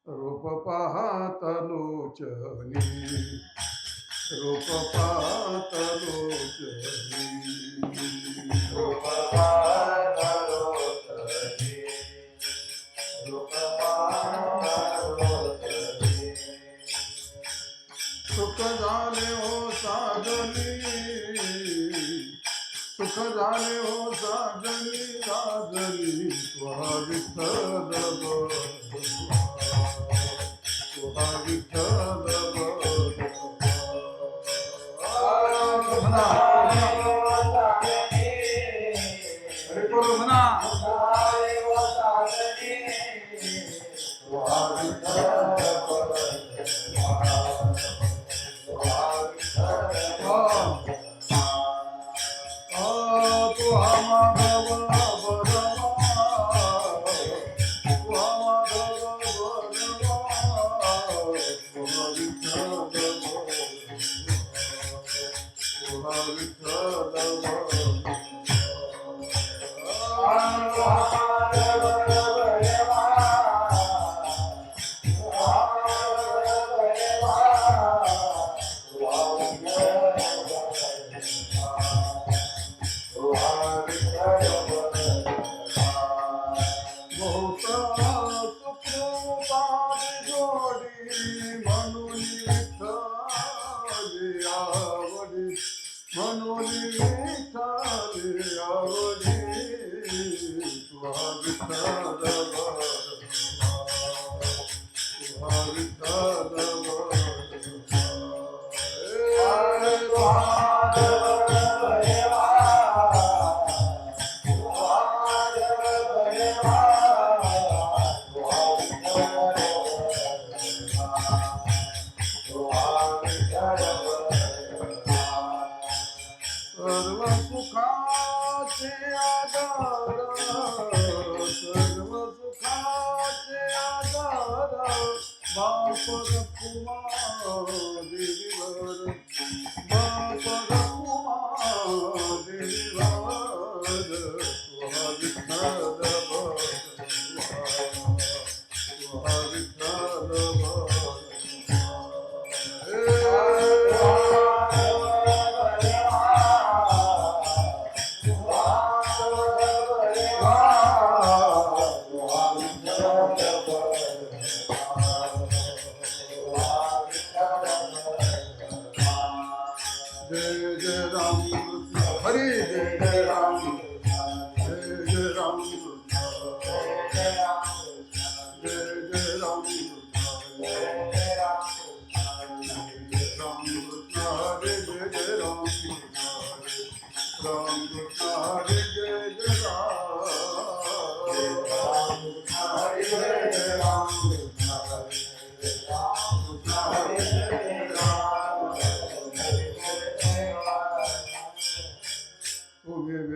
रूप पाहत लोचनी, रूप पाहत लोचनी, रूप पाहत लोचनी, रूप पाहत लोचनी. सुख झाले हो साजनी, सुख झाले हो साजनी, साजनी तुहा विठ्ठल तुहा विठ्ठल म्हणा म्हणा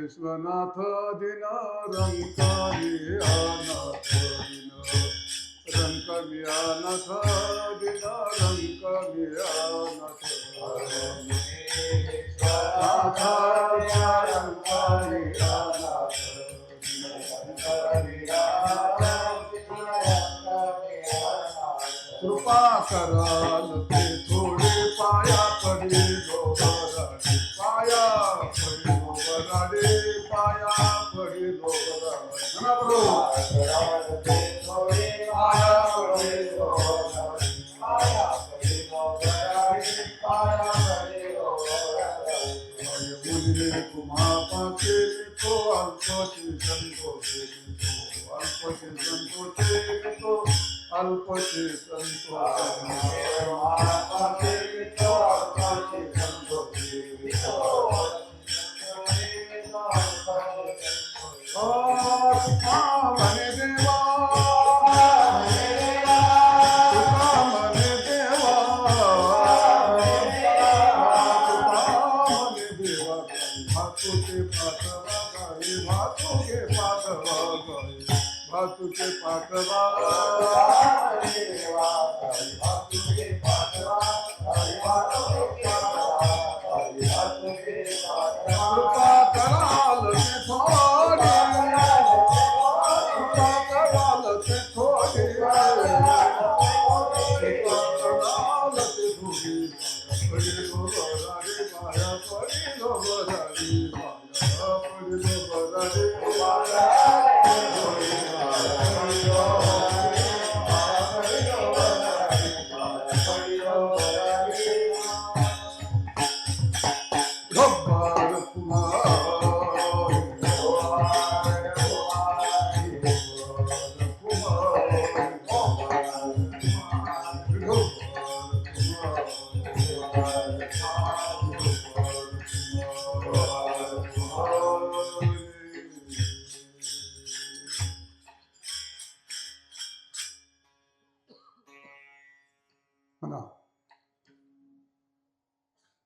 विश्वनाथ दिन रंकवियानाथ दिन रंकवियानाथ दिन रंकवियानाथ कृपा कराल ते थोडे पाया पडिलो बराडे पाया पडिलो बराडे पाया पडिलो बराडे मुझे तुम्हा पाचे तो अल्पशी संतोषे अल्पशी संतोषे तो अल्पशी म्हणे देवा म्हणे देवा म्हणे देवा भातुके पाठवा गाई भातुके पाठवा गाई भातुके पाठवा कृपा कराल ते थोडी कृपा कराल ते थोडी कृपा कराल ते थोडी पडिलो बराडे पाया पडिलो बराडे पाया पडिलो बराडे गब्बर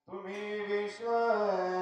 तुम्ही विश्वनाथ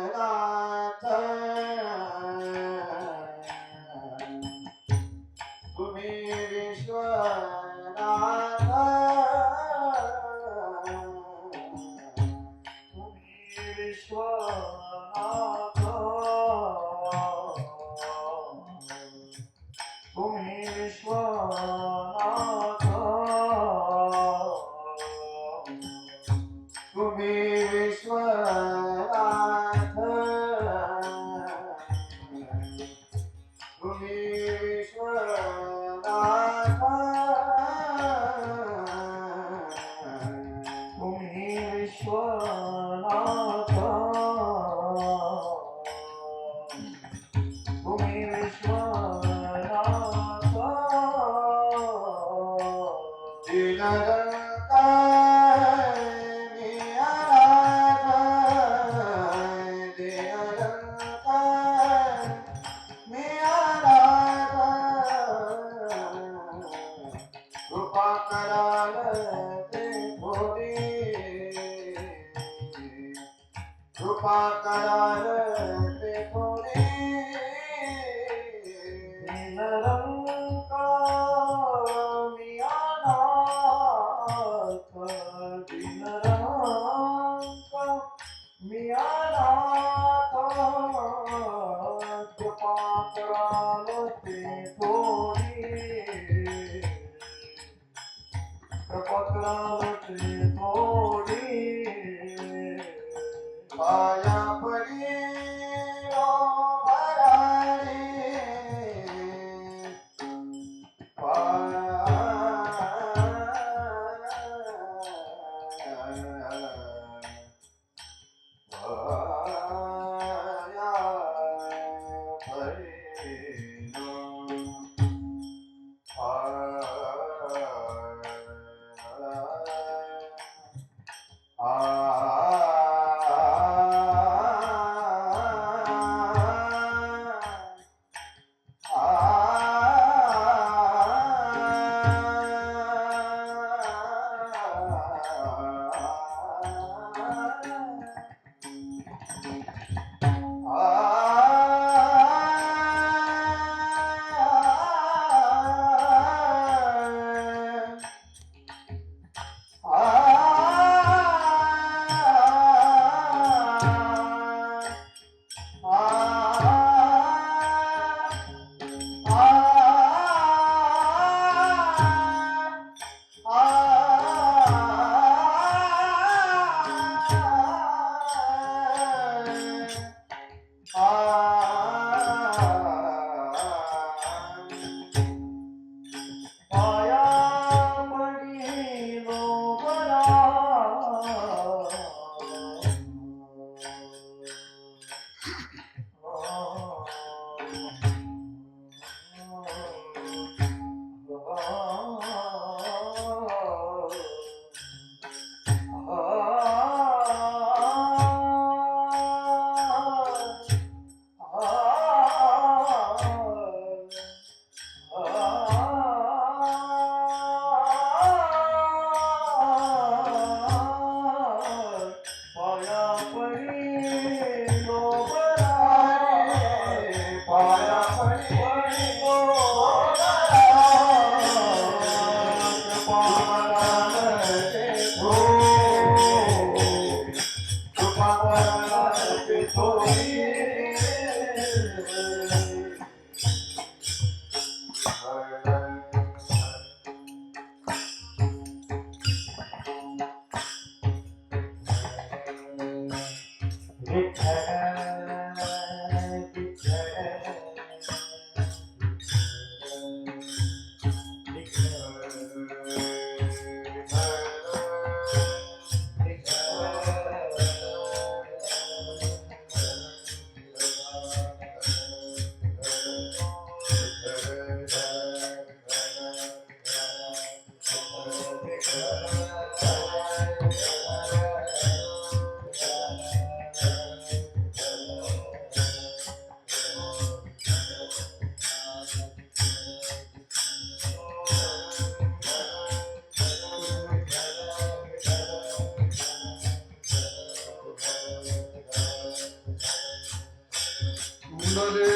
कुंडले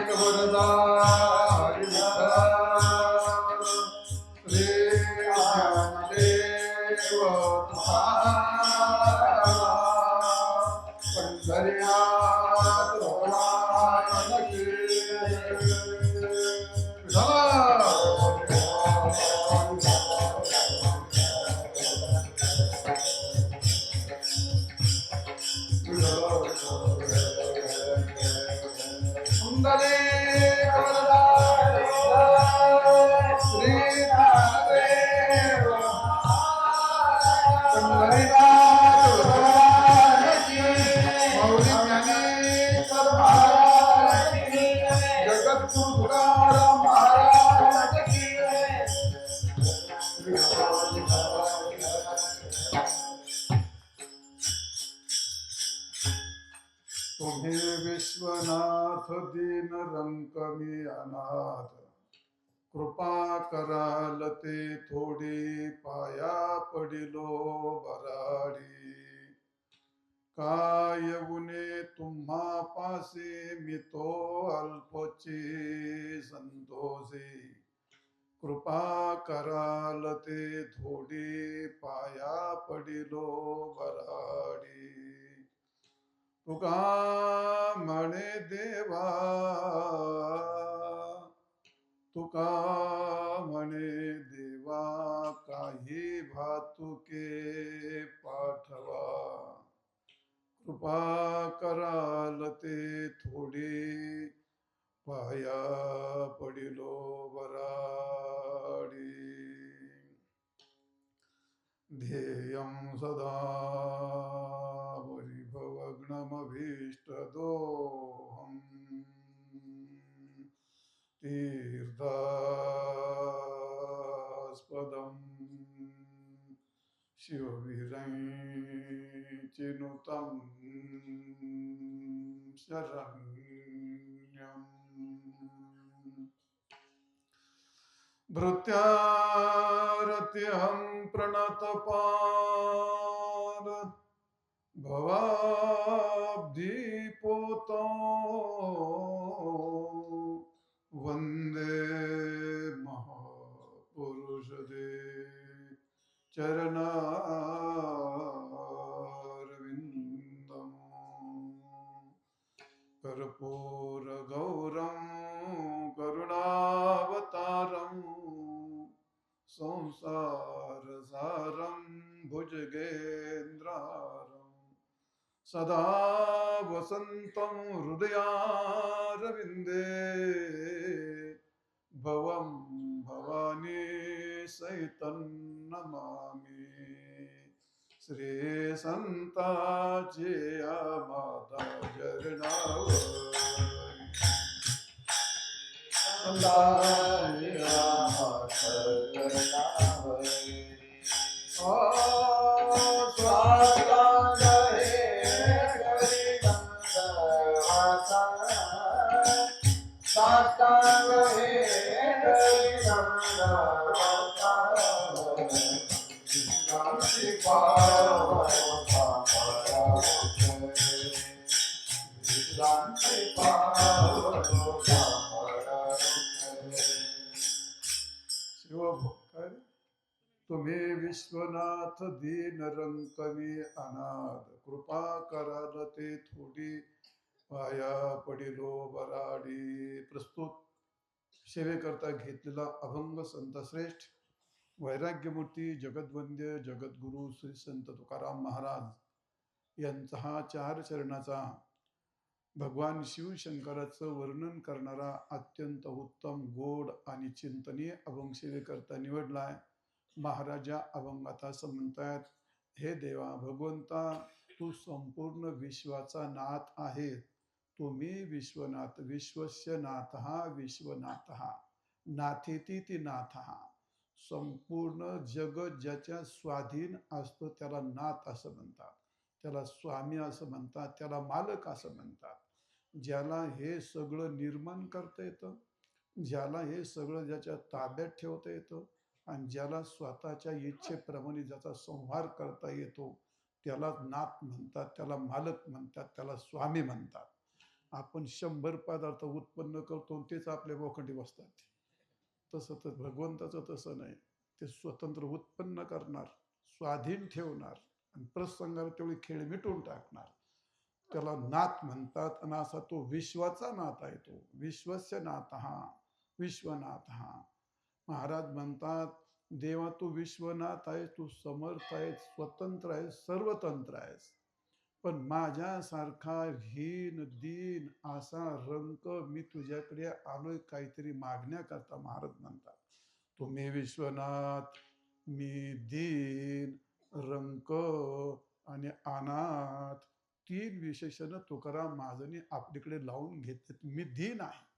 कबरदारी रे ज्ञानदेव पंढऱ्यात सुंदरे अवतारी श्री ज्ञानदेव पंढरीनाथ भगवानची मौली ज्ञानेश्वर महाराज की जगद्गुरु तुकाराम महाराज की तुम्ही विश्वनाथ दीन रंक मी अनाथ कृपा कराल ते थोडी पाया पडिलो बराडी काय उने तुम्हा पासे मी तो अल्पची संतोषी कृपा कराल ते थोडी पाया पडिलो बराडी तुका म्हणे देवा तुका म्हणे देवा काही भातुके पाठवा कृपा कराल ते थोडी पाया पडिलो बराडी ध्येयं सदा भवग्नमभीष्टदोहम् तीर्थास्पदं शिवविरञ्चिनुतं शरण्यम् भृत्यारत्यहं प्रणतपाद भवाब्धिपोतो वन्दे महापुरुषदे चरणारविन्दम् कर्पूरगौरं करुणावतारं संसारसारं भुजगेन्द्रहारं सदा वसन्तं हृदयारविन्दे भवं भवानी सहितं नमामि श्री संताचे माता चरणावर तुम्ही विश्वनाथ दीन रंक मी अनाथ, कृपा कराल ते थोडी, पाया पडिलो बराडी. प्रस्तुत सेवेकरता घेतलेला अभंग संतश्रेष्ठ वैराग्यमूर्ती जगद्वंद्य जगद्गुरु श्री संत तुकाराम महाराज यांचा हा 4 चरणाचा भगवान शिवशंकराचं वर्णन करणारा अत्यंत उत्तम गोड आणि चिंतनीय अभंग सेवेकरता निवडलाय. महाराजा अभंगात असं म्हणतात, हे देवा भगवंता, तू संपूर्ण विश्वाचा नाथ आहे. तुम्ही विश्वनाथ, विश्वस्य नाथ, विश्वनाथ, नाथेती ती नाथ. संपूर्ण जगत ज्याच्या स्वाधीन असतं त्याला नाथ असं म्हणतात, त्याला स्वामी असं म्हणतात, त्याला मालक असं म्हणतात. ज्याला हे सगळं निर्माण करता येतं, ज्याला हे सगळं ज्याच्या ताब्यात ठेवता येतं आणि ज्याला स्वतःच्या इच्छेप्रमाणे ज्याचा संहार करता येतो, त्याला नाथ म्हणतात, त्याला मालक म्हणतात, त्याला स्वामी म्हणतात. आपण 100 पदार्थ उत्पन्न करतो आणि तेच आपल्या बोखंडी बसतात. तसं तर भगवंताचं तसं नाही. ते स्वतंत्र उत्पन्न करणार, स्वाधीन ठेवणार आणि प्रसंगाला तेवढी खेळ मिटवून टाकणार. त्याला नाथ म्हणतात. आणि असा तो विश्वाचा नाथ आहे. तो विश्वस्य नाथ, विश्वनाथ. महाराज म्हणतात, देवा तू विश्वनाथ आहेस, तू समर्थ आहेस, स्वतंत्र आहेस, सर्वतंत्र आहेस. पण माझ्यासारखा हीन दीन असा रंक मी तुझ्याकडे आलोय काहीतरी मागण्याकरता. महाराज म्हणतात, तुम्ही विश्वनाथ, मी दीन, रंक आणि अनाथ, 3 विशेषण तुकाराम महाराजांनी आपल्याकडे लावून घेतले. मी दीन आहे.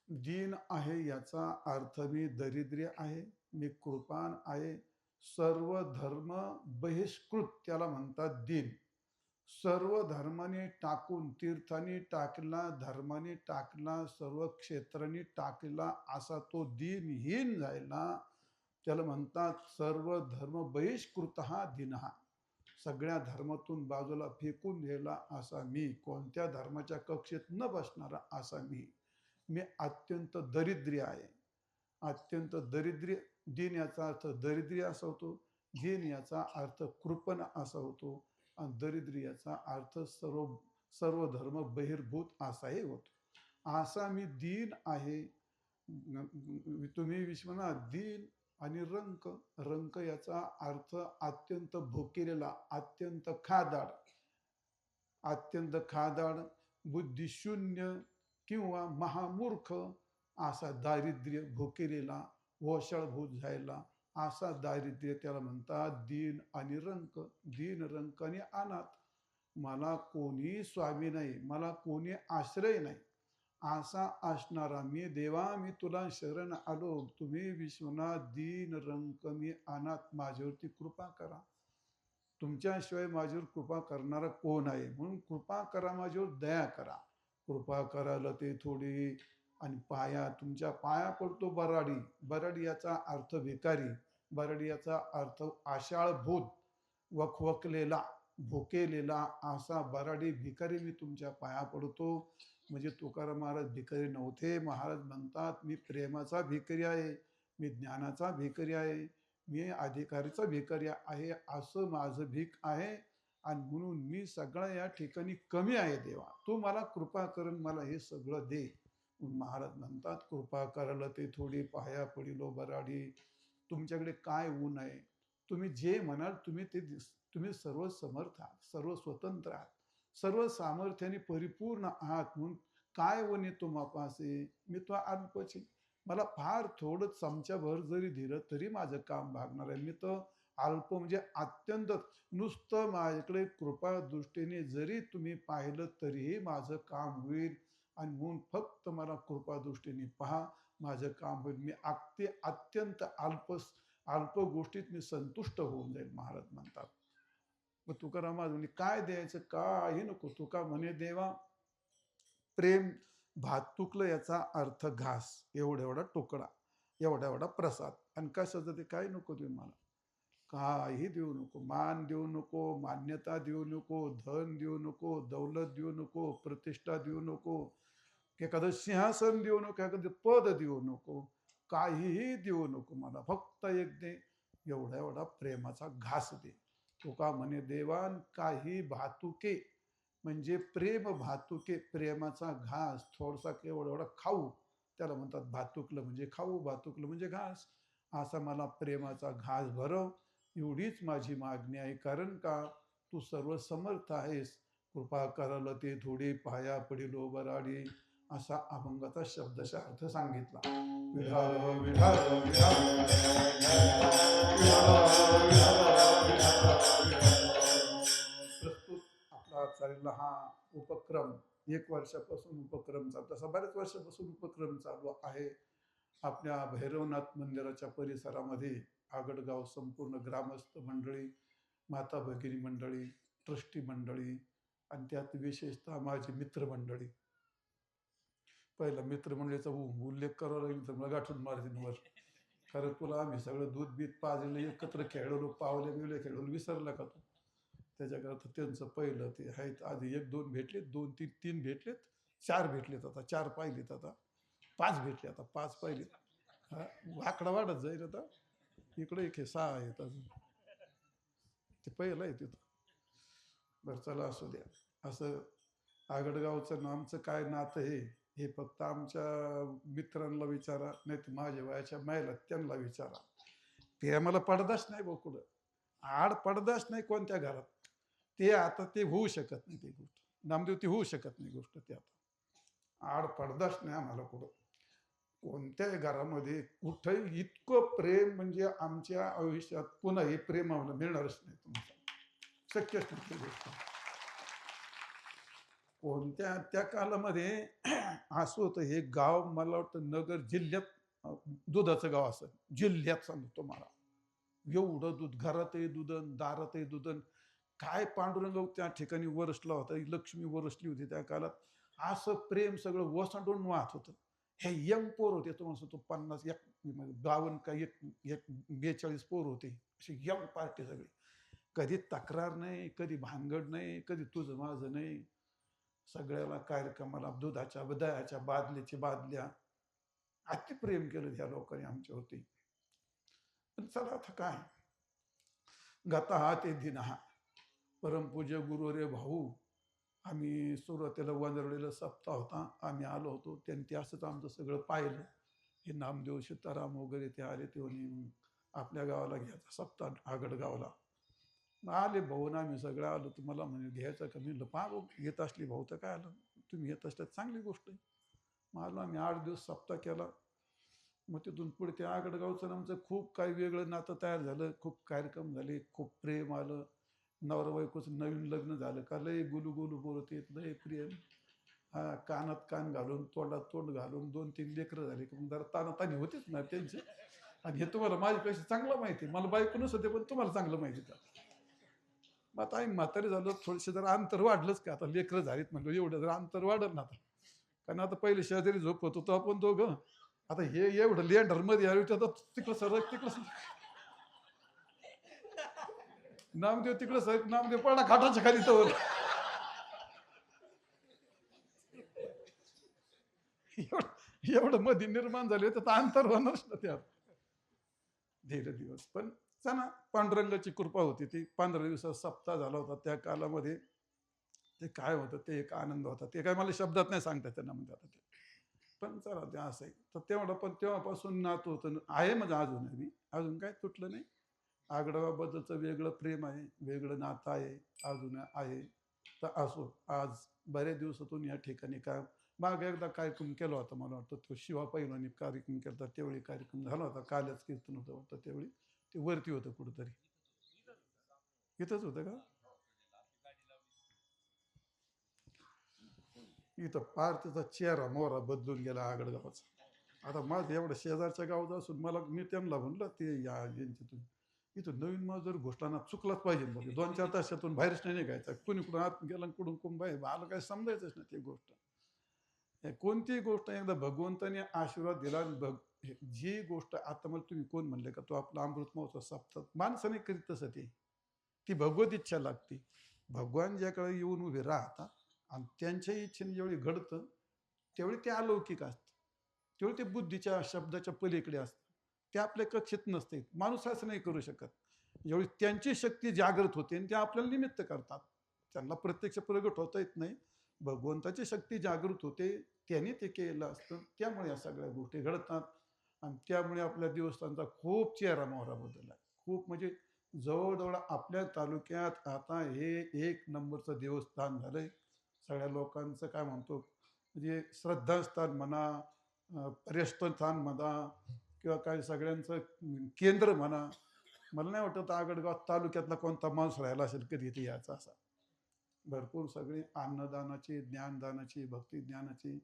दीन आहे याचा अर्थ मी दरिद्री आहे, मी कृपान आहे. सर्व धर्म बहिष्कृत त्याला म्हणतात दीन. सर्व धर्माने टाकून, तीर्थाने टाकला, धर्माने टाकला, सर्व क्षेत्रांनी टाकला असा तो दीनहीन झाला, त्याला म्हणतात सर्व धर्म बहिष्कृत दीन. सगळ्या धर्मातून बाजूला फेकून दिला असा मी, कोणत्या धर्माच्या कक्षेत न बसणारा असा मी. मी अत्यंत दरिद्री आहे. अत्यंत दरिद्री. दीन याचा अर्थ दरिद्री असा होतो, दीन याचा अर्थ कृपण असा होतो, आणि दरिद्री याचा अर्थ सर्व धर्म बहिर्भूत असाही होतो. असा मी दीन आहे. तुम्ही विश्वनाथ दीन. आणि रंक, रंक याचा अर्थ अत्यंत भुकेलेला, अत्यंत खादाड, अत्यंत खादाड, बुद्धिशून्य किंवा महामूर्ख असा दारिद्र्य, भुकेलेला, वशाळभूत झालेला असा दारिद्र्य, त्याला म्हणतात दीन आणि रंक. दीन, रंक आणि अनाथ. मला कोणी स्वामी नाही, मला कोणी आश्रय नाही असा असणारा मी देवा, मी तुला शरण आलो. तुम्ही विश्वनाथ दीन, रंक, मी अनाथ, माझ्यावरती कृपा करा. तुमच्याशिवाय माझ्यावर कृपा करणारा कोण आहे? म्हणून कृपा करा, माझ्यावर दया करा. कृपा करायला ते थोडी. आणि तुमच्या पाया पडतो बराडी. बराडी याचा अर्थ भिकारी, बराडी याचा अर्थ आशाळभूत, वखवकलेला, भुकेलेला असा बराडी भिकारी मी तुमच्या पाया पडतो. म्हणजे तुकाराम महाराज भिकारी नव्हते. महाराज म्हणतात, मी प्रेमाचा भिकारी आहे, मी ज्ञानाचा भिकारी आहे, मी अधिकारीचा भिकारी आहे, असं माझं भीक आहे. आणि म्हणून मी सगळं या ठिकाणी कमी आहे. देवा तू मला कृपा करून मला हे सगळं दे. महाराज म्हणतात, कृपा करायला ते थोडी, पाया पडिलो बराडी. तुमच्याकडे काय ऊन आहे? तुम्ही जे म्हणाल तुम्ही सर्व समर्थ आहात, सर्व स्वतंत्र आहात, सर्व सामर्थ्याने परिपूर्ण आहात. म्हणून काय ऊन येतो मापासे? मी तो अल्पच आहे. मला फार थोडं चमच्याभर जरी दिलं तरी माझं काम भागणार आहे. मी तर अल्प म्हणजे अत्यंत. नुसतं माझ्याकडे कृपा दृष्टीने जरी तुम्ही पाहिलं तरीही माझं काम होईल. आणि म्हणून फक्त मला कृपा दृष्टीने पहा, माझं काम होईल. मी अत्यंत अल्प गोष्टीत मी संतुष्ट होऊन जाईल. महाराज म्हणतात. मग तुकाराम महाराज काय द्यायचं? काही नको. तुका म्हणे देवा, प्रेम भातुकलं याचा अर्थ घास, एवढा तुकडा, एवढा प्रसाद. आणि कशाचं ते काही नको देऊ मला. काही देऊ नको. मान देऊ नको, मान्यता देऊ नको, धन देऊ नको, दौलत देऊ नको, प्रतिष्ठा देऊ नको, एखादं सिंहासन देऊ नको, एखादं पद देऊ नको, काहीही देऊ नको मला, फक्त एक दे, एवढा एवढा प्रेमाचा घास दे. तुका म्हणे देवान काही भातुके, म्हणजे प्रेम भातुके, प्रेमाचा घास थोडसा केवळ एवढा खाऊ, त्याला म्हणतात भातुकलं म्हणजे खाऊ, भातुकलं म्हणजे घास. असा मला प्रेमाचा घास भरव, एवढीच माझी मागणी आहे. कारण का तू सर्व समर्थ आहेस. कृपा कराल ते थोडी पाया पडिलो बराडी, असा अभंगाचा शब्दशः अर्थ सांगितला. विठाल विठाल विठाल प्रस्तुत आपला चाललेला हा उपक्रम 1 वर्षापासून उपक्रम चालू, तसा बऱ्याच वर्षापासून उपक्रम चालू आहे. आपल्या भैरवनाथ मंदिराच्या परिसरामध्ये आगडगाव संपूर्ण ग्रामस्थ मंडळी, माता भगिनी मंडळी, ट्रस्टी मंडळी आणि त्यात विशेषतः माझी मित्रमंडळी. पहिला मित्रमंडळीचा उल्लेख करावा लागेल तर मला गाठून मारतील वर. कारण तुला आम्ही सगळं दूध बीत पाजलेलं एकत्र खेळलो, पावले बिवले खेळलो, विसरला का तू? त्याच्याकरता त्यांचं पहिलं ते आहेत, आधी 1-2 भेटलेत, 2-3 3 भेटलेत, 4 भेटलेत, आता 4 पाहिलेत, आता 5 भेटले, आता 5 पाहिलेत. हा, आकडा वाढत जाईल आता. इकडे एक 6 आहेत अजून, ते पहिलं आहे तिथं. बरं चला असू द्या. असं आगडगावचं आमचं काय नातं हे फक्त आमच्या मित्रांना विचारा, नाही तर माझ्या वयाच्या महिला त्यांना विचारा. ते आम्हाला पडदाच नाही भाऊ कुठं, आड पडदाच नाही कोणत्या घरात. ते आता ते होऊ शकत नाही, ती गोष्ट नामदेव, ती होऊ शकत नाही गोष्ट. ते आता आड पडदाच नाही आम्हाला कुठं, कोणत्याही घरामध्ये कुठंही इतकं प्रेम म्हणजे आमच्या आयुष्यात पुन्हा हे प्रेम आम्हाला मिळणारच नाही. तुमचं शक्यच नाही ती गोष्ट. कोणत्या त्या कालामध्ये असं होतं, हे गाव मला वाटतं नगर जिल्ह्यात दुधाचं गाव असं, जिल्ह्यात सांगतो तुम्हाला. एवढं दूध, घरातही दुधन, दारातही दुधन. काय पांडुरंग त्या ठिकाणी वरसला होता, लक्ष्मी वरसली होती त्या काळात. असं प्रेम सगळं वसंडून वाहत होतं. हे यंग पोर होते, तुम्हाला सांगतो 50 52 का 42 पोर होते, अशी यंग पार्टी सगळी. कधी तक्रार नाही, कधी भानगड नाही, कधी तुझं माझं नाही. सगळ्याला कार्यक्रमाला दुधाच्या दह्याच्या बादलीची बादल्या, अति प्रेम केलं त्या लोकांनी आमच्यावरती. पण चला आता काय, गता हा ते दिन हा. परमपूज्य गुरु रे भाऊ, आम्ही सुरुवातीला वंजरलेला सप्ताह होता, आम्ही आलो होतो, त्यांनी ते असंच आमचं सगळं पाहिलं. हे नामदेव सीताराम वगैरे ते आले, ते म्हणे आपल्या गावाला घ्यायचा सप्ताह आगडगावला. आले भाऊ ना, आम्ही सगळं आलो, तुम्हाला म्हणजे घ्यायचं का? मी पहा भाऊ, येत असली भाऊ तर काय आलं, तुम्ही येत असल्यात चांगली गोष्ट आहे. मग आलो आम्ही, 8 दिवस सप्ताह केला. मग तिथून पुढे ते आगडगावचं आमचं खूप काही वेगळं नातं तयार झालं, खूप कार्यक्रम झाले, खूप प्रेम आलं. नवरा बायकोचं नवीन लग्न झालं का लय गुलू गुलू बोलत येत, लय प्रेम. हा, कानात कान घालून, तोंडात तोंड घालून 2-3 लेकरं झाले की मग जरा तानातानी होतीच ना त्यांची. आणि हे तुम्हाला माझ्यापेक्षा चांगलं माहिती, मला बायको नसते पण तुम्हाला चांगलं माहिती का. मग आता म्हातारी झालं, थोडेसे जरा अंतर वाढलंच का, आता लेकरं झालीत म्हणलं एवढं जरा अंतर वाढलं ना आता. कारण आता पहिले शेजारी झोपत होतो आपण दोघं, आता हे एवढं लेंडरमध्ये आलो तर तिकडं सरक, तिकडं नामदेव तिकडं सरक, नामदेव पडा खाटाच्या खाली तर एवढं मध्ये निर्माण झाले तर अंतर होणारच ना त्यात. धीरे दिवस पण चला, पांडुरंगाची कृपा होती. ती 15 दिवसाचा सप्ताह झाला होता. त्या कालामध्ये ते काय होतं, ते एक आनंद होता, ते काय मला शब्दात नाही सांगता त्यांना म्हणजे आता ते. पण चला ते असं आहे. तर तेवढं पण तेव्हापासून नातं होतं, आहे म्हणजे अजूनही, अजून काय तुटलं नाही. आगडवाबद्दलचं वेगळं प्रेम आहे, वेगळं नातं आहे, अजून आहे. तर असो, आज बऱ्याच दिवसातून या ठिकाणी काय, मागे एकदा कार्यक्रम केला होता, मला वाटतं तो शिवा पैलवानी कार्यक्रम केला होता, त्यावेळी कार्यक्रम झाला होता, कालच कीर्तन होतं वाटतं, त्यावेळी ते वरती होतं कुठंतरी. इथंच होतं का? इथं पार त्याचा चेहरा मोहरा बदलून गेला आगडगावाचा. आता माझं एवढं शेजारच्या गावात असून मला, मी त्यांना म्हणलं ते या यांच्यातून, इथं नवीन माझं जर घोषणा चुकलाच पाहिजे बघ, 2-4 तासातून बाहेरच नाही निघायचं, कुणी कुठं आत गेला कुठून कोण बाहेर, मला काय समजायचंच नाही ती गोष्ट. कोणतीही गोष्ट एकदा भगवंताने आशीर्वाद दिला आणि जी गोष्ट आता मला तुम्ही कोण म्हणले का तो आपला अमृत महोत्सव सप्ताह माणसाने करीत तसं ते, ती भगवत इच्छा लागते. भगवान ज्याकडे येऊन उभे राहतात आणि त्यांच्या इच्छेने जेवढी घडतं, तेवढी ते अलौकिक असतं. तेवढे ते बुद्धीच्या शब्दाच्या पलीकडे असतं. ते आपल्या कक्षेत नसते. माणूस असं नाही करू शकत. जेवढी त्यांची शक्ती जागृत होते आणि ते आपल्याला निमित्त करतात. त्यांना प्रत्यक्ष प्रगट होता येत नाही. भगवंताची शक्ती जागृत होते, त्याने ते केलं असतं. त्यामुळे या सगळ्या गोष्टी घडतात आणि त्यामुळे आपल्या देवस्थानचा खूप चेहरा मोहरा बदलला. खूप म्हणजे जवळजवळ आपल्या तालुक्यात आता हे एक नंबरचं देवस्थान झालंय. सगळ्या लोकांचं काय म्हणतो म्हणजे श्रद्धास्थान म्हणा, पर्यटन स्थान म्हणा किंवा काय सगळ्यांचं केंद्र म्हणा. मला नाही वाटत आगडगाव तालुक्यातला कोणता माणूस राहिला असेल कधी इथे याचा असा. भरपूर सगळी अन्नदानाची, ज्ञानदानाची, भक्ती ज्ञानाची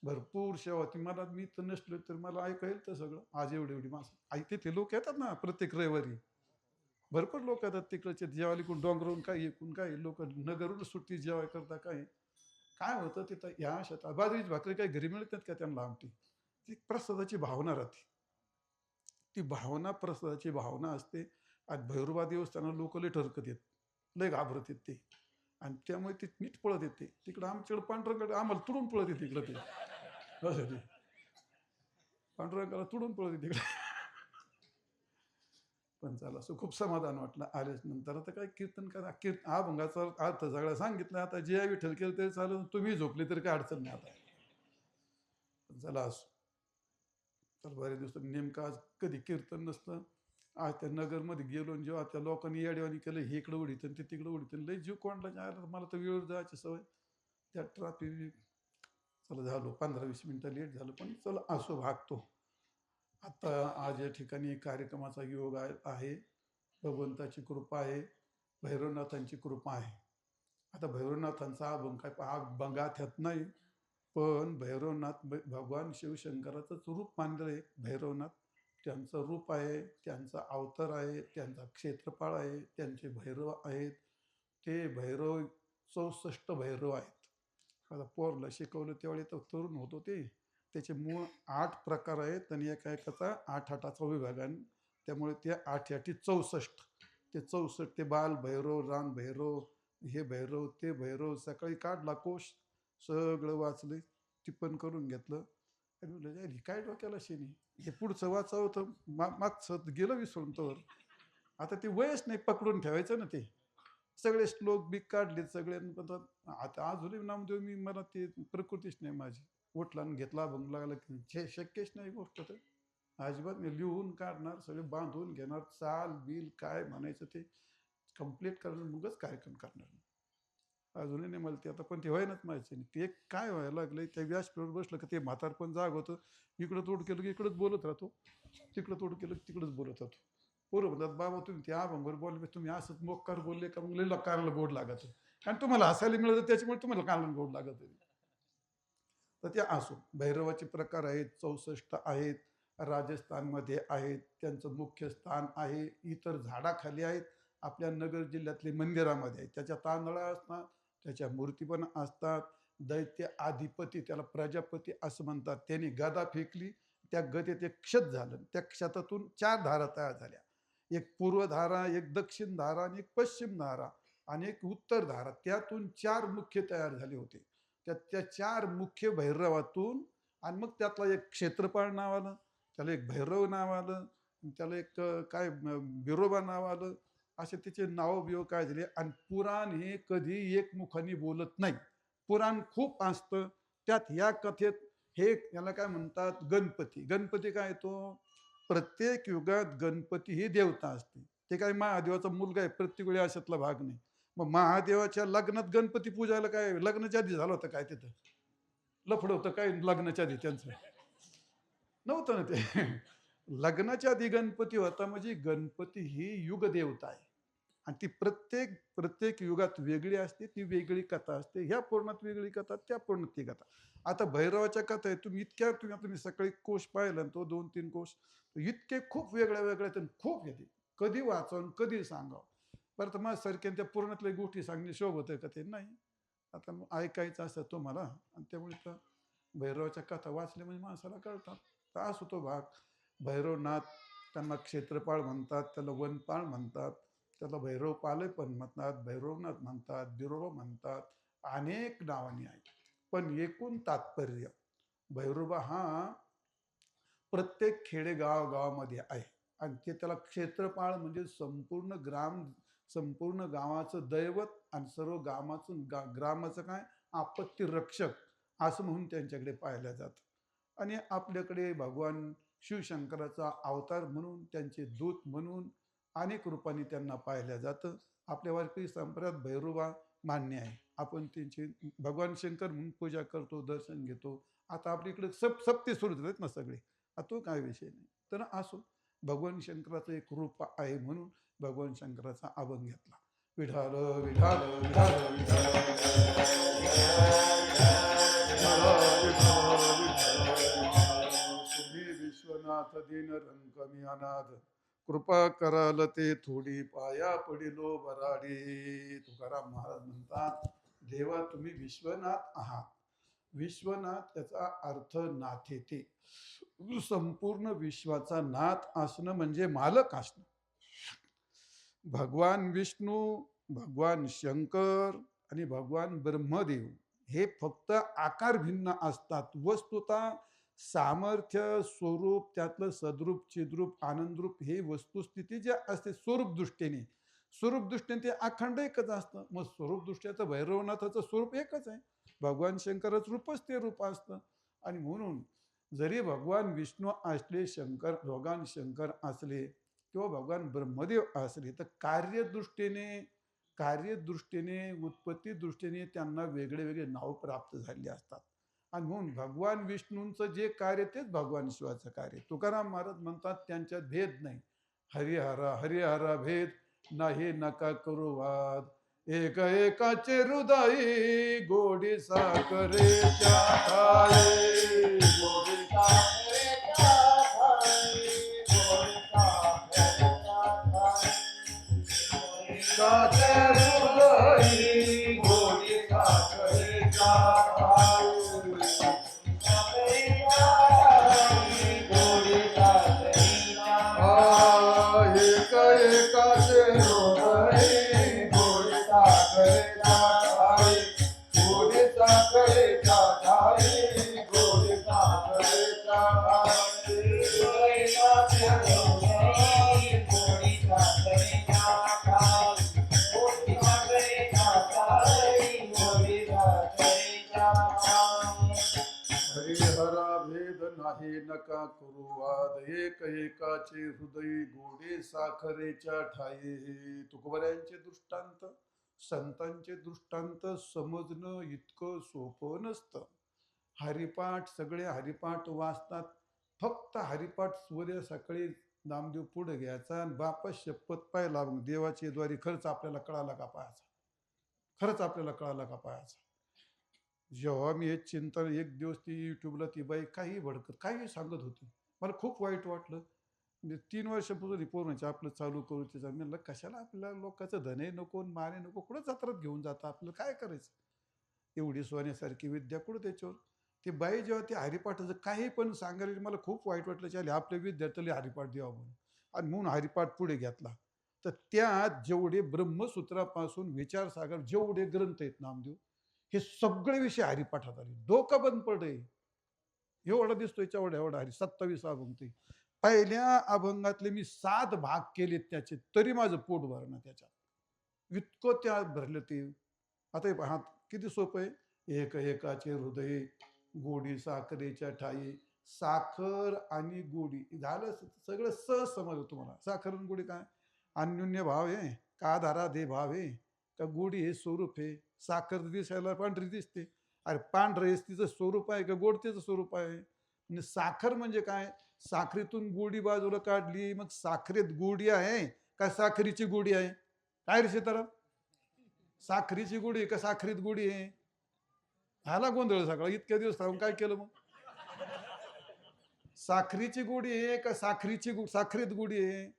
भरपूर सेवा होती. मी तर नसलो तर मला ऐकायला येईल तर सगळं. आज एवढी एवढी माणसं ऐकते ते लोक येतात ना प्रत्येक रविवारी. भरपूर लोक येतात तिकडचे जेवायला इकडून डोंगरावरून काय इकडून काय लोक नगरवरून सुट्टी जेवाय करता काय. काय होतं तिथं या शेतात बाजरीची भाकरी काही घरी मिळत नाहीत का त्यांना आमटी. ती प्रसादाची भावना राहते. ती भावना प्रसादाची भावना असते आणि भैरोबा देवस्थानाला लोक लय ठरकत येत, लय घाबरत येत ते. आणि त्यामुळे ते नीट पळत येते तिकडं आमच्याकडे पांढरंकडे आम्हाला तुडून पळत येते तिकडं ते असं ते पांढरंगाला तुडून पळत येते तिकडे. पण चला असं खूप समाधान वाटलं आल्याच नंतर. आता काय कीर्तन करा, अभंगाचा अर्थ सगळा सांगितला. आता जे विठ्ठल केलं तरी चालेल, तुम्ही झोपले तरी काय अडचण नाही आता. पण चला असो. तर बरेच दिवस नेमकं आज कधी कीर्तन नसतं. आज त्या नगरमध्ये गेलो आणि जेव्हा त्या लोकांनी येडेवानी केलं, हे इकडं उडीत आणि ते तिकडं उडीत, लय जीव कोंडला जायला. मला तर वेळेवर जायची सवय. त्या ट्रॅफिक चला झालो 15-20 मिनिटं लेट झालं, पण चला असो भागतो. आता आज या ठिकाणी कार्यक्रमाचा योग आहे. भगवंताची कृपा आहे, भैरवनाथांची कृपा आहे. आता भैरवनाथांचा अभंग काय अभंगात येत नाही, पण भैरवनाथ भगवान शिवशंकराचंच रूप मानलेलं आहे भैरवनाथ. त्यांचं रूप आहे, त्यांचा अवतार आहे, त्यांचा क्षेत्रफळ आहे, त्यांचे भैरव आहेत. ते भैरव 64 भैरव आहेत. आता पोरला शिकवलं त्यावेळी तर तरुण होतो ते. त्याचे मूळ 8 प्रकार आहेत आणि एका एकाचा 8-8चा विभाग आहे. त्यामुळे ते 8-8 64. ते 64 ते बाल भैरव, रान भैरव, हे भैरव, ते भैरव. सकाळी काढला कोश, सगळं वाचलं, टिप्पण करून घेतलं. आणि म्हणलं "यार, हे काय डोक्याला शेणी, हे पुढचं वाचावं तर मागचं गेलं विसरून तर." आता ते वयच नाही पकडून ठेवायचं ना ते. सगळे श्लोक बी काढलेत सगळे. आता अजूनही नामदेव मी मला ते प्रकृतीच नाही माझी. उठला आणि घेतला अभंग लागला की हे शक्यच नाही गोष्ट तर. अजिबात मी लिहून काढणार, सगळे बांधून घेणार, चाल बिल काय म्हणायचं ते कम्प्लीट करणार, मगच कार्यक्रम करणार. अजूनही नाही मला ते आता, पण ते व्हायनाच माहिती नाही. ते काय व्हायला लागलंय त्या व्यासपीठावर बसलं की ते म्हातारपण जाग होतं. इकडं तोड केलं की इकडंच बोलत राहतो, तिकडं तोड केलं की तिकडंच बोलत राहतो. पोरं म्हणतात बाबा तुम्ही त्या अभंगावर बोलले, तुम्ही असंच मोक्कार बोलले का मग लई कानाला गोड लागत. आणि तुम्हाला हसायला मिळतं त्याच्यामुळे तुम्हाला कानाला गोड लागत. तर ते असो. भैरवाचे प्रकार आहेत, 64 आहेत. राजस्थानमध्ये आहेत, त्यांचं मुख्य स्थान आहे. इतर झाडाखाली आहेत. आपल्या नगर जिल्ह्यातले मंदिरामध्ये आहेत. त्याच्या तांदळा असतात, त्याच्या मूर्ती पण असतात. दैत्य अधिपती, त्याला प्रजापती असं म्हणतात, त्यांनी गदा फेकली, त्या गदेत एक क्षत झालं. त्या क्षतातून 4 धारा तयार झाल्या. एक पूर्व धारा, एक दक्षिण धारा आणि एक पश्चिम धारा आणि एक उत्तर धारा. त्यातून 4 मुख्य तयार झाले होते. त्या 4 मुख्य भैरवातून आणि मग त्यातला एक क्षेत्रपाळ नाव आलं, त्याला एक भैरव नाव आलं, त्याला एक काय बिरोबा नाव आलं. असे त्याचे नाव बिव काय झाले. आणि पुराण हे कधी एकमुखाने बोलत नाही. पुराण खूप असतं. त्यात या कथेत हे याला काय म्हणतात, गणपती. गणपती काय तो प्रत्येक युगात गणपती ही देवता असते. ते काय महादेवाचा मुलगा आहे प्रत्येक वेळी अशातला भाग नाही. मग महादेवाच्या लग्नात गणपती पूजायला काय लग्नाच्या आधी झालं होतं काय तिथं? लफडं होतं काय लग्नाच्या आधी त्यांचं? नव्हतं ना ते. लग्नाच्या आधी गणपती होता म्हणजे गणपती ही युगदेवता आहे. आणि ती प्रत्येक प्रत्येक युगात वेगळी असते, ती वेगळी कथा असते. ह्या पुराणात वेगळी कथा, त्या पुराणात ती कथा. आता भैरवाच्या कथा आहे, तुम्ही सकाळी कोश पाहिला ना तो 2-3 कोश, इतके खूप वेगळ्या वेगळ्या आहेत, खूप येते. कधी वाचावून कधी सांगावं. परत माझ्यासारख्या त्या पुराणातल्या गोष्टी सांगणे शोभत आहे का ते? नाही. आता मग ऐकायचं असतं तुम्हाला आणि त्यामुळे तर भैरवाच्या कथा वाचल्या म्हणजे माणसाला कळतात. तर असो तो भाग. भैरवनाथ, त्यांना क्षेत्रपाळ म्हणतात, त्याला वनपाळ म्हणतात, त्याला भैरवपाल पण म्हणतात, भैरवनाथ म्हणतात, बिरोबा म्हणतात, अनेक नावांनी आहेत. पण एकूण तात्पर्य भैरोबा हा प्रत्येक खेडेगाव गावामध्ये आहे. आणि ते त्याला क्षेत्रपाळ म्हणजे संपूर्ण गावाचं दैवत आणि सर्व ग्रामाचं काय आपत्ती रक्षक असं म्हणून त्यांच्याकडे पाहिलं जातं. आणि आपल्याकडे भगवान शिवशंकराचा अवतार म्हणून, त्यांचे दूत म्हणून अनेक रूपाने त्यांना पाहिलं जातं. आपल्या वारकरी संप्रदायात भैरोबा मान्य आहे. आपण त्यांची भगवान शंकर म्हणून पूजा करतो, दर्शन घेतो. आता आपल्या इकडे सप्ते सुरू आहेत ना सगळे. तो काय विषय नाही. तर असो, भगवान शंकराचं एक रूप आहे म्हणून भगवान शंकराचा अभंग घेतला. विठाल विठाल विठाल विठाल तुम्ही विश्वनाथ दिन रंकमी अनाथ, कृपा कराल ते थोडी पाया पडिलो बराडी. तुकाराम महाराज म्हणतात, देवा तुम्ही विश्वनाथ आहात. विश्वनाथ याचा अर्थ नाथे ते. संपूर्ण विश्वाचा नाथ असणं म्हणजे मालक असणं. भगवान विष्णू, भगवान शंकर आणि भगवान ब्रह्मदेव हे फक्त आकार भिन्न असतात. वस्तुतः सामर्थ्य, स्वरूप, त्यातलं सद्रूप, चिद्रूप, आनंदरूप हे वस्तुस्थिती जे असते स्वरूप दृष्टीने ते अखंड एकच असतं. मग स्वरूप दृष्ट्याचं भैरवनाथाचं स्वरूप एकच आहे. भगवान शंकराचं रूपच ते रूप असतं. आणि म्हणून जरी भगवान विष्णू असले, भगवान शंकर असले किंवा भगवान ब्रह्मदेव असले, तर कार्यदृष्टीने उत्पत्ती दृष्टीने त्यांना वेगळे वेगळे नाव प्राप्त झाले असतात. आणि म्हणून भगवान विष्णूंचं जे कार्य तेच भगवान शिवाचं कार्य. तुकाराम महाराज म्हणतात, त्यांच्यात भेद नाही. हरिहरा हरिहरा भेद नाही, नका करू वाद. एक एकाचे हृदयी गोडी साखरेच्या ठाई. गोडी साखरेच्या ठाई, गोडी साखरेच्या ठाई. एकाचे हृदयी गोडी साखरेच्या ठाई. साखरेच्या ठाई, गोडी साखरेच्या ठाई. एक एकाचे हृदयी गोडी साखरेच्या ठाई. गोडी साखरेच्या ठाई. गोडी साखरेच्या ठाई. हरिहरा भेद नाही, नका करू वाद. एक एकाचे हृदय गोडे साखरेच्या ठाई. तुकोबऱ्यांचे दृष्टांत, संतांचे दृष्टांत समजणं इतकं सोपं नसतं. हरिपाठ, सगळे हरिपाठ वाचतात. फक्त हरिपाठ सूर्य सकाळी नामदेव पुढे घ्यायचा आणि बापा शपथ पाहिला, मग देवाच्या द्वारे खरंच आपल्याला कळाला का पाहायचा. खरंच आपल्याला कळाला का पाहायचा. जेव्हा मी हे चिंतन, एक दिवस ती युट्यूबला ती बाई काही भडकत काही सांगत होती, मला खूप वाईट वाटलं. म्हणजे 3 वर्षापूर्वी पोरांचे आपलं चालू करू त्याचं, म्हणलं कशाला आपल्याला लोकांचं धने नको माने नको, कुठं जत्रात घेऊन जातं, आपल्याला काय करायचं. एवढी सोन्यासारखी विद्या कुठं त्याच्यावर. ती बाई जेव्हा ती हरिपाठाचं काही पण सांगायला, मला खूप वाईट वाटलं. चालेल आपल्या विद्यार्थ्याला हरिपाठ द्यावा म्हणून. आणि म्हणून हरिपाठ पुढे घेतला. तर त्यात जेवढे ब्रह्मसूत्रापासून विचारसागर जेवढे ग्रंथ आहेत नामदेव, हे सगळे विषय हरिपाठात आले. डोकं बंद पडे. एवढा दिसतोय एवढा हरी 27 अभंग. ते पहिल्या अभंगातले मी 7 भाग केलेत त्याचे, तरी माझं पोट भरणं त्याच्यात इतकं त्यात भरलं ते. आता हे पहा किती सोपं आहे. एक एकाचे हृदय गोडी साखरेच्या ठाई. साखर आणि गोडी झालं सगळं समजलं तुम्हाला. साखर आणि गोडी काय अन्योन्य भाव आहे का, धारा दे भाव आहे का, गोडी हे स्वरूप आहे. साखर दिसायला पांढरी दिसते, अरे पांढरं तिचं स्वरूप आहे का गोड तिचं स्वरूप आहे. म्हणजे साखर म्हणजे काय, साखरेतून गोडी बाजूला काढली, मग साखरेत गोडी आहे का साखरीची गोडी आहे. काय रे सीताराम, साखरीची गोडी का साखरीत गोडी आहे. ह्याला गोंधळ सगळा. इतक्या दिवस राहून काय केलं मग. साखरीची गोडी आहे का साखरेत गोडी आहे.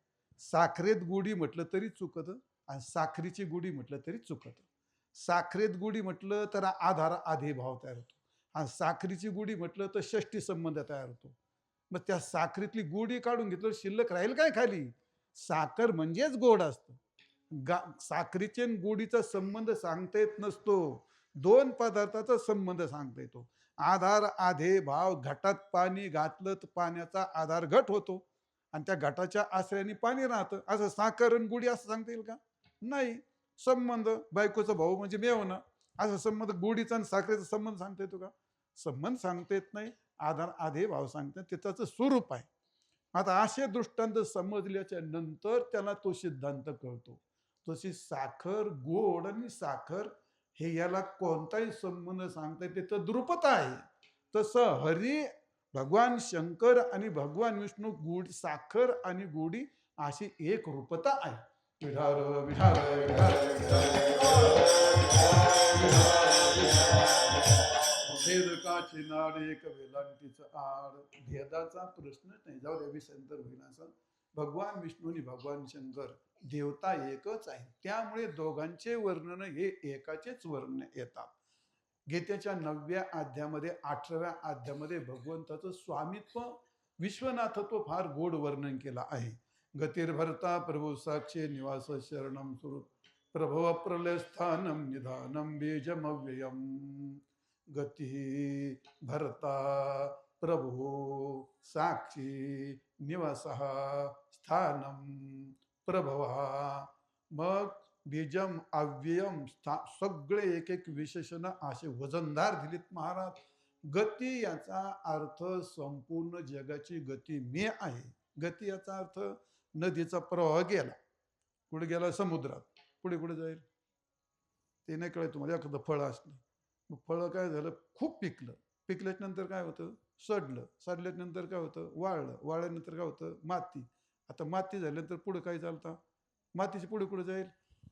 साखरेत गोडी म्हटलं तरी चुकत आणि साखरीची गोडी म्हटलं तरी चुकत. साखरेत गोडी म्हटलं तर आधार आधे भाव तयार होतो, आणि साखरीची गोडी म्हटलं तर षष्टी संबंध तयार होतो. मग त्या साखरेतली गोडी काढून घेतलं शिल्लक राहील काय खाली. साखर म्हणजेच गोड असतं. साखरीचे गोडीचा संबंध सांगता येत नसतो. दोन पदार्थाचा संबंध सांगता येतो. आधार आधे भाव, घटात पाणी घातलं तर पाण्याचा आधार घट होतो आणि त्या घटाच्या आश्रयाने पाणी राहतं. असं साखर आणि गुढी असं सांगता येईल का? नाही. संबंध बायकोचा भाऊ म्हणजे मेवणं, असा संबंध गुढीचा आणि साखरेचा संबंध सांगता येतो का? संबंध सांगता येत नाही. आधार आधे भाव सांगतात, ते त्याचं स्वरूप आहे. आता असे दृष्टांत समजल्याच्या नंतर त्याला तो सिद्धांत कळतो. तशी साखर, गोड आणि साखर हे याला कोणताही संबंध सांगता येते, तर द्रुपता आहे. तसं हरी, भगवान शंकर आणि भगवान विष्णू गुढ साखर आणि गोडी अशी एक रूपता आहे. विठार विठार भेद काची नाड एक वेलांटीचं आड. भेदाचा प्रश्नच नाही, जाऊ द्या विषयांतर होईल असं. भगवान विष्णू आणि भगवान शंकर देवता एकच आहे, त्यामुळे दोघांचे वर्णन हे एकाचेच वर्णन येतात. गीतेच्या 9व्या अध्यामध्ये 18व्या अध्यामध्ये भगवंताचं स्वामित्व, विश्वनाथत्व फार गोड वर्णन केलं आहे. गतिर्भरता प्रभू साक्षी निवास शरणम स्वरूप प्रभव प्रलय स्थानम निधानम बीजमव्ययम. गती भरता प्रभू साक्षी निवास स्थानम प्रभव. मग बीजम अव्ययम सगळे एक एक विशेषण असे वजनदार दिलीत महाराज. गती याचा अर्थ संपूर्ण जगाची गती मी आहे. गती याचा अर्थ नदीचा प्रवाह गेला, कुठे गेला? समुद्रात. पुढे कुठे जाईल ते नाही कळत तुम्हाला. एखादं फळ असलं, मग फळं काय झालं? खूप पिकलं. पिकल्याच्या नंतर काय होतं? सडलं. सडल्याच्या नंतर काय होतं? वाळलं. वाळल्यानंतर काय होतं? माती. आता माती झाल्यानंतर पुढे काय चालतं? मातीची पुढे कुठे जाईल?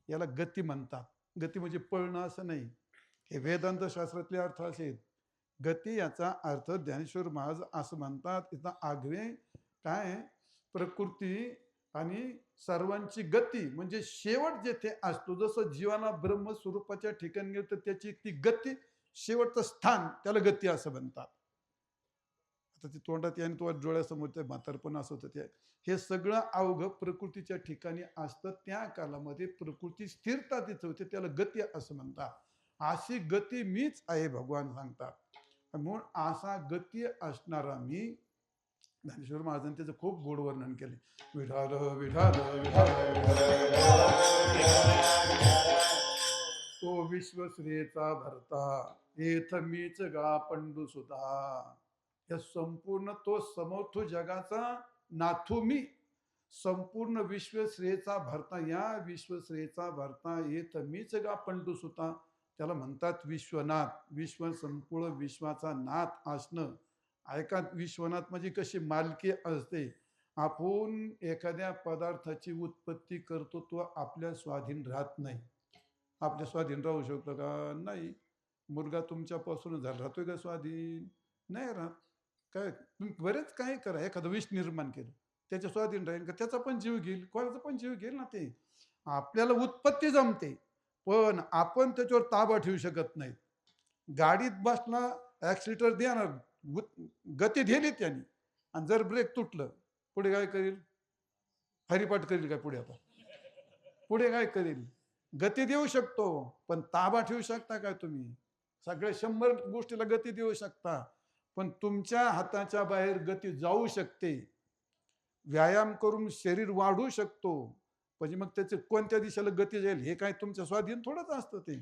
याला गती म्हणतात. गती म्हणजे पळणं असं नाही. हे वेदांत शास्त्रातले अर्थ असे. गती याचा अर्थ ज्ञानेश्वर महाराज असं म्हणतात, इथं आगवे काय प्रकृती आणि सर्वांची गती म्हणजे शेवट जेथे असतो. जसं जीवाला ब्रह्मस्वरूपाच्या ठिकाणी गेलं तर त्याची ती गती, शेवटचं स्थान, त्याला गती असं म्हणतात. आता ते तोंडात आणि तो डोळ्यासमोर ते म्हातारपण असं होतं. ते हे सगळं अवघ प्रकृतीच्या ठिकाणी असतं. त्या कालामध्ये प्रकृती स्थिरता तिथं होते, त्याला गती असं म्हणतात. अशी गती मीच आहे भगवान सांगतात. म्हणून असा गती असणारा मी, ज्ञानेश्वर महाराजांनी त्याचं खूप गोड वर्णन केले. विठाल विठाल तो विश्वश्रेचा भरता, येथ मीच गा पंडू सुधा. या संपूर्ण तो समर्थ जगाचा नाथू मी, संपूर्ण विश्वश्रेचा भरता, या विश्वश्रेचा भरता येथ मीच गा पंडू सुता. त्याला म्हणतात विश्वनाथ. विश्व संपूर्ण विश्वाचा नाथ असणं. ऐका, विश्वनाथ म्हणजे कशी मालकी असते. आपण एखाद्या पदार्थाची उत्पत्ती करतो, तो आपल्या स्वाधीन राहत नाही. आपल्या स्वाधीन राहू शकतो का? नाही. मुलगा तुमच्यापासून झाला, राहतोय का स्वाधीन? नाही राहत. काय तुम्ही बरेच काही करा, एखादं विष निर्माण केलं, त्याच्या स्वाधीन राहील का? त्याचा पण जीव घेईल, कोणाचा पण जीव घेईल ना. ते आपल्याला उत्पत्ती जमते, पण आपण त्याच्यावर ताबा ठेवू शकत नाही. गाडीत बसला, ॲक्सिलेटर देणार, गती दिली त्यांनी, आणि जर ब्रेक तुटलं, पुढे काय करेल? हरिपाठ करेल काय पुढे? आता पुढे काय करेल? गती देऊ शकतो, पण ताबा ठेवू शकता काय तुम्ही? सगळ्या 100 गोष्टीला गती देऊ शकता, पण तुमच्या हाताच्या बाहेर गती जाऊ शकते. व्यायाम करून शरीर वाढू शकतो, म्हणजे मग त्याचे कोणत्या दिशेला गती जाईल हे काय तुमच्या स्वाधीन थोडंच असतं ते.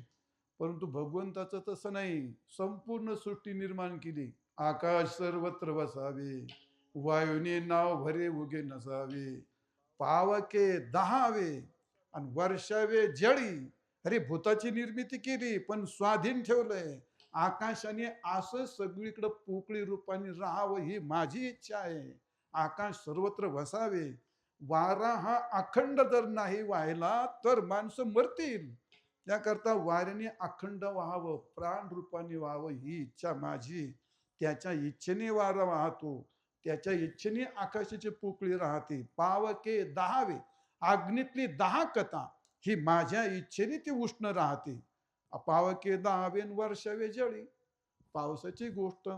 परंतु भगवंताचं तसं नाही. संपूर्ण सृष्टी निर्माण केली. आकाश सर्वत्र वसावे, वायूने नाव भरे उगे नसावे, पावके दहावे आणि वर्षावे जळी. अरे भूताची निर्मिती केली, पण स्वाधीन ठेवलंय. आकाशाने असं सगळीकडं पोकळी रूपाने राहावं ही माझी इच्छा आहे. आकाश सर्वत्र वसावे. वारा हा अखंड जर नाही व्हायला तर माणसं मरतील. त्याकरता वाऱ्याने अखंड व्हावं, प्राण रूपाने व्हावं ही इच्छा माझी. त्याच्या इच्छेने वारा वाहतो, त्याच्या इच्छेने आकाशाची पोकळी राहते. पावके दहावे, अग्नीतली 10 कथा ही माझ्या इच्छेने ती उष्ण राहते. पावके दहावे वर्षावे जळी. पावसाची गोष्ट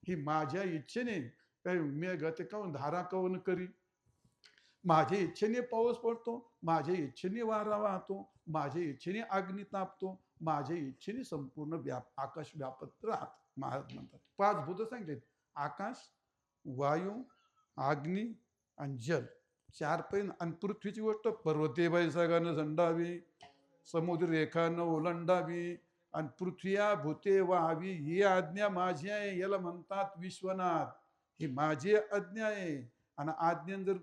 ही माझ्या इच्छेने, मेघ ते काऊन धारा कवन करी, माझ्या इच्छेने पाऊस पडतो, माझ्या इच्छेने वारा वाहतो, माझ्या इच्छेने अग्नी तापतो, माझ्या इच्छेने संपूर्ण आकाश व्यापत राहत. महाराज म्हणतात 5 भूत सांगितलेत. आकाश, वायू, अग्नी आणि जल. 4 पैन. आणि पृथ्वीची गोष्ट, पर्वते बैसागानं झंडावी, समुद्र रेखा न ओलांडावी आणि पृथ्वीया भूते व्हावी, ही आज्ञा माझी आहे. याला म्हणतात विश्वनाथ. ही माझी आज्ञा आहे. आणि आज्ञेनं जर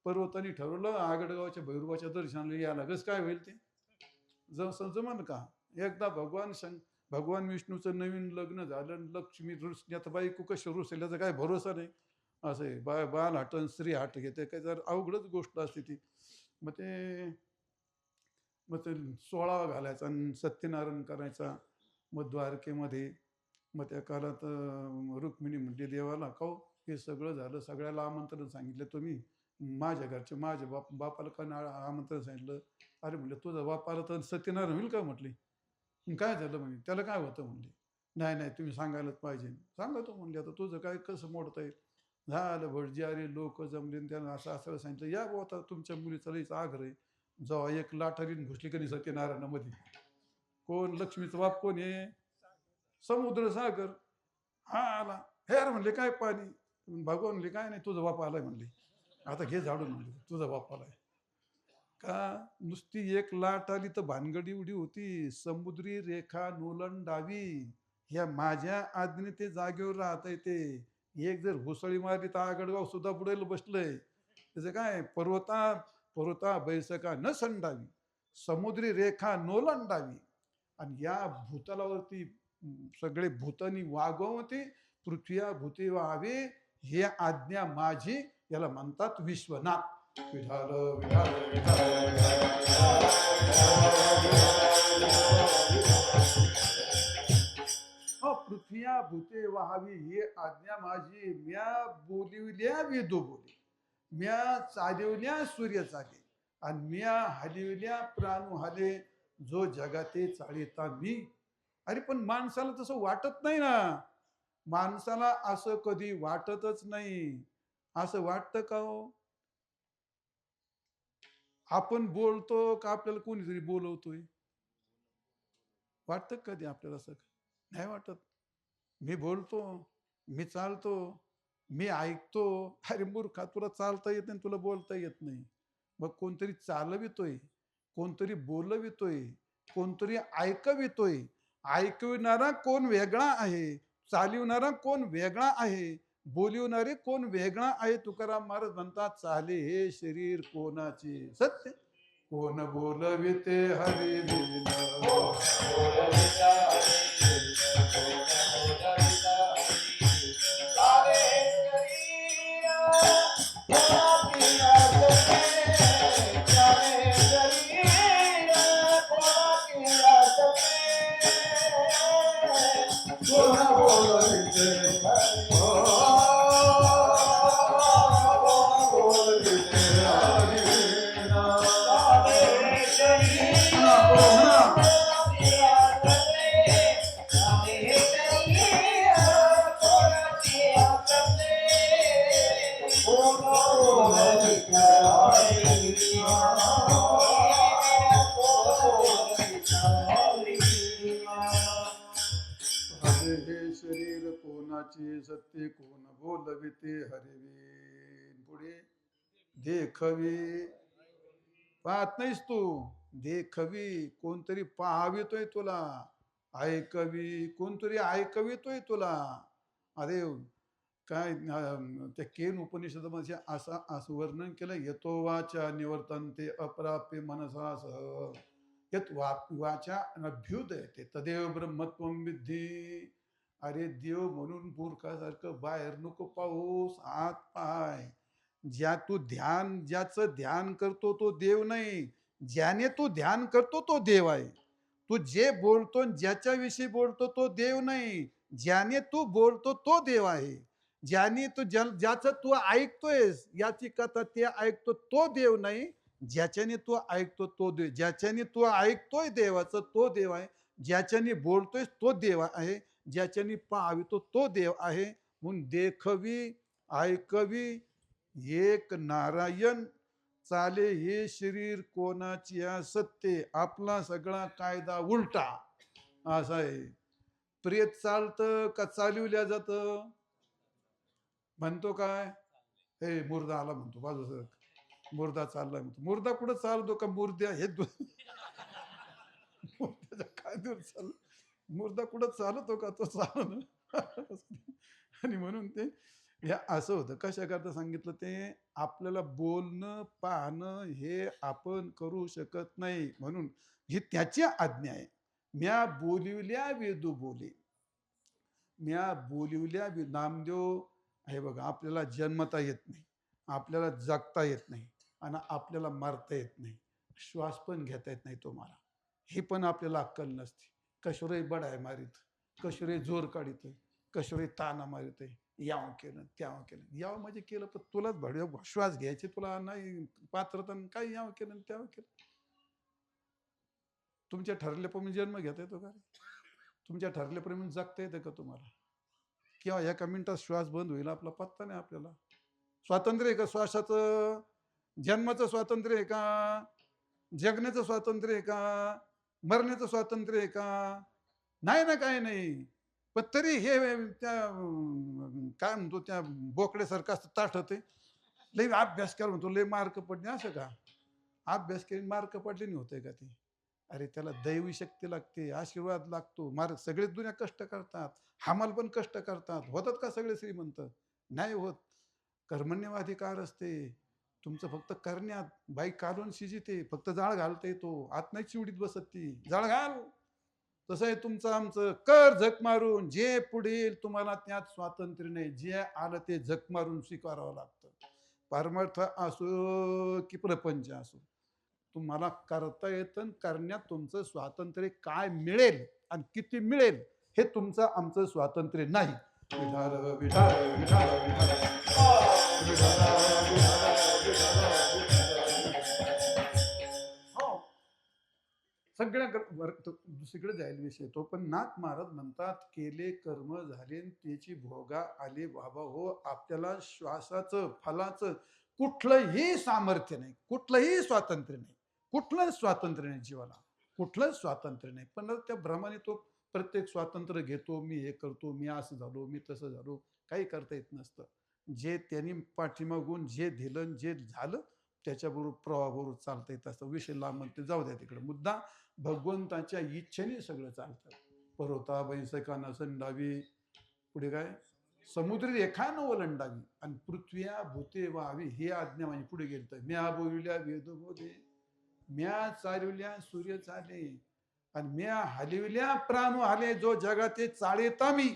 पर्वतांनी ठरवलं आगडगावच्या भैरवाच्या दर्शनाला यायला, कसं काय होईल ते? जमन का? एकदा भगवान विष्णूचं नवीन लग्न झालं, लक्ष्मी रुसण्यात बायको कशी रुसेल याचा काय भरोसा नाही. असं आहे, बाल हटन स्त्री हट घेते, काय जर अवघडच गोष्ट असते ती. मग ते मग ते 16 घालायचा आणि सत्यनारायण करायचा. मग द्वारकेमध्ये मग त्या काळात रुक्मिणी म्हणते देवाला, काहो हे सगळं झालं, सगळ्याला आमंत्रण सांगितलं तुम्ही, माझ्या घरचे माझ्या बापाला का आमंत्रण सांगितलं? अरे म्हणलं तुझा बाप आला तर सत्यनारायण होईल का? म्हटले काय झालं म्हणे, त्याला काय होतं म्हणले. नाही नाही तुम्ही सांगायलाच पाहिजे. सांगा तो म्हणले, आता तुझं काय कसं मोडता येईल. झालं भटजी अरे लोक जमले, त्यानं असं असं सांगितलं. या भाऊ आता तुमच्या मुलीचा लईच आग्रह आहे. जेव्हा एक लाटारीन घुसली कधी सत्यनारायणामध्ये, कोण लक्ष्मीचा बाप कोण आहे? समुद्र सागर. हा आला. हे अरे म्हणले काय पाणी? भगवान म्हणले काय नाही, तुझा बाप आलाय म्हणले. आता घे झाडून म्हणले, तुझा बाप आलाय. का नुसती एक लाट आली तर भानगडी उडी होती. समुद्री रेखा नोलंडावी, ह्या माझ्या आज्ञेने ते जागेवर राहता येते. एक जर घुसळी मारली तर आगडगाव सुद्धा बुडायला बसलंय. त्याचं काय? पर्वता बैसका न संडावी, समुद्री रेखा नोलंडावी. आणि या भूतलावरती सगळे भूतांनी वागवते. पृथ्व्या भूते व्हावे, हे आज्ञा माझी. याला म्हणतात विश्वनाथ. विठाल विठाल पृथ्व्या भूते व्हावी, ही आज्ञा माझी. म्या बोलिवल्या वेदो बोले, म्या चालवल्या सूर्य चाले, आणि म्या हलविल्या प्राणू हले, जो जगाते चालिता मी. अरे पण माणसाला तसं वाटत नाही ना. माणसाला असं कधी वाटतच नाही. असं वाटतं का हो? आपण बोलतो का आपल्याला कोणीतरी बोलवतोय? वाटतं कधी आपल्याला असं? नाही वाटत. मी बोलतो, मी चालतो, मी ऐकतो. अरे मूर्खा, तुला चालता येत नाही, तुला बोलता येत नाही. मग कोणतरी चालवितोय, कोणतरी बोलवितोय, कोणतरी ऐकवितोय. ऐकविणारा कोण वेगळा आहे, चालविणारा कोण वेगळा आहे, बोलिवणारे कोण वेगळा आहे. तुकाराम महाराज म्हणतात, चाले हे शरीर कोणाचे सत्य, कोण बोलविते हरी शरीर कोणाचे सत्य, कोण बोलविते हरवी. पुढे देखवी. पाहत नाहीस तू, देखवी. कोणतरी पाहावितोय तुला. ऐकवी, कोणतरी ऐकवितोय तुला. अरे काय त्या केन उपनिषदामध्ये असं वर्णन केलं, यतो वाचा निवर्तन्ते अप्राप्य मनसा सह, यत वाचा अभ्युदयते तदेव ब्रह्मत्वं विद्धी. अरे देव म्हणून मूर्खासारखं बाहेर नको पाऊस आत पाय. ज्याचं ध्यान करतो तो देव नाही, ज्याने तू ध्यान करतो तो देव आहे. तू जे बोलतो, ज्याच्याविषयी बोलतो तो देव नाही, ज्याने तू बोलतो तो देव आहे. ज्याने तू ज्याचं तू ऐकतोयस, याची कथा ते ऐकतो तो देव नाही, ज्याच्याने तू ऐकतो तो देव. ज्याच्याने तू ऐकतोय देवाचं तो देव आहे, ज्याच्याने बोलतोय तो देव आहे, ज्याच्याने पाहावितो तो देव आहे. म्हणून देखवी, ऐकवी, एक नारायण. चाले हे शरीर कोणाची सत्य. आपला सगळा कायदा उलटा. असं आहे. प्रेत चालतं का चालविल्या जातं? म्हणतो काय? हे मुर्दा आला म्हणतो बाजूला. मुर्दा चाललाय म्हणतो. मुर्दा कुठं चालतो का मुर्द्या हे मुर्द्याच्या काय दूर चाललं. मुर्दा कुठं चालतो का तो चालवणं. आणि म्हणून ते हे असं होतं. कशाकरता सांगितलं ते? आपल्याला बोलणं, पाहणं हे आपण करू शकत नाही. म्हणून ही त्याची आज्ञा आहे. म्या बोलिवल्या वेदू बोले. म्या बोलिवल्या नामदेव हे बघा, आपल्याला जन्मता येत नाही, आपल्याला जगता येत नाही आणि आपल्याला मरता येत नाही. श्वास पण घेता येत नाही तुम्हाला. हे पण आपल्याला अक्कल नसते. कशोरे बडाय मारित, कशोरे जोर काढित, कशोरे ताना मारित, याव केलं त्याव केलं. याव म्हणजे केलं पण तुलाच भडव्या श्वास घ्यायचे तुला नाही पात्रता, काय याव केलं त्याव केलं. तुमच्या ठरल्याप्रमाणे जन्म घेता येतो का रे? तुमच्या ठरल्याप्रमाणे जगता येतं का तुम्हाला? किंवा एका मिनिटात श्वास बंद होईल आपला पत्ता नाही आपल्याला. स्वातंत्र्य आहे का श्वासाचं? जन्माचं स्वातंत्र्य आहे का? जगण्याचं स्वातंत्र्य आहे का? मरण्याचं स्वातंत्र्य आहे का? नाही ना, काय नाही. पण तरी हे त्या काय म्हणतो त्या बोकड्यासारखं असतं ताठ ते. लई अभ्यास केला म्हणतो, लई मार्क पडले असं का? अभ्यास केले मार्क पडले नाही होतंय का ते? अरे त्याला दैवी शक्ती लागते, आशीर्वाद लागतो. मार्ग सगळेच दुनिया कष्ट करतात, हमाल पण कष्ट करतात. होतात का सगळे श्रीमंत? नाही होत. कर्मण्यवाधिकार असते. तुमचं फक्त करण्यात. बाई काढून शिजिते, फक्त जाळ घालता येतो. आत नाही चिवडीत बसत ती. जाळ घाल. तसं आहे तुमचं आमचं. कर झक मारून. जे पुढे येईल तुम्हाला त्यात स्वातंत्र्य नाही. जे आलं ते झक मारून स्वीकारावं लागतं. परमार्थ असो की प्रपंच असो. तुम्हाला करता येतं. करण्यात तुमचं स्वातंत्र्य काय मिळेल आणि किती मिळेल हे तुमचं आमचं स्वातंत्र्य नाही. विठाल विठाल विठाल हो. सगळ्या दुसरीकडे जायला विषय तो पण नाथ महाराज म्हणतात केले कर्म झाले त्याची भोगा आले बाबा हो. आपल्याला श्वासाचं फलाचं कुठलंही सामर्थ्य नाही, कुठलंही स्वातंत्र्य नाही, कुठलंच स्वातंत्र्य नाही जीवाला, कुठलंच स्वातंत्र्य नाही. पण त्या भ्रमाने तो प्रत्येक स्वातंत्र्य घेतो. मी हे करतो, मी असं झालो, मी तसं झालो. काही करता येत नसतं. जे त्यांनी पाठीमागून जे दिलं जे झालं त्याच्याबरोबर प्रवाहाबरोबर चालता येत असतं. विषय लांब म्हणते जाऊ द्या तिकडे. मुद्दा भगवंताच्या इच्छेने सगळं चालतं. पर्वता बैसका नसंडावी, पुढे काय समुद्री रेखा न ओलांडावी आणि पृथ्व्या भूते व्हावी ही आज्ञा म्हणजे पुढे गेलं तर म्या बोलल्या वेद बोले, म्या चालविल्या सूर्य चाले आणि म्या हलविल्या प्राण हाले. जो जगाचे चाळेता मी,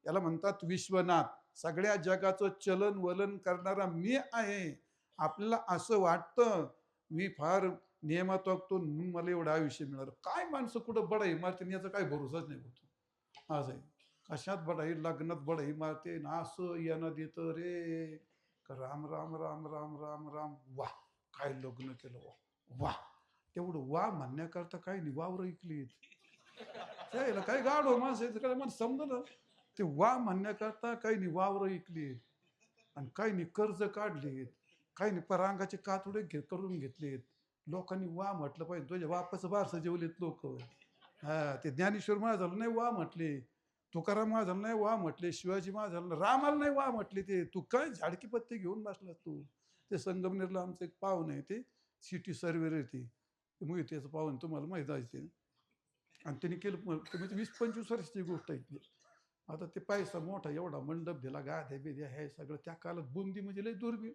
याला म्हणतात विश्वनाथ. सगळ्या जगाचं चलन वलन करणारा मी आहे. आपल्याला असं वाटतं मी फार नियमात वागतो म्हणून मला एवढं आयुष्य मिळालं. काय माणसं कुठं बडाई मारते याचा काही भरोसाच नाही होतो. असं आहे. कशात बडाई, लग्नात बडाई मारते ना असं येणं देतं रे. राम राम राम राम राम राम. वा काय लग्न केलं, वा वा. तेवढं वा म्हणण्याकरता काही नाही वावर ऐकलीत. त्याला काही गाड हो माणसाचं काय मला समजलं. ते वा म्हणण्याकरता काही नाही वावर ऐकलीत आणि काही नाही कर्ज काढलेत, काही नाही परांगाचे कातुडे करून घेतलेत. लोकांनी वा म्हटलं पाहिजे. तुझ्या बापाचं बारसं जेवलेत लोक. हा ते ज्ञानेश्वर महाराजांना नाही वा म्हटले, तुकाराम महाराजांना नाही वा म्हटले, शिवाजी महाराजांना, रामाला नाही वा म्हटले. ते तू काय झाडकी पत्ते घेऊन बसला तू. ते संगमनेरला आमचं एक पाहुण आहे, ते सिटी सर्वेर आहे ते मोहित्याचं पाहुण, तुम्हाला माहीत आहे ते. आणि त्यांनी केलं म्हणजे 20-25 वर्षाची गोष्ट आहे ती. आता ते पैसा मोठा एवढा मंडप दिला, गाद्या बिद्या हे सगळं. त्या काळात बुंदी म्हणजे लय दुर्बीण.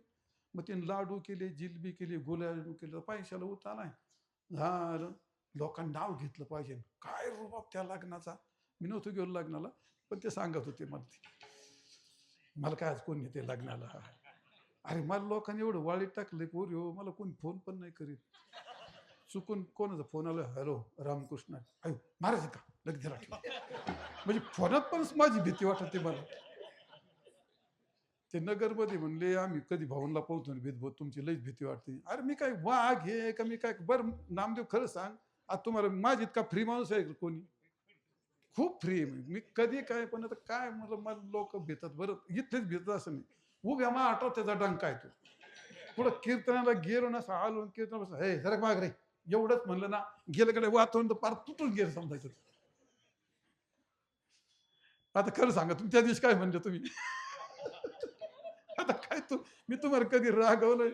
मग त्यांनी लाडू केले, जिलबी केली, गुलाब केलं, पैशाला उता नाही झालं. लोकांनी नाव घेतलं पाहिजे. काय रुबाब त्या लग्नाचा. मी नव्हतो गेलो लग्नाला, पण ते सांगत होते मला. मला काय आज कोण येते लग्नाला. अरे मला लोकांनी एवढं वाळीत टाकलं पोरी हो, मला कोणी फोन पण नाही करीत. चुकून कोणाचा फोन आला, हॅलो रामकृष्ण, अयो महाराज का लगेच राहतो. म्हणजे फोनात पण माझी भीती वाटते मला. ते नगरमध्ये म्हणले आम्ही कधी भाऊनला पोहतो भेदभाव, तुमची लईच भीती वाटते. अरे मी काय वाघ हे का, मी काय बरं नामदेव खरं सांग, आता तुम्हाला माझी इतका फ्री माणूस आहे कोणी? खूप फ्री आहे मी कधी काय. पण आता काय मला लोक भेटतात बरं, इथलेच भेटत असं नाही. उभ्या मा आठवत त्याचा डंका येतो. पुढं कीर्तनाला गेलो ना, आलो कीर्तन बस, हे जरा माग रे एवढंच म्हणलं ना, गेलं कडे वाचवून तर पार तुटून गेलं समजायचं. आता खरं सांगा तुम्ही त्या दिवशी काय म्हणले तुम्ही? आता काय मी तुम्हाला कधी रागवलंय?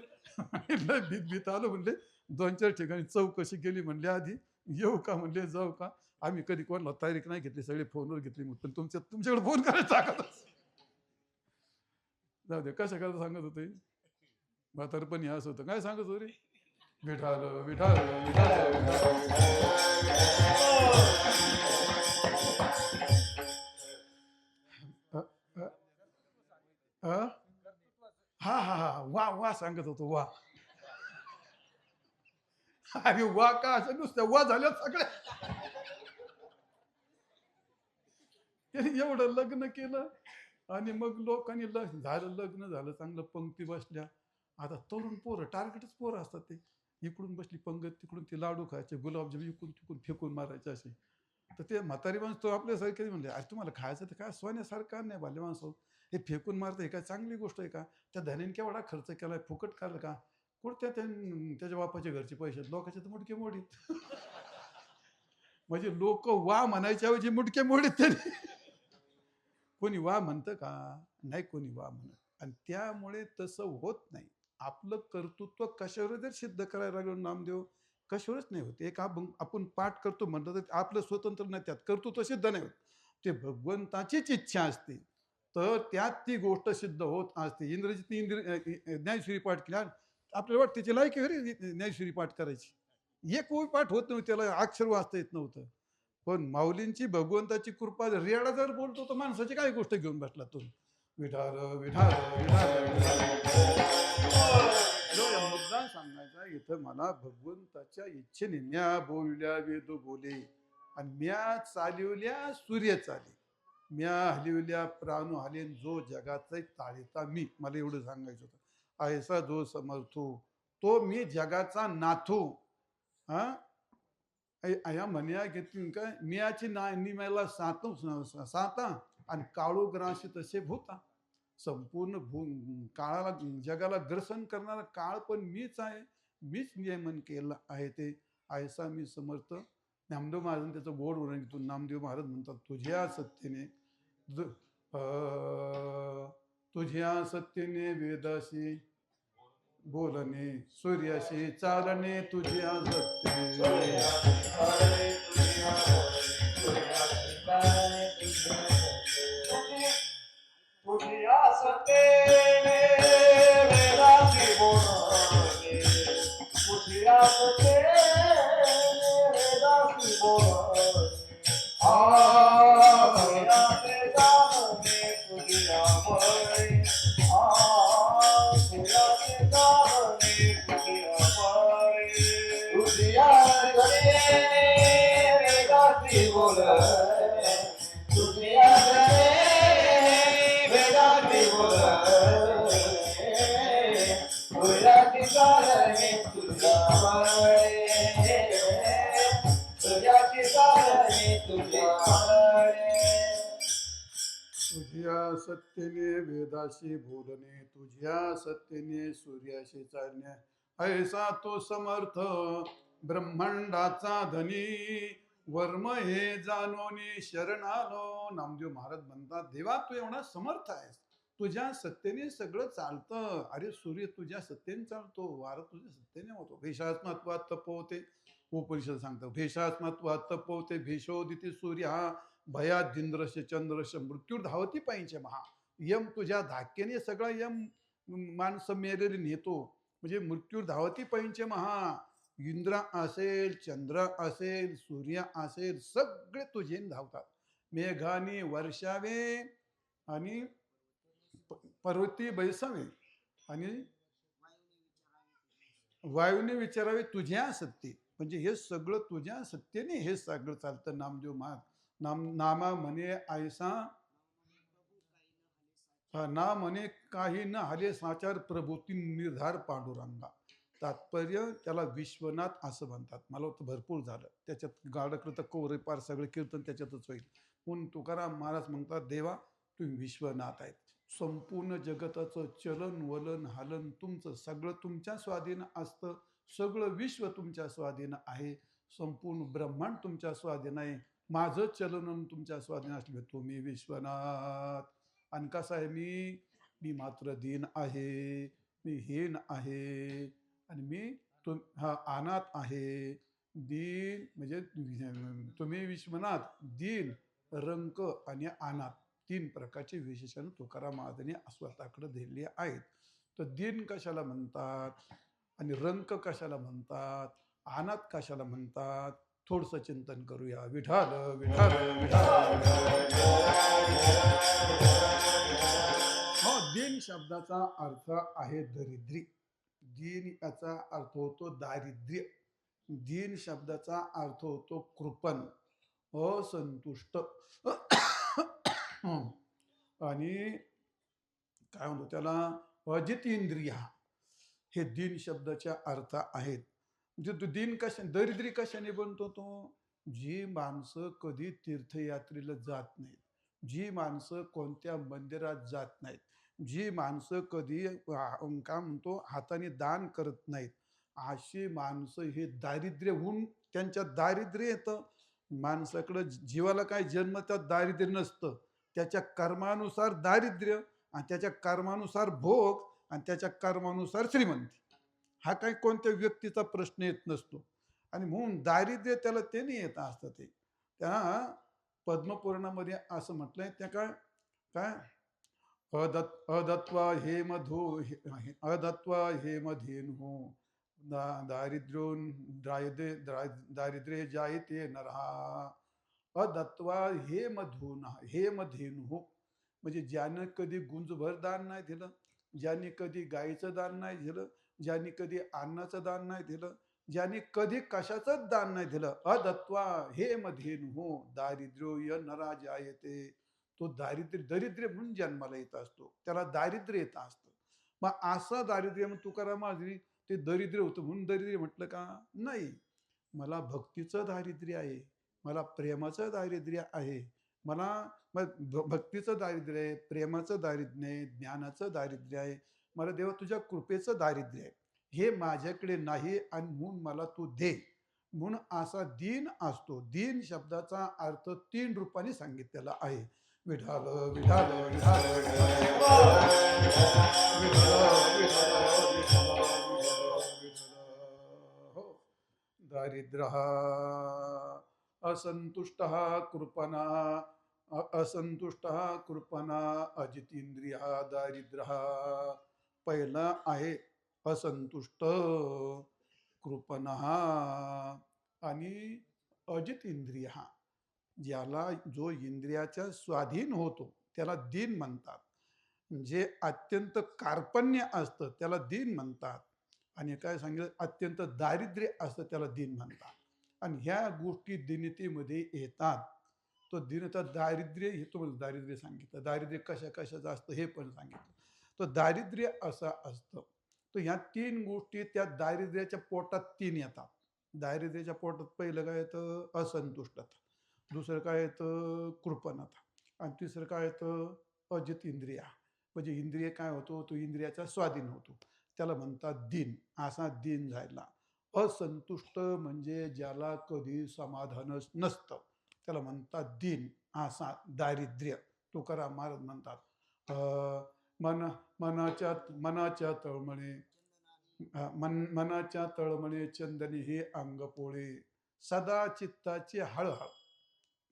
आणि लय भीत आलो म्हणले. 2-4 ठिकाणी चौकशी केली म्हणले आधी. येऊ का म्हणले, जाऊ का? आम्ही कधी कोणाला तारीख नाही घेतली, सगळे फोनवर घेतली. पण तुमच्याकडे फोन करायचा ताकदच. जाऊ दे कशा करता सांगत होते. म्हातारपणी असं होतं. काय सांगत होते रे? विठाल, विठाल, विठाल, विठाल. अ, अ, अ? हां, हां, हां. वाह! वाह! सांगत होतो वाह! अरे वाह! का अशा नुसत्या वाह झाल्या सगळ्या. त्याने एवढं लग्न केलं आणि मग लोकांनी झालं लग्न झालं, चांगलं पंक्ती बसल्या. आता तरुण पोरं टार्गेटच पोरं असतात ते. इकडून बसली पंगत, तिकडून ते लाडू खायचे, गुलाबजाम इकडून-तिकडून फेकून मारायचे असे. तर ते म्हातारी माणूस तो आपल्यासारखे म्हणले, "अरे तुम्हाला खायचं तर काय सोन्यासारखं नाही भले माणसं. हे फेकून मारतं हे काय चांगली गोष्ट आहे का? त्या धन्याने केवढा खर्च केलाय, फुकट खाल्लं का? कुठं त्याच्या बापाच्या घरचे पैसे आहेत, लोकांचे तर मुडके मोडीत." म्हणजे लोकं वाह म्हणायच्या ऐवजी मुडके मोडीत त्यांनी. कोणी वा म्हणतं का? नाही कोणी वा म्हणत. आणि त्यामुळे तसं होत नाही. आपलं कर्तृत्व कशावर जर सिद्ध करायला लागलो नामदेव, कशावरच नाही होत. एक आपण पाठ करतो म्हटलं तर आपलं स्वतंत्र नाही त्यात कर्तृत्व सिद्ध नाही होत. ते भगवंताचीच इच्छा असते. तर त्यात ती गोष्ट सिद्ध होत असते. इंद्रजितने ज्ञानेश्वरी पाठ केला. आपल्याला वाटतं त्याची लायकी आहे रे ज्ञानेश्वरी पाठ करायची. एक ओवी पाठ होत नव्हती, त्याला अक्षर वाचता येत नव्हतं. पण माऊलींची भगवंताची कृपा रेडा जर बोलतो तर माणसाची काय गोष्ट घेऊन बसला तो. विठाल विठाल विठाल मुद्दा सांगायचा इथं मला भगवंताच्या इच्छेने म्या बोलल्या वेद बोले आणि म्या चालवल्या सूर्य चाले म्या हलिवल्या प्राण हालेन जो जगाचा ताळीता मी. मला एवढं सांगायचं होतं. ऐसा जो समर्थो तो मी जगाचा नाथो. हा या म्हण्या घेतली काय मियाची निम्याला साता आणि काळू ग्राशी तसे भूता. संपूर्ण काळाला जगाला ग्रसन करणारा काळ पण मीच आहे. मीच नियमन केलं आहे ते. ऐसा मी समर्थ. नामदेव महाराज त्याचं गोड वर्णन नामदेव महाराज म्हणतात तुझ्या सत्तेने तुझ्या सत्तेने वेदाशी बोलणे सूर्याशी चालणे तुझ्या सत्तेने. तुझ्या सत्तेने वेदासी बोलणे, तुझ्या सत्तेने वेदासी बोलणे, तुझ्याचे जाणणे तुझ्या बळे, तुझ्याचे जाणणे तुझ्या बळे, तुझ्या सत्तेने वेदासी बोलणे, तुझ्या तुझ्या सत्तेने वेदाशी बोलणे तुझ्या सत्तेने सूर्याशी चालणे. ऐसा तो समर्थ ब्रह्मांडाचा धनी वर्म हे जाणोनी शरण आलो. नामदेव महाराज म्हणतात देवा तू एवढा समर्थ आहेस, तुझ्या सत्तेने सगळं चालतं. अरे सूर्य तुझ्या सत्तेने चालतो, वारा तुझ्या सत्तेने होतो. भेषात्मत्वात तपवते उपनिषद सांगतो. भेषात्मत्वात तपवते भेषोदिती सूर्य हा भयादिंद्रश चंद्रश मृत्यू धावती पाहिजे महा. यम तुझ्या धाक्याने सगळा यम माणसं मेलेली नेतो. म्हणजे मृत्यू धावती पाहिजे महा. इंद्र असेल, चंद्र असेल, सूर्य असेल, सगळे तुझे धावतात. मेघाने वर्षावे आणि पर्वती बैसावे आणि वायूने विचारावे तुझ्या सत्ते. म्हणजे हे सगळं तुझ्या सत्तेने हे सगळं चालतं. नामदेव महाराज नामा म्हणे ऐसा ना म्हणे काही न हाले साचार प्रभूती निर्धार पांडुरंगा. तात्पर्य त्याला विश्वनाथ असं म्हणतात. मला वाटतं भरपूर झालं त्याच्यात गाडकृत कौरे पार सगळं कीर्तन त्याच्यातच होईल. पण तुकाराम महाराज म्हणतात देवा तुम्ही विश्वनाथ आहेत. संपूर्ण जगताचं चलन वलन हालन तुमचं सगळं तुमच्या स्वाधीन असतं. सगळं विश्व तुमच्या स्वाधीन आहे. संपूर्ण ब्रह्मांड तुमच्या स्वाधीन आहे. माझं चलन तुमच्या स्वाधीन असले तुम्ही विश्वनाथ. आणि कसं आहे मी मात्र दीन आहे, मी हीन आहे, आणि मी हा अनाथ आहे. दीन म्हणजे तुम्ही विश्वनाथ, दीन, रंक आणि अनाथ, तीन प्रकारचे विशेषण तुकाराम महाराजांनी स्वतःकडे दिलेली आहेत. तर दीन कशाला म्हणतात आणि रंक कशाला म्हणतात, अनाथ कशाला म्हणतात, थोडंसं चिंतन करूया. विठाल विठाल विठाल. हो, दीन शब्दाचा अर्थ आहे दरिद्री. दीन याचा अर्थ होतो दारिद्र्य. दीन शब्दाचा अर्थ होतो कृपण, असंतुष्ट. आणि काय म्हणतो त्याला, अजितेंद्रिय. हे दीन शब्दाच्या अर्थ आहेत. म्हणजे तो दीन दरिद्री कशाने बनतो तो? जी माणसं कधी तीर्थयात्रेला जात नाहीत, जी माणसं कोणत्या मंदिरात जात नाहीत, जी माणसं कधी काय म्हणतो हाताने दान करत नाहीत, अशी माणसं हे दारिद्र्य होऊन त्यांच्या दारिद्र्य येतं. माणसाकडं जीवाला काय जन्मतात दारिद्र्य नसतं, त्याच्या कर्मानुसार दारिद्र्य, आणि त्याच्या कर्मानुसार भोग, आणि त्याच्या कर्मानुसार श्रीमंती. हा काही कोणत्या व्यक्तीचा प्रश्न येत नसतो. आणि म्हणून दारिद्र्य त्याला ते नाही येत असतं. ते त्या पद्मपुराणामध्ये असं म्हटलंय, त्या काय काय अदत्वा हे मधु, अदत्वा हे मधेनु, दारिद्र्योन दारिद्र्य जायते नरहा. अदत्वा हे मधून, हे मधेनु म्हणजे ज्यानं कधी गुंजभर दान नाही दिलं, ज्यांनी कधी गाईचं दान नाही दिलं, ज्यांनी कधी अन्नाचं दान नाही दिलं, ज्यांनी कधी कशाचंच दान नाही दिलं, अदत्वा हे मधेनु दारिद्र्यो नरा जायते. तो दरिद्र्य म्हणून जन्माला येत असतो, त्याला दारिद्र्य येत असतं. मग असं दारिद्र्य, मग तुकाराम महाराज ते दरिद्र्य होतं म्हणून दरिद्र्य म्हटलं का? नाही. मला भक्तीचं दारिद्र्य आहे, मला प्रेमाचं दारिद्र्य आहे, मला भक्तीचं दारिद्र्य आहे, प्रेमाचं दारिद्र्य आहे, ज्ञानाचं दारिद्र्य आहे, मला देवा तुझ्या कृपेचं दारिद्र्य आहे. हे माझ्याकडे नाही आणि म्हणून मला तू दे. म्हणून असा दीन असतो. दीन शब्दाचा अर्थ 3 रूपाने सांगितलेला आहे. विठाल विठाल विठाल हो. दारिद्र्य असंतुष्ट कृपणा, असंतुष्ट कृपणा, अजितेंद्रिय दारिद्र्य. पहिला आहे असंतुष्ट, कृपण आणि अजितेंद्रिय. ज्याला जो इंद्रियाच्या स्वाधीन होतो त्याला दीन म्हणतात. जे अत्यंत कार्पण्य असतं त्याला दीन म्हणतात. आणि काय सांगितलं, अत्यंत दारिद्र्य असतं त्याला दीन म्हणतात. आणि ह्या गोष्टी दीनतेमध्ये येतात. तो दीनता दारिद्र्य हे तुम्हाला दारिद्र्य सांगितलं, दारिद्र्य कशा कशाचं असतं हे पण सांगितलं. तो दारिद्र्य असं असतं. तर ह्या 3 गोष्टी त्या दारिद्र्याच्या पोटात 3 येतात. दारिद्र्याच्या पोटात पहिलं काय येतं, असंतुष्टता. दुसरं काय येतं, कृपणता. आणि तिसरं काय येतं, अजित इंद्रिया. म्हणजे इंद्रिय काय होतो, तो इंद्रियाचा स्वाधीन होतो, त्याला म्हणतात दीन. असा दीन झाला. असंतुष्ट म्हणजे ज्याला कधी समाधानच नसतं, त्याला म्हणतात दीन. असा दारिद्र्य. तुकाराम महाराज म्हणतात मनाच्या तळमळे, मनाच्या तळमळे चंदनी हे अंग पोळे, सदा चित्ताची हळहळ.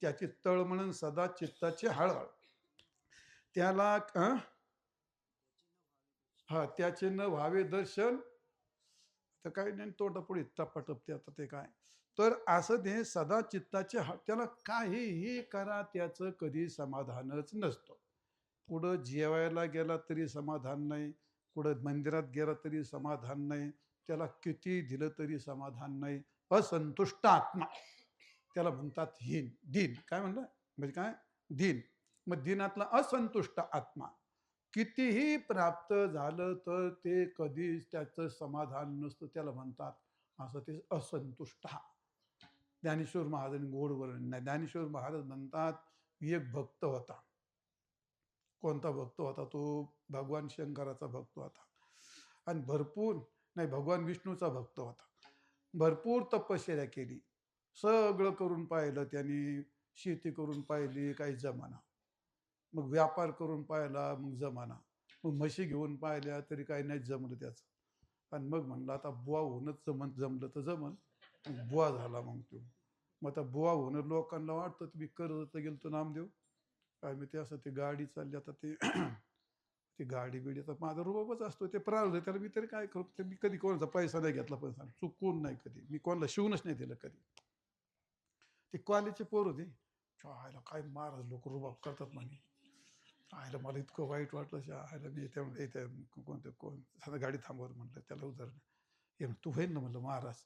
त्याची तळमळण सदा चित्ताची हळहळ. त्याला त्याचे न व्हावे दर्शन, तर काही नाही, तोंडापुढे टपाटप ते आता ते काय. तर असं ते सदा चित्ताचे त्याला काहीही करा त्याचं कधी समाधानच नसतं. कुठं जेवायला गेला तरी समाधान नाही, कुठं मंदिरात गेला तरी समाधान नाही, त्याला किती दिलं तरी समाधान नाही. असंतुष्ट आत्मा त्याला म्हणतात हीन, दीन. काय म्हणलं म्हणजे काय, दीन. मग दिनातला असंतुष्ट आत्मा कितीही प्राप्त झालं तर ते कधीच त्याचं समाधान नसतं, त्याला म्हणतात असं ते असंतुष्ट. ज्ञानेश्वर महाराजांनी गोड वर्णन नाही. ज्ञानेश्वर महाराज म्हणतात, एक भक्त होता. कोणता भक्त होता तो? भगवान शंकराचा भक्त होता. आणि भरपूर नाही, भगवान विष्णूचा भक्त होता. भरपूर तपश्चर्या केली, सगळं करून पाहिलं त्यांनी, शेती करून पाहिली काही जमाना, मग व्यापार करून पाहिला मग जमाना, मग म्हशी घेऊन पाहिल्या तरी काही नाही जमलं त्याचं. आणि मग म्हणलं आता बुवा होणंच जमलं तर जमन. मग बुवा झाला मग तो. मग आता बुवा होणं लोकांना वाटतं तुम्ही कर्जत गेलतो नामदेव, काय मी ते असं ते गाडी चालली आता ते ती गाडी बिडी तर माझा रुबाबच असतो ते प्रारब्ध, त्याला मी तरी काय करू. ते मी कधी कोणाचा पैसा नाही घेतला, पण सांग चुकून नाही कधी मी कोणाला शिवूनच नाही दिलं कधी. ते कॉलेजचे पोर होते, आयला काय महाराज लोक रुबाब करतात म्हणे. आयला मला इतकं वाईट वाटलं, आयला मी इथे कोणते कोण साधं गाडी थांबवर म्हटलं त्याला उदाहरण, हे तू होईल ना म्हणलं महाराज.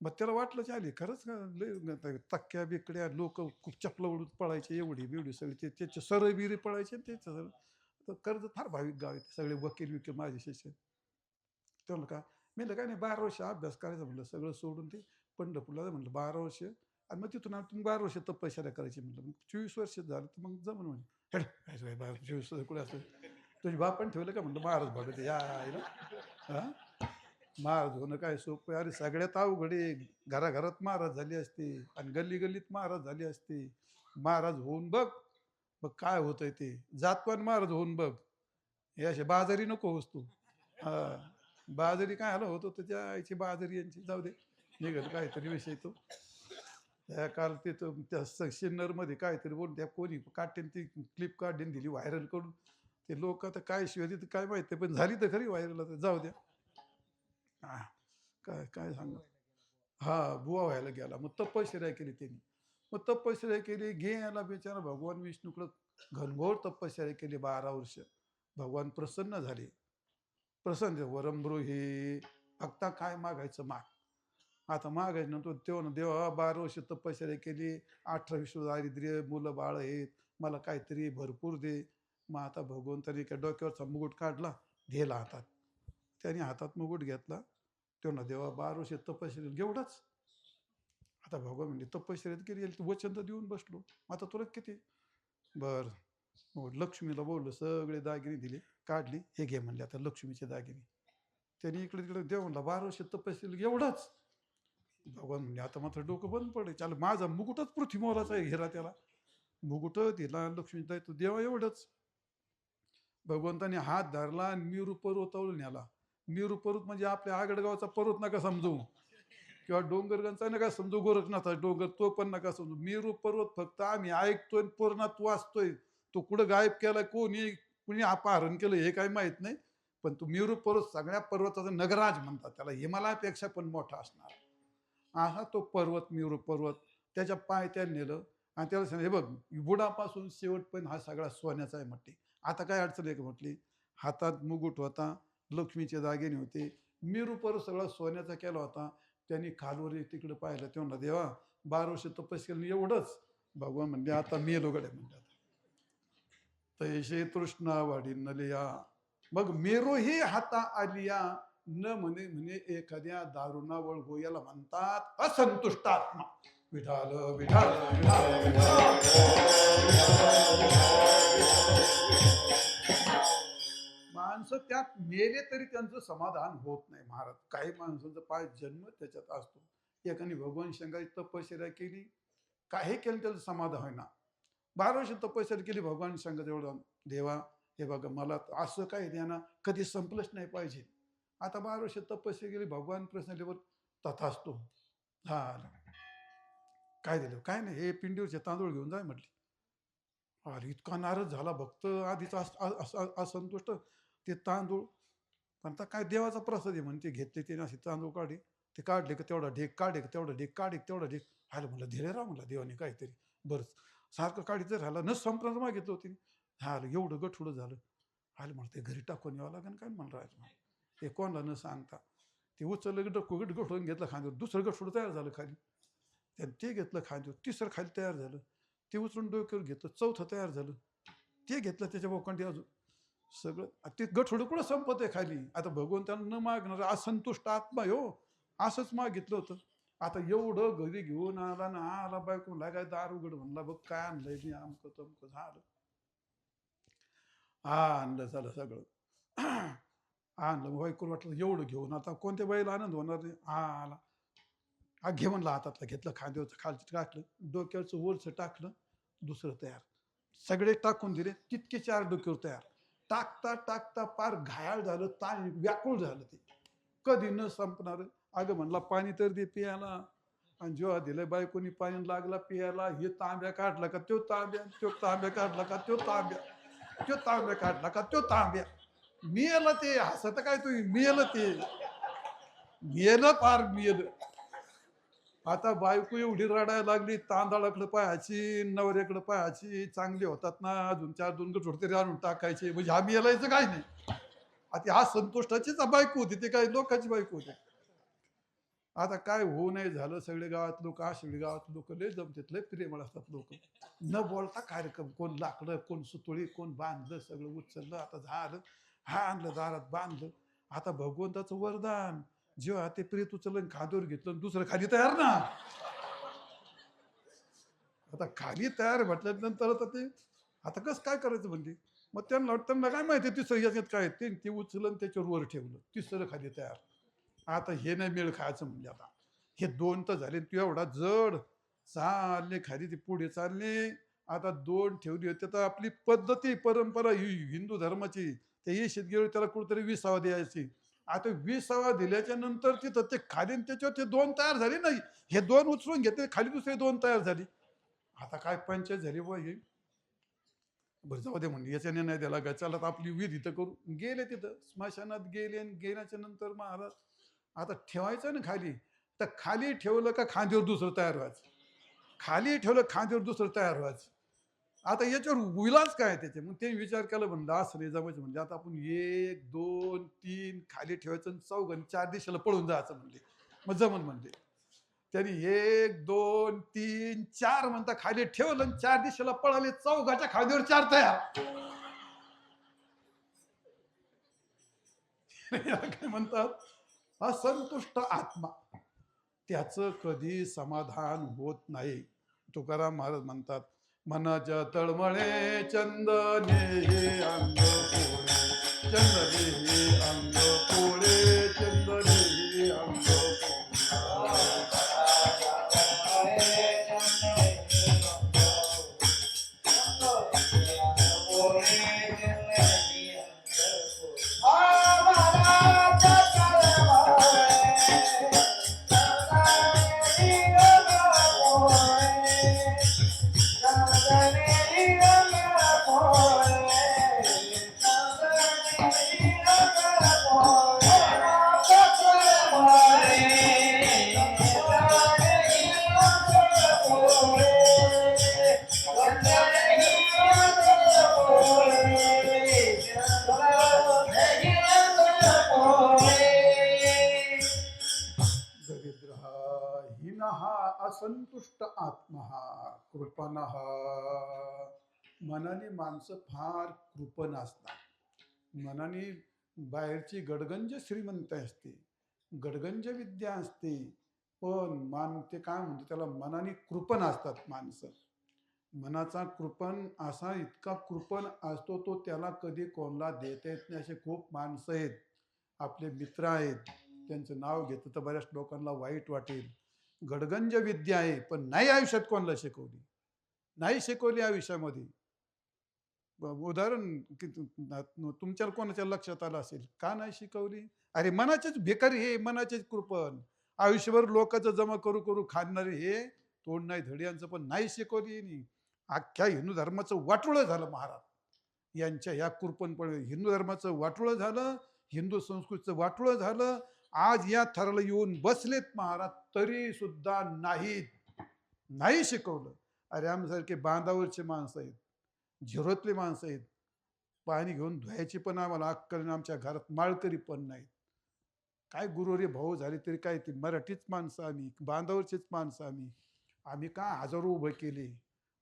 मग त्याला वाटलं चालेल खरंच का, लय तक्क्या बिकड्या लोक खूप चपला उडून पळायचे, एवढी बिवडी सगळी त्याचे सरळ बिरी पळायचे त्याचं सरळ. तर कर्ज फार भाविक गाव आहे, सगळे वकील विकील माझे शिष्य. ते म्हणलं का, मी म्हणलं काय नाही 12 वर्ष अभ्यास करायचा म्हटलं, सगळं सोडून ते पंढरपूरला म्हटलं 12 वर्ष, आणि मग तिथून तुम्ही 12 वर्ष तपश्चर्या करायची म्हटलं. मग 24 वर्ष झालं तर मग जमून म्हणे. हेड काय 24 कुठे असं तुझी बापान ठेवलं का म्हटलं महाराज भगत या आईला. हां, महाराज होणं काय सोपं आहे? अरे सगळ्यात अवघड आहे. घराघरात महाराज झाली असते आणि गल्ली गल्लीत महाराज झाली असते. महाराज होऊन बघ, मग काय होतंय ते. जातवान महाराज होऊन बघ, हे असे बाजारी नको होस तू. हा, बाजारी काय आलं होतं त्याच्या आईची बाजारी यांची, जाऊ दे निघत काहीतरी विषय तो. त्या काल ते त्या सिन्नरमध्ये काहीतरी बोलून त्या कोणी काढते ती क्लिप काढून दिली व्हायरल करून. ते लोक आता काय शिवाय तिथं काय माहिती, पण झाली तर खरी व्हायरल, आता जाऊ द्या. हा, काय काय सांगा. हा, बुवा व्हायला गेला, मग तपश्चर्या केली त्यांनी. मग तपश्चर्या केली, घे याला बिचारा भगवान विष्णूकडं घनघोर तपश्चर्या केली 12 वर्ष. भगवान प्रसन्न झाले. प्रसन्न वरमृही, आता काय मागायचं माग. आता मागायचं नंतर तेव्हा ना देवा 12 वर्ष तपश्चर्या केली, 18 विश्व दारिद्र्य, मुलं बाळ आहेत, मला काहीतरी भरपूर दे. मग आता भगवंताने एका डोक्यावरचा मुकुट काढला, गेला हातात. त्याने हातात मुकुट घेतला. तेव्हा ना देवा 12 वर्ष तपश्चर्या एवढंच. आता भगवान म्हणजे तपश्चर्यात केली, तू वचन तर देऊन बसलो, आता तुला किती. बर, हो लक्ष्मीला बोललो, सगळे दागिने दिले, काढले, हे घे म्हणले आता लक्ष्मीचे दागिने. त्यांनी इकडे तिकडे देव म्हणला 12 वर्ष तपस्या एवढंच. भगवान म्हणजे आता मात्र डोकं बंद पडे, चाल माझा मुकुटच पृथ्वी मोलाचा आहे, घेरा त्याला. मुकुट दिला लक्ष्मीचा, तो देवा एवढंच. भगवंताने हात धरला आणि मेरू पर्वतावर न्याला. मेरू पर्वत म्हणजे आपल्या आगडगावचा पर्वत नका समजू, किंवा डोंगरगंजचा नका समजू, गोरखनाथा डोंगर तो पण नका समजू. मेरू पर्वत फक्त आम्ही ऐकतोय, पूर्णात वाचतोय. तो कुठं गायब केलाय, कुणी अपहरण केलं हे काही माहित नाही. पण तो मेरू पर्वत सगळ्या पर्वताचा नगराज म्हणतात त्याला, हिमालयापेक्षा पण मोठा असणार असा तो पर्वत, मेरू पर्वत. त्याच्या पायथ्याने नेलं आणि त्याला सांगितलं, हे बघ बुडापासून शेवटपर्यंत हा सगळा सोन्याचा आहे म्हटली. आता काय अडचण आहे का म्हटली. हातात मुकुट होता, लक्ष्मीचे दागिने होते, मेरू पर्वत सगळा सोन्याचा केला होता. त्यांनी खालवर तिकडे पाहिलं, तेव्हा देवा 12 वर्ष तपस्या केली एवढंच. भगवान म्हणजे आता मेलो गड्या म्हणतात, तैसे तृष्णा वाढी नलिया. मग मेरूही हाता आलिया, न म्हणे म्हणे एखाद्या दारुणावळ हो, याला म्हणतात असंतुष्ट आत्मा. विठाल विठाल विठाल. माणसं त्यात मेले तरी त्यांचं समाधान होत नाही महाराज. काही माणसांचा पाय जन्म त्याच्यात असतो. एकाने भगवान शंकराची तपश्चर्या केली, काही केलं त्याचं समाधान होईना. 12 वर्ष तपश्चर्या केली भगवान शंकर, एवढं देवा हे बघा मला असं काही द्या ना, कधी संपलंच नाही पाहिजे. आता 12 वर्ष तपस्या केली, भगवान प्रश्न तथास्तु. हा, काय दिलं, काय नाही, हे पिंडीवरचे तांदूळ घेऊन जाय म्हटली. अरे इतका नाराज झाला भक्त, आधीच असंतुष्ट. ते तांदूळ, पण आता काय देवाचा प्रसाद आहे म्हणते, घेतले ते असे तांदूळ काढे, ते काढले का तेवढा ढेक, काढे का तेवढा ढेक, काढे तेवढा ढेक. आलं म्हणलं धीरे राहा म्हणलं, देवाने काहीतरी बरं सारखं काढीचं राहिलं, न संपणार मागितलं होती. हा आलं एवढं गठुडं झालं. आलं म्हणलं ते घरी टाकून यावं लागेल काय म्हणलं राहायचं. ते कोणाला न सांगता ते उचललं, गठून घेतलं खांद्यावर, दुसरं गठुडं तयार झालं खाली. त्यानं ते घेतलं खांद्यावर, तिसरं खाली तयार झालं, ते उचलून डोक्यावर घेतलं, चौथं तयार झालं, ते घेतलं त्याच्या बोकांडी अजून सगळं. ते गठुडं कुठं संपत आहे खाली. आता भगवंतांना न मागणार असंतुष्ट आत्मा हो, असंच मागितलं होतं. आता एवढं घरी घेऊन आला ना, आला बायको म्हणला काय दार उघड, म्हणला बघ काय आणलंय मी, अमकं तमकं झालं. हा आणलं झालं सगळं. आणलं, बायकोला वाटलं एवढं घेऊन आता कोणत्या बाईला आनंद होणार नाही. हा आला, हा घे म्हणलं हातातलं, घेतलं खांद्यावरचं खालचं टाकलं, डोक्यावरचं वरचं टाकलं, दुसरं तयार. सगळे टाकून दिले, तितके 4 डोक्यावर तयार. टाकता टाकता पार घायाळ झालं, ताण व्याकुळ झालं ते. कधी न संपणार. अगं म्हणला पाणी तर दे पियाला. आणि जेव्हा दिलं बायकोनी पाणी लागला पियाला, हे तांब्या काढला का तो तांब्या, तो तांब्या काढला का तो तांब्या, तो तांब्या काढला का तो तांब्या. मिळालं ते, हसत काय तुम्ही, मिळालं ते, मिळालं पार मिळालं. आता बायको एवढी रडायला लागली, तांदळाकडे पाहायची, नवऱ्याकडे पाहायची, चांगले होतात ना, अजून 4 गठोड तरी आणून टाकायचे, म्हणजे हा मिळायचं काय नाही. आता हा संतुष्टाचीच बायको होती, ते काही लोकांची बायको होती. आता काय होऊ नाही झालं, सगळे गावात लोक, आशिवडी गावात लोक लय जमतात, लय प्रेमळ असतात लोक. न बोलता कार्यक्रम, कोण लाकडं, कोण सुतळी, कोण बांधलं, सगळं उचललं. आता झालं, हा आणलं दारात बांधलं. आता भगवंताचं वरदान, जेव्हा ते प्रेत उचललं खांद्यावर घेतलं आणि दुसरं खाली तयार ना. आता खाली तयार म्हटल्यानंतर आता ते, आता कसं काय करायचं म्हणजे. मग त्यांना काय माहिती तिसरं याच्यात काय ते उचलं आणि त्याच्यावर वर ठेवलं, तिसरं खाली तयार. आता हे नाही मेळ खायचं म्हणजे. आता हे 2 तर झाले, तू एवढा जड चालले खाली, ती पुढे चालले. आता 2 ठेवली होती, तर आपली पद्धती परंपरा ही हिंदू धर्माची, ते येशीत गेलो त्याला कुठेतरी 20वा द्यायची. आता 20वा दिल्याच्या नंतर तिथं ते खाली आणि त्याच्यावर ते 2 तयार झाले नाही. हे 2 उचलून घेतले, खाली दुसरे 2 तयार झाली. आता काय पंचायत झाली बा हे. बरं जाऊ दे म्हणजे, याच्याने नाही दिला का, चला आता आपली विधी तर करू. गेले तिथं स्मशानात गेले, आणि गेल्याच्या नंतर महाराज आता ठेवायचं ना खाली, तर खाली ठेवलं का खांद्यावर दुसरं तयार व्हायचं, खाली ठेवलं खांद्यावर दुसरं तयार व्हायचं. आता याच्यावर विलाज काय त्याचे. मग ते विचार केला, म्हणलं असं नाही जमायचं. म्हणजे आता आपण 1 2 3 खाली ठेवायचं आणि चौघांनी 4 दिशेला पळून जायचं म्हणले. मग जमन म्हणले. त्यांनी 1 2 3 4 म्हणता खाली ठेवलं आणि 4 दिशेला पळाले, चौघाच्या खांद्यावर 4 तयार. याला काय म्हणतात, असंतुष्ट आत्मा, त्याचं कधी समाधान होत नाही. तुकाराम महाराज म्हणतात, मनाच्या तळमळे चंदने हे अंग पोळे, चंदने हे अंग पोळे, चंदने हे अंग पोळे. असंतुष्ट आत्मा कृपण. मनाने माणसं फार कृपण असतात. मनाने बाहेरची गडगंज श्रीमंत असते, गडगंज विद्या असते, पण ते काय म्हणते त्याला, मनाने कृपण असतात माणसं. मनाचा कृपण असा इतका कृपण असतो, तो त्याला कधी कोणाला देता येत नाही. असे खूप माणसं आहेत, आपले मित्र आहेत, त्यांचं नाव घेतलं तर बऱ्याच लोकांना वाईट वाटेल. गडगंज विद्या आहे, पण नाही आयुष्यात कोणाला शिकवली, नाही शिकवली आयुष्यामध्ये. उदाहरण तुमच्या कोणाच्या लक्षात आलं असेल, का नाही शिकवली. अरे मनाचेच भिकारी हे, मनाचेच कृपण, आयुष्यभर लोकांचं जमा करू करू खाणारे हे, तोंड नाही धड यांचं, पण नाही शिकवली नाही. अख्ख्या हिंदू धर्माचं वाटोळं झालं महाराज यांच्या ह्या कृपणपणे. हिंदू धर्माचं वाटोळं झालं, हिंदू संस्कृतीचं वाटोळं झालं. आज या थराला येऊन बसलेत महाराज, तरी सुद्धा नाही शिकवलं. अरे आमच्यासारखे बांधावरचे माणसं आहेत, झिरोतले माणसं आहेत, पाणी घेऊन धुवायची पण आम्हाला अक्कल, आमच्या घरात माळकरी पण नाहीत. काय गुरुरे भाऊ झाले तरी काय, ती मराठीच माणसं आम्ही, बांधावरचीच माणसं आम्ही. आम्ही का हजारो उभे केले,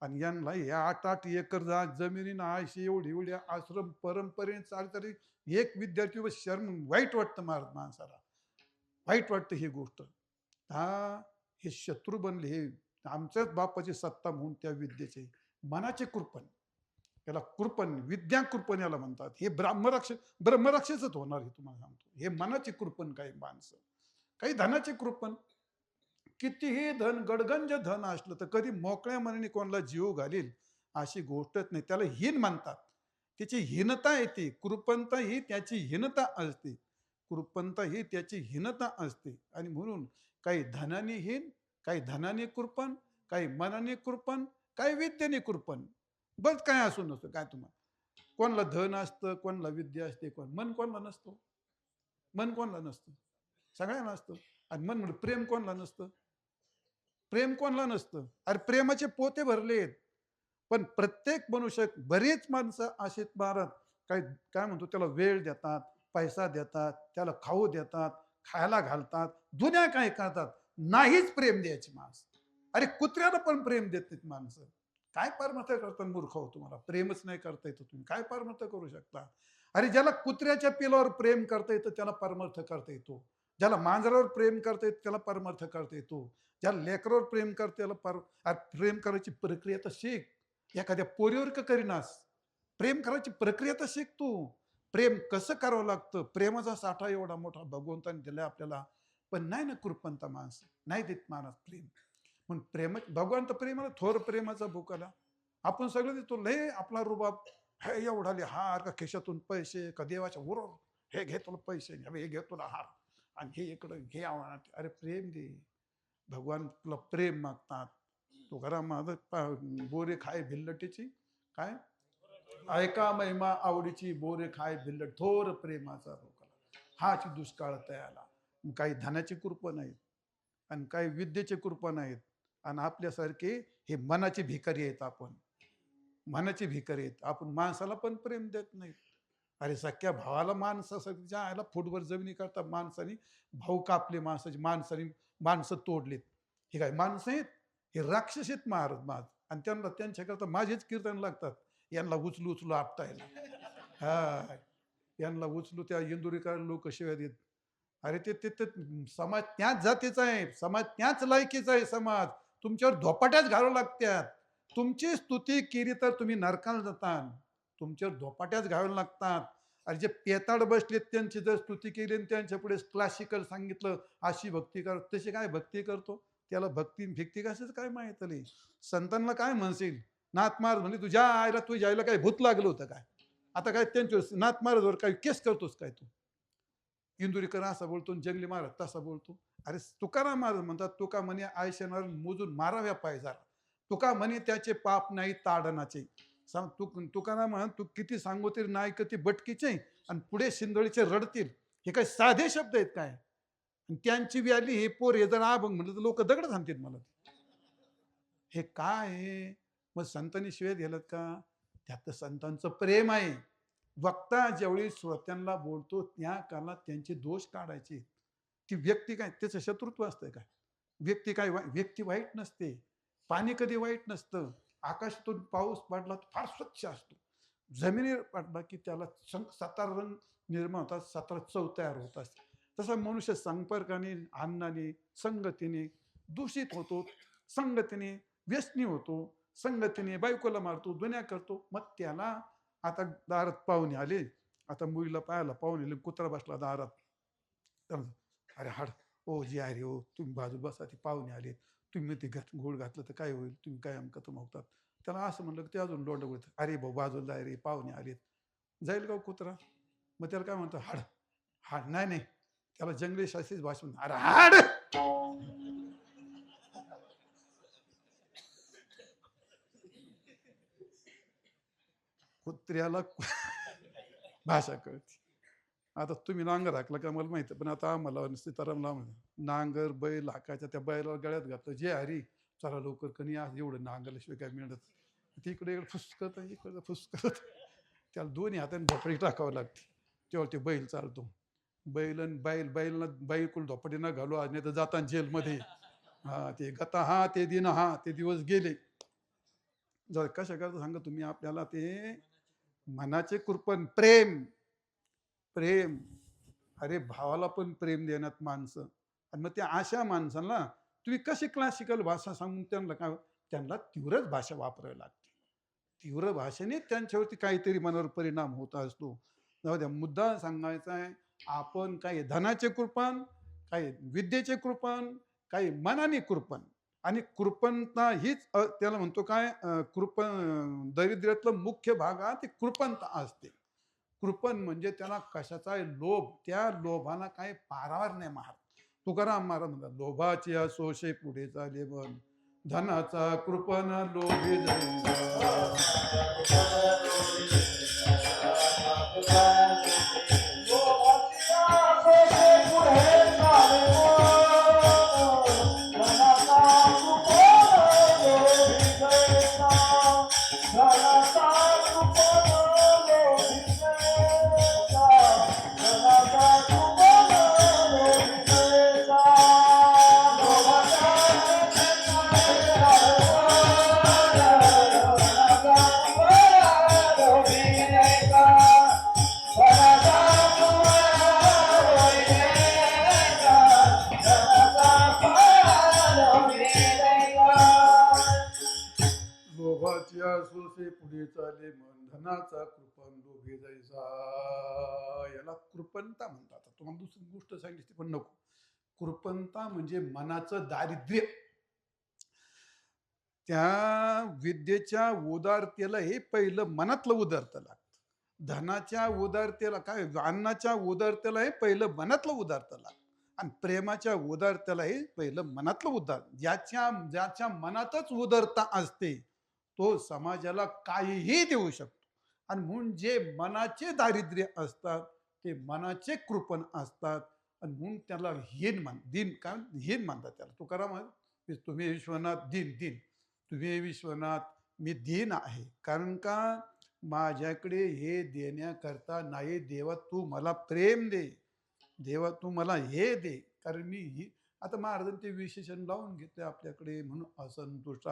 आणि यांना ह्या 8-8 एकर जमिनीनं अशी एवढी आश्रम परंपरेने चाल, तरी एक विद्यार्थी व शर्म वाईट वाटतं माणसाला, वाईट वाटतं ही गोष्ट. हे शत्रू बनले, हे आमच्याच बापाची सत्ता म्हणून त्या विद्येचे. मनाचे कृपण, त्याला कृपण, विद्या कृपण याला म्हणतात. हे ब्रह्मराक्षसच होणार, हे तुम्हाला सांगतो. हे मनाचे कृपण काही माणसं, काही धनाचे कृपण, कितीही धन गडगंज धन असलं तर कधी मोकळ्या मनाने कोणाला जीव घालील अशी गोष्टच नाही. त्याला हीन म्हणतात. त्याची हीनता येते. कृपणता ही त्याची हीनता असते. कृपणता ही त्याची हीनता असते. आणि म्हणून काही धनाने हीन, काही धनाने कृपण, काही मनाने कृपण, काही विद्येने कृपण. बस काय असू नसतं काय तुम्हाला. कोणाला धन असतं, कोणाला विद्या असते, मन कोणाला नसतो. मन कोणाला नसतं. सगळ्यांना असतं. आणि मन म्हणजे प्रेम कोणाला नसतं. प्रेम कोणाला नसतं. अरे प्रेमाचे पोते भरलेत. पण प्रत्येक मनुष्य, बरेच माणसं अशीच महाराज, काय काय म्हणतो त्याला वेळ देतात, पैसा देतात, त्याला खाऊ देतात, खायला घालतात, दुनिया काय करतात, नाहीच प्रेम द्यायची माणसं. अरे कुत्र्याला पण प्रेम देत नाहीत माणसं. काय परमर्थ करता मूर्ख हो तुम्हाला? प्रेमच नाही करता येतं, तुम्ही काय परमर्थ करू शकता? अरे ज्याला कुत्र्याच्या पिलावर प्रेम करता येतं त्याला परमर्थ करता येतो. ज्याला मांजरावर प्रेम करता येतं त्याला परमर्थ करता येतो. ज्याला लेकरावर प्रेम करते त्याला प्रेम करायची प्रक्रिया तर शिक. एखाद्या पोरीवर का करीनास, प्रेम करायची प्रक्रिया तर शिक तू. प्रेम कसं करावं लागतं, प्रेमाचा साठा एवढा मोठा भगवंताने दिलाय आपल्याला. पण नाही ना कृपणता माणसं, नाही देत माणूस प्रेम. पण प्रेम, भगवंत प्रेमाला थोर प्रेमाचा भूक आपण सगळं देतो. लय आपला रुबाब, हे एवढाले हार, का खिशातून पैसे, का देवाच्या उरो, हे घे तुला पैसे, हे घे तुला हार, आणि हे इकडं घे आव्हान. अरे प्रेम दे. भगवान तुला प्रेम मागतात. तो घरा माझं बोरे खाय भिल्लटीची, काय ऐका महिमा आवडीची, बोरे खाय भिल्लट, थोर प्रेमाचा रोकला हाची दुष्काळ तयाला. काही धनाची कृपा नाहीत आणि काही विद्येची कृपा नाहीत. आणि आपल्यासारखे हे मनाची भिकारी आहेत. आपण मनाची भिकारी आहेत. आपण माणसाला पण प्रेम देत नाहीत. अरे सख्या भावाला माणसाच्या आयला फुटभर जमिनी करता माणसाने भाऊ कापले, माणसाने माणसं तोडलीत. हे काय माणसं आहेत? हे राक्षस आहेत महाराज माझ. आणि त्यांना त्यांच्याकरता माझेच कीर्तन लागतात. यांना उचलू उचलू आपटायला. हा, यांना उचलू त्या इंदुरीकर लोक शिव्या देत. अरे ते ते ते समाज त्याच जातीचा आहे, समाज त्याच लायकीचा आहे. समाज तुमच्यावर धोपाट्याच घालावं लागतात. तुमची स्तुती केली तर तुम्ही नरकाला जातात. तुमच्यावर धोपाट्याच घालावं लागतात. अरे जे पेताड बसलेत त्यांची जर स्तुती केली आणि त्यांच्या पुढे क्लासिकल सांगितलं अशी भक्ती कर, तशी काय भक्ती करतो? त्याला भक्ती भिक्ती कशाच काय माहित नाही. संतांना काय म्हणशील? नाथ महाराज म्हणजे तुझ्या आईला, तुझ्या आईला काय भूत लागलं होतं काय? आता काय त्यांच्या नाथ महाराजवर काय केस करतोस काय तू? इंदुरीकर असा बोलतो, जंगली महाराज तसा बोलतो. अरे तुकाराम महाराज म्हणतात, तुका म्हणे आयशनावर मोजून माराव्या पायजार. तुका म्हणे त्याचे पाप नाही ताडनाचे. तुकाराम म्हण, तू किती सांगू तरी नाही कधी बटकीचे, आणि पुढे शिंदोळीचे रडतील. हे काय साधे शब्द आहेत काय? त्यांची व्याली हे पोर हे जर अभंग म्हटलं तर लोक दगड थांबतील मला. हे काय आहे? मग संतांनी शिवाय दिलं का? त्यात संतांचं प्रेम आहे. वक्ता ज्यावेळी श्रोत्यांना बोलतो त्या काळात त्यांचे दोष काढायचे. ती व्यक्ती काय त्याचं शत्रुत्व असतंय काय? व्यक्ती काय व्यक्ती वाईट नसते. पाणी कधी वाईट नसतं. आकाशातून पाऊस पडला तर फार स्वच्छ असतो. जमिनीवर पडला की त्याला 17 रंग निर्माण होतात, 17 चव तयार होत असते. तसा मनुष्य संपर्काने, अन्नाने, संगतीने दूषित होतो. संगतीने व्यसनी होतो. संगतीने बायकोला मारतो, दुनिया करतो. मग त्याला आता दारात पाहुणे आले. आता मुलीला पाहायला पाहुणे आले, कुत्रा बसला दारात. अरे हाड, ओ जी अरे हो, तुम्ही बाजू बसा, ती पाहुणे आले, तुम्ही ते गोड घातलं तर काय होईल, तुम्ही काय अमका तुमवतात. त्याला असं म्हणलं की ते अजून लोंड बोलत, अरे भाऊ बाजूला जाय रे, पाहुणे आलेत. जाईल का कुत्रा? मग त्याला काय म्हणतो, हाड. हाड नाही नाही, त्याला जंगली शास्त्रीच भाषा म्हणतो, अरे हाड. कुत्र्याला भाषा कळते. आता तुम्ही नांगर हाकला का मला माहिती, पण आता आम्हाला सीतारामला नांगर बैल हाकायच्या, त्या बैलाला गळ्यात घातलं, जे हरी चला लवकर कणी, आज एवढं नांगरल्याशिवाय काय मिळत. तिकडे इकडे फुसकत, इकडे फुसकत, त्याला दोन्ही हाताने धोपडी टाकावं लागते, तेव्हा ते बैल चालतो. बैल आणि बैलला बैलकुल धोपडी न घालू, आज नाही तर जाताना जेलमध्ये. हा ते गता, हा ते दिन, हा ते दिवस गेले. जर कशा करता सांगा तुम्ही आपल्याला, ते मनाचे कृपण प्रेम. प्रेम, अरे भावाला पण प्रेम देण्यात माणसं. आणि मग त्या अशा माणसांना तुम्ही कशी क्लासिकल भाषा सांगून त्यांना काय, त्यांना तीव्रच भाषा वापरावी लागते. तीव्र भाषेने त्यांच्यावरती काहीतरी मनावर परिणाम होत असतो. जाऊ द्या, मुद्दा सांगायचा आहे, आपण काही धनाचे कृपण, काही विद्येचे कृपण, काही मनाने कृपण. आणि कृपणता हीच त्याला म्हणतो काय दरिद्र्यातलं मुख्य भाग हा ती कृपणता असते. कृपण म्हणजे त्याला कशाचाही लोभ, त्या लोभाला काही पारावर नाही महाराज. तुकाराम महाराज म्हणतात, लोभाची असोशे पुढे चाले मन, धनाचा कृपण लोभी जैसा. लोभाची आसोसे पुढे चाले मन, धनाचा कृपण लोभी जैसा. याला कृपणता म्हणतात. आता तुम्हाला दुसरी गोष्ट सांगितली पण नको. कृपणता म्हणजे मनाचं दारिद्र्य. त्या विद्येच्या उदारतेला हे पहिलं मनातलं उदारतं लागतं. धनाच्या उदारतेला काय, अन्नाच्या उदारतेला हे पहिलं मनातलं उदारतं लागतं. आणि प्रेमाच्या उदारतेला हे पहिलं मनातलं उदार. ज्याच्या ज्याच्या मनातच उदारता असते तो समाजाला काहीही देऊ शकतो. आणि म्हणून जे मनाचे दारिद्र्य असतात ते मनाचे कृपण असतात. आणि म्हणून त्याला दीन काय हीन म्हणतात त्याला. तुकाराम तुम्ही विश्वनाथ दीन दीन, तुम्ही विश्वनाथ मी दीन आहे. कारण का माझ्याकडे हे देण्याकरता नाही. देवा तू मला प्रेम दे, देवा तू मला हे दे. कारण मी ही आता महाराजांनी ते विशेषण लावून घेतले आपल्याकडे. म्हणून असंतुष्ट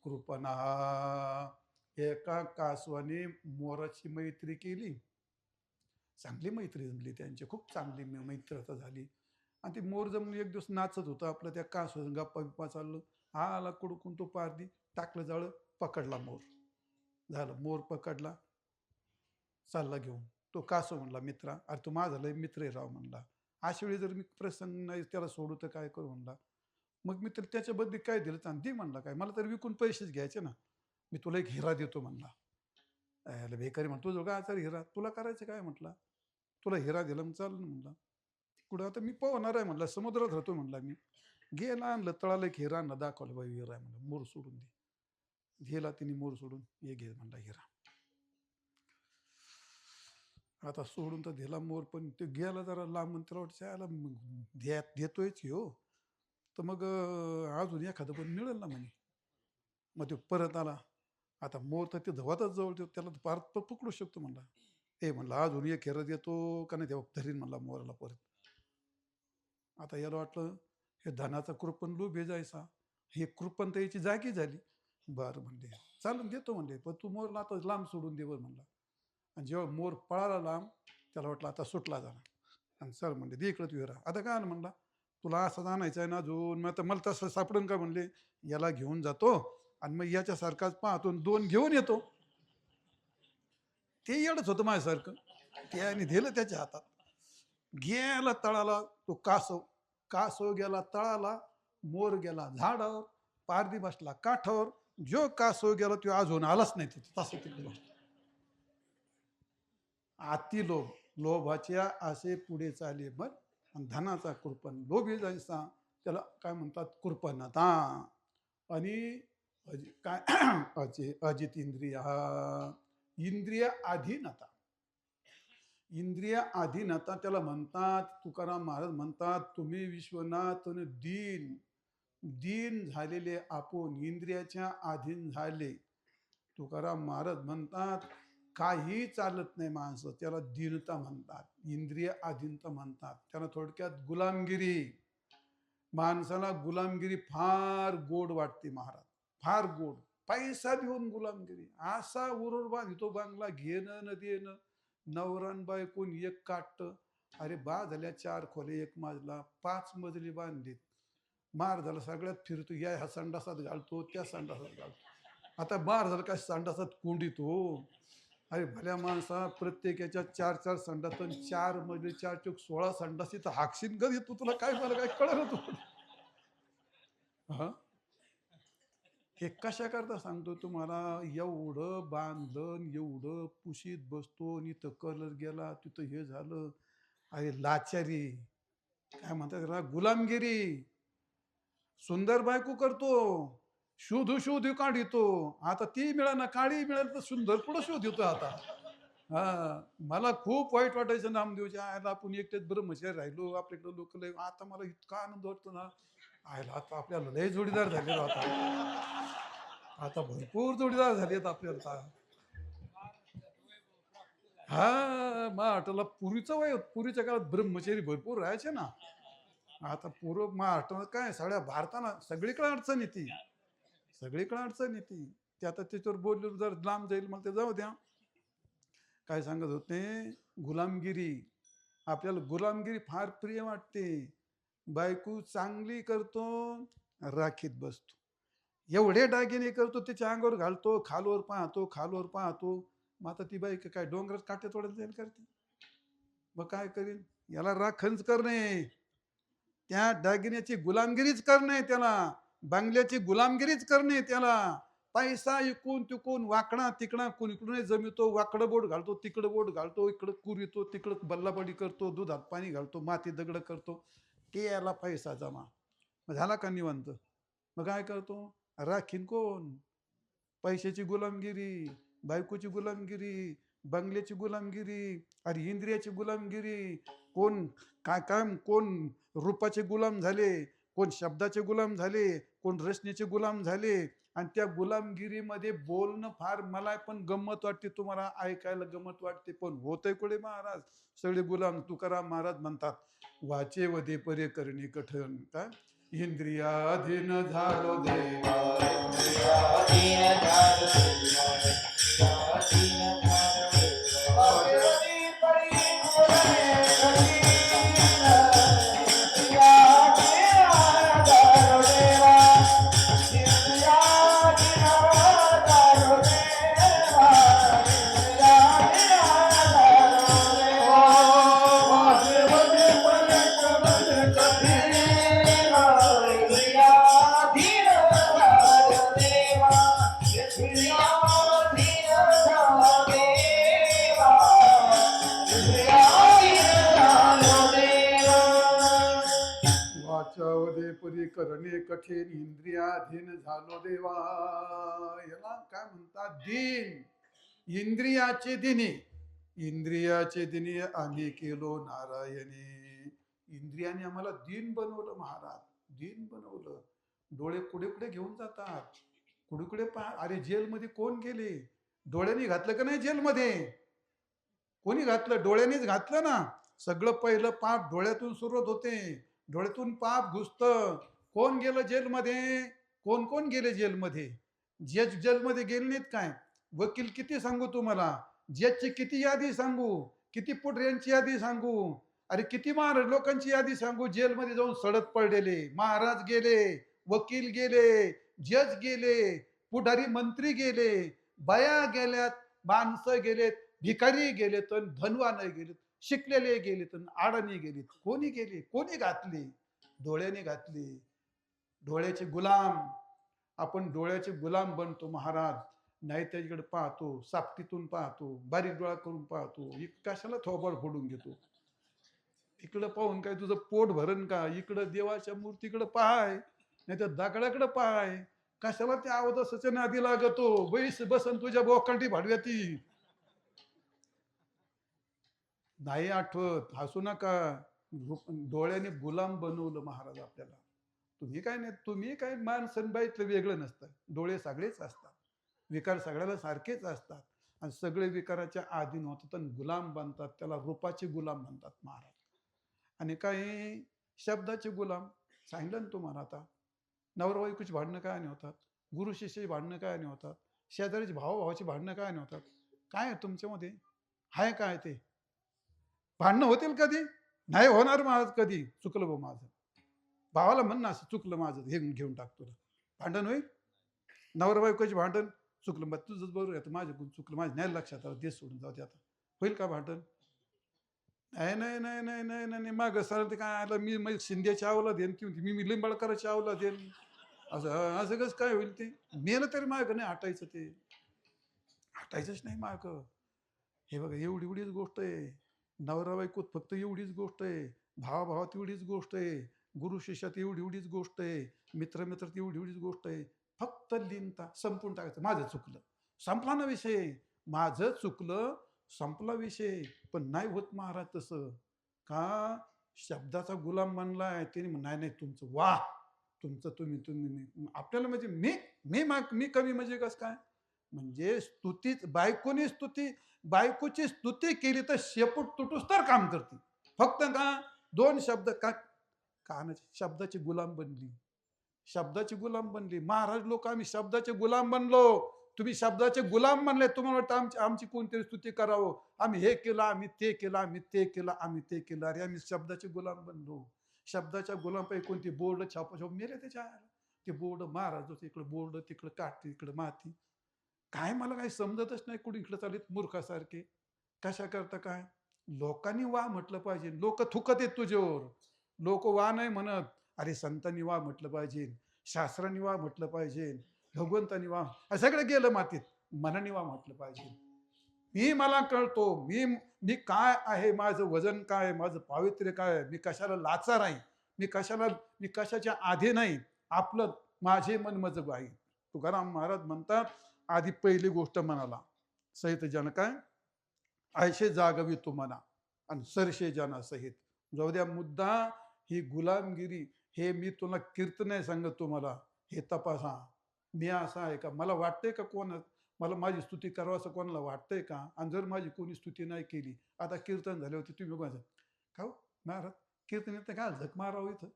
कृपणा. एका कासवाने मोराची मैत्री केली, चांगली मैत्री जमली त्यांची, खूप चांगली मैत्रता झाली. आणि ती मोर जमून एक दिवस नाचत होतं आपलं, त्या कासवाने गप्पा बिप्पा चाललं. हा आला कुडकून तो पारदी, टाकलं जाळं, पकडला मोर. झालं, मोर पकडला, चालला घेऊन. तो कासव म्हणला, मित्रा अरे तू माझा लय मित्र आहे राव म्हणला, अशा वेळी जर मी प्रसंग नाही त्याला सोडू तर काय करू म्हणला. मग मी तर त्याच्याबद्दल काय दिलं चांदी म्हणला, काय मला तर विकून पैसेच घ्यायचे ना, मी तुला एक हिरा देतो म्हणला. याला बेकारी म्हणतो, जो काय हिरा तुला करायचं काय म्हटला, तुला हिरा दिला मग चालेल म्हणला. कुठं आता मी पोहणार आहे म्हणला, समुद्रात राहतो म्हणला मी. गेला आणलं तळाला एक हिरा आणला, दाखवलं बाई हिरा आहे म्हणलं, मोर सोडून दे. गेला तिने मोर सोडून, ये घे म्हणला हिरा. आता सोडून तर दिला मोर, पण ते गेला जरा लांब मंत्राला देतोयच हो. तर मग अजून एखादं पण मिळेल ना म्हणे. मग तो परत आला. आता मोर तर ते धवातच जवळ त्याला परत पकडू शकतो म्हणला. ते म्हणला अजून एक हिरा देतो का नाही तेव्हा धरीन म्हणला मोराला परत. आता याला वाटलं हे धनाचा कृपण लोभे जायचा, हे कृपण तर याची जागी झाली. बरं म्हणले, चालून देतो म्हणले, पण तू मोरला आता लांब सोडून दे बरं म्हणला. आणि जेव्हा मोर पळाला लांब, त्याला वाटलं आता सुटला जाणार. आणि चल म्हणले, दे इकडं तू हिरा. आता काय म्हणला, तुला असं जाणायचं आहे ना अजून, मग आता मला तसं सापडून का म्हणले, याला घेऊन जातो आणि मग याच्यासारखाच पाहतो 2 घेऊन येतो. ते येडच होतं माझ्यासारखं. त्याने दिलं त्याच्या हातात, गेला तळाला. तो कासव कासव गेला तळाला, मोर गेला झाडावर, पारदी बसला काठावर. जो कासव गेला तो अजून आलाच नाही तिथे, तसं तिथे बसला. अति लोभ, लोभाच्या असे पुढे चाले मन, आणि धनाचा कृपण लोभी जैसा. त्याला काय म्हणतात, कृपणता. आणि काय अजित इंद्रिय, इंद्रिय अधीनता. इंद्रिय अधीनता त्याला म्हणतात. तुकाराम महाराज म्हणतात, तुम्ही विश्वनाथ दीन, दीन झालेले आपण इंद्रियाच्या अधीन झाले. तुकाराम महाराज म्हणतात, काही चालत नाही माणसं, त्याला दीनता म्हणतात, इंद्रिय अधीनता म्हणतात. त्याला थोडक्यात गुलामगिरी. माणसाला गुलामगिरी फार गोड वाटते महाराज, फार गोड. पैसा देऊन गुलामगिरी, असा उरूर बांधितो बांगला, घेणं न देणं, नवरान बायकोन एक काट. अरे बा झाल्या 4 खोले 1 मजला, 5 मजली बांधलीत. मार झाला सगळ्यात फिरतो, या ह्या संडासात घालतो, त्या संडासात घालतो. आता मार झाला काय संडासात कोंडितो. अरे भल्या माणसा, प्रत्येकाच्या 4-4 संडास, 4 मजली 4 चौक 16 संडास, इथं हाकशीन कधी तू, तुला काय मला काय कळलं तू. हा, हे कशा करता सांगतो तुम्हाला, एवढं बांधलं एवढं पुशीत बसतो आणि इथं कलर गेला तिथं हे झालं. अरे लाचारी, काय म्हणतात त्याला, गुलामगिरी. सुंदर बायको करतो, शोधू शोधू काढितो. आता ती मिळाना, काळी मिळेल तर सुंदर पुढं शोधितो आता. हा, मला खूप वाईट वाटायचं नामदेवच्या आयला, आपण एकटेच ब्रह्मचारी राहिलो, आपल्याकडे लोक लय. आता मला इतका आनंद वाटतो ना, आयला आता आपल्याला लय जोडीदार झाले आता. आता भरपूर जोडीदार झालेत आपल्याला. हा, मग आठवला पूर्वीचं वय, पूर्वीच्या काळात ब्रह्मचारी भरपूर राहायचे ना. आता पूर्व महाराष्ट्रात काय, सगळ्या भारताला सगळीकडे अडचण येते, सगळीकडे अडचण येते. ते आता त्याच्यावर बोललो जर लांब जाईल, मला ते जाऊ द्या. काय सांगत होते, गुलामगिरी. आपल्याला गुलामगिरी फार प्रिय वाटते. बायको चांगली करतो, राखीत बसतो, एवढे दागिने करतो, त्याच्या अंगावर घालतो, खालवर पाहतो, खालवर पाहतो. मग आता ती बाई काय डोंगरात काटे तोडत जाईल करते? मग काय करीन? याला राखणच करणे, त्या दागिन्याची गुलामगिरीच करणे, त्याला बंगल्याची गुलामगिरीच करणे, त्याला पैसा इकून तिकून वाकडा तिकडा कुणीकडून जमितो, वाकडं बोट घालतो, तिकडं बोट घालतो, इकडं कुरितो, तिकडं बल्लाबडी करतो, दुधात पाणी घालतो, माती दगड करतो, ते याला पैसा जमा. मग झाला का निवंत? मग काय करतो? राखीन कोण? पैशाची गुलामगिरी, बायकोची गुलामगिरी, बंगल्याची गुलामगिरी, अरे इंद्रियाची गुलामगिरी. कोण काय काय, कोण रूपाचे गुलाम झाले, कोण शब्दाचे गुलाम झाले, कोण रचनेचे गुलाम झाले. आणि त्या गुलामगिरीमध्ये बोलणं फार मला पण गंमत वाटते, तुम्हाला ऐकायला गंमत वाटते, पण होतंय कुठे महाराज? सगळे गुलाम. तुकाराम महाराज म्हणतात, वाचे वदे परे करणे कठण. काय? इंद्रियाधीन झालो देवा, इंद्रियाधीन झालो देवा, इंद्रियाधीन झालो देवा. भगवती परी बोलणे कठीण, इंद्रियाधीन झालो देवा, इंद्रियाधीन झालो देवा, इंद्रियाधीन झालो देवा. भगवती परी बोलणे कठीण, वाचावदे परी करणे कठीण, इंद्रियाधीन झालो देवा. याला काय म्हणतात? दीन. इंद्रियाचे दिने, इंद्रियाचे दिने आम्ही केलो नारायणी. इंद्रियाने आम्हाला दीन बनवलं महाराज, दीन बनवलं. डोळे कुठे कुठे घेऊन जातात, कुठे कुठे पहा. अरे जेलमध्ये कोण गेले? डोळ्यांनी घातलं का नाही जेलमध्ये? कोणी घातलं? डोळ्यांनीच घातलं ना. सगळं पहिलं पाप डोळ्यातून सुरुवात होते, डोळ्यातून पाप घुसतं. कोण गेलं जेलमध्ये? कोण कोण गेले जेलमध्ये? जज जेलमध्ये गेले नाहीत काय? वकील किती सांगू तुम्हाला? जजची किती यादी सांगू? किती पुढऱ्यांची यादी सांगू? अरे किती महाराज लोकांची यादी सांगू जेलमध्ये जाऊन सडत पडलेले? महाराज गेले, वकील गेले, जज गेले, पुढारी मंत्री गेले, बाया गेल्यात, माणसं गेलेत, भिकारी गेले, तर धनवान गेलेत, शिकलेले गेले, तर आडाणी गेलेत. कोणी गेले? कोणी घातले? डोळ्याने घातले. डोळ्याचे गुलाम. आपण डोळ्याचे गुलाम बनतो महाराज. नाही त्याच्याकडे पाहतो, सापटीतून पाहतो, बारीक डोळा करून पाहतो, कशाला थोबाड फोडून घेतो. इकडं पाहून काय तुझं पोट भरण का? इकडं देवाच्या मूर्तीकडे पाहाय, नाही तर दगडाकडे पाहाय. कशाला त्या अवदसाच्या नादी लागतो? बैस बसन तुझ्या बोकांडी भाडव्याती. नाही आठवत, हसू नका. डोळ्याने गुलाम बनवलं महाराज आपल्याला. तुम्ही काय माणसं बाईतलं वेगळं नसतं. डोळे सगळेच असतात, विकार सगळ्याला सारखेच असतात, आणि सगळे विकाराच्या अधीन होतात आणि गुलाम बनतात. त्याला रूपाचे गुलाम म्हणतात महाराज. आणि काही शब्दाचे गुलाम. सांगितलं ना तुम्हाला आता. नवरा बायकोची भांडणं काय नाही होतात, गुरु शिष्याची भांडणं काय नाही होतात, शेजारीची भावाची भांडणं काय नाही होतात. काय आहे तुमच्यामध्ये? हाय काय ते? भांडणं होतील कधी? नाही होणार महाराज कधी. चुकलं भाऊ माझं. भावाला म्हण ना, असं चुकलं माझं, हे घेऊन टाक तुला. भांडण होईल? नवरा बायकोची भांडण? चुकलं मग तुझंच बरोबर आहे, माझ्याकडून चुकलं, माझ्या नाही लक्षात आलं, ते सोडून जाऊ दे आता. होईल का भांडण? नाही नाही नाही नाही नाही नाही. मागं सरळ ते काय आलं, मी शिंद्याची आवला देन, किंवा मी लिंबाळकराची आवला देन. असं असं कसं काय होईल ते? मेलं तरी मागं नाही हटायचं ते. हटायचंच नाही मागं. हे बघा एवढी एवढीच गोष्ट आहे. नवरा बायकोत फक्त एवढीच गोष्ट आहे. भावाभावात एवढीच गोष्ट आहे. गुरु शिष्यात एवढी एवढीच गोष्ट आहे. मित्र मित्रात एवढी एवढीच गोष्ट आहे. फक्त लिहिता संपून टाकायचं. माझं चुकलं. संपला ना विषय. माझं चुकलं, संपला विषय. पण नाही होत महाराज तसं. का शब्दाचा गुलाम बनलाय. त्याने नाही नाही तुमचं वाह! तुमचं तुम्ही तुम्ही नाही. आपल्याला म्हणजे मी कमी म्हणजे कसं काय? म्हणजे स्तुतीच बायकोची स्तुती केली तर शेपूट तुटूस तर काम करते. फक्त का दोन शब्द का कानाची शब्दाची गुलाम बनली. शब्दाची गुलाम बनली. महाराज लोक आम्ही शब्दाचे गुलाम बनलो. तुम्ही शब्दाचे गुलाम बनले. तुम्हाला वाटतं आमची कोणतरी स्तुती करावं. आम्ही हे केलं, आम्ही ते केलं, आम्ही ते केलं, आम्ही ते केलं. अरे आम्ही शब्दाचे गुलाम बनलो. शब्दाच्या गुलामपैकी कोणती बोर्ड छापा मेले त्याच्या आईला. ते बोर्ड महाराज इकडं बोर्ड, तिकडं काठी, इकडं माती. काय मला काही समजतच नाही कुणी इकडे चालेत मूर्खासारखे. कशा करता काय? लोकांनी वा म्हटलं पाहिजे. लोक थुकत आहेत तुझ्यावर. लोक वा नाही म्हणत. अरे संतांनी वा म्हटलं पाहिजे. शास्त्रांनी वा म्हटलं पाहिजे. भगवंतांनी वा सगळं गेलं मातीत. मनाने वा म्हटलं पाहिजे. मला कळतो. मी काय आहे, माझं वजन काय, माझं पावित्र्य काय, मी कशाला लाचार आहे, मी कशाच्या आधी नाही. आपलं माझे मन मज आहे. तुकाराम महाराज म्हणतात आधी पहिली गोष्ट म्हणाला सहित जन काय ऐशे जागवी तुम्हाला आणि सरशे जना सहित. जाऊ द्या मुद्दा ही गुलामगिरी. हे मी तुला कीर्तन सांगत तुम्हाला. हे तपासा मी असा आहे का? मला वाटतंय का मला माझी स्तुती करावं असं कोणाला वाटतंय का? आणि जर माझी कोणी स्तुती नाही केली, आता कीर्तन झाले होते तुम्ही बघा का हो महाराज कीर्तन येतं काय झक मारावं इथं?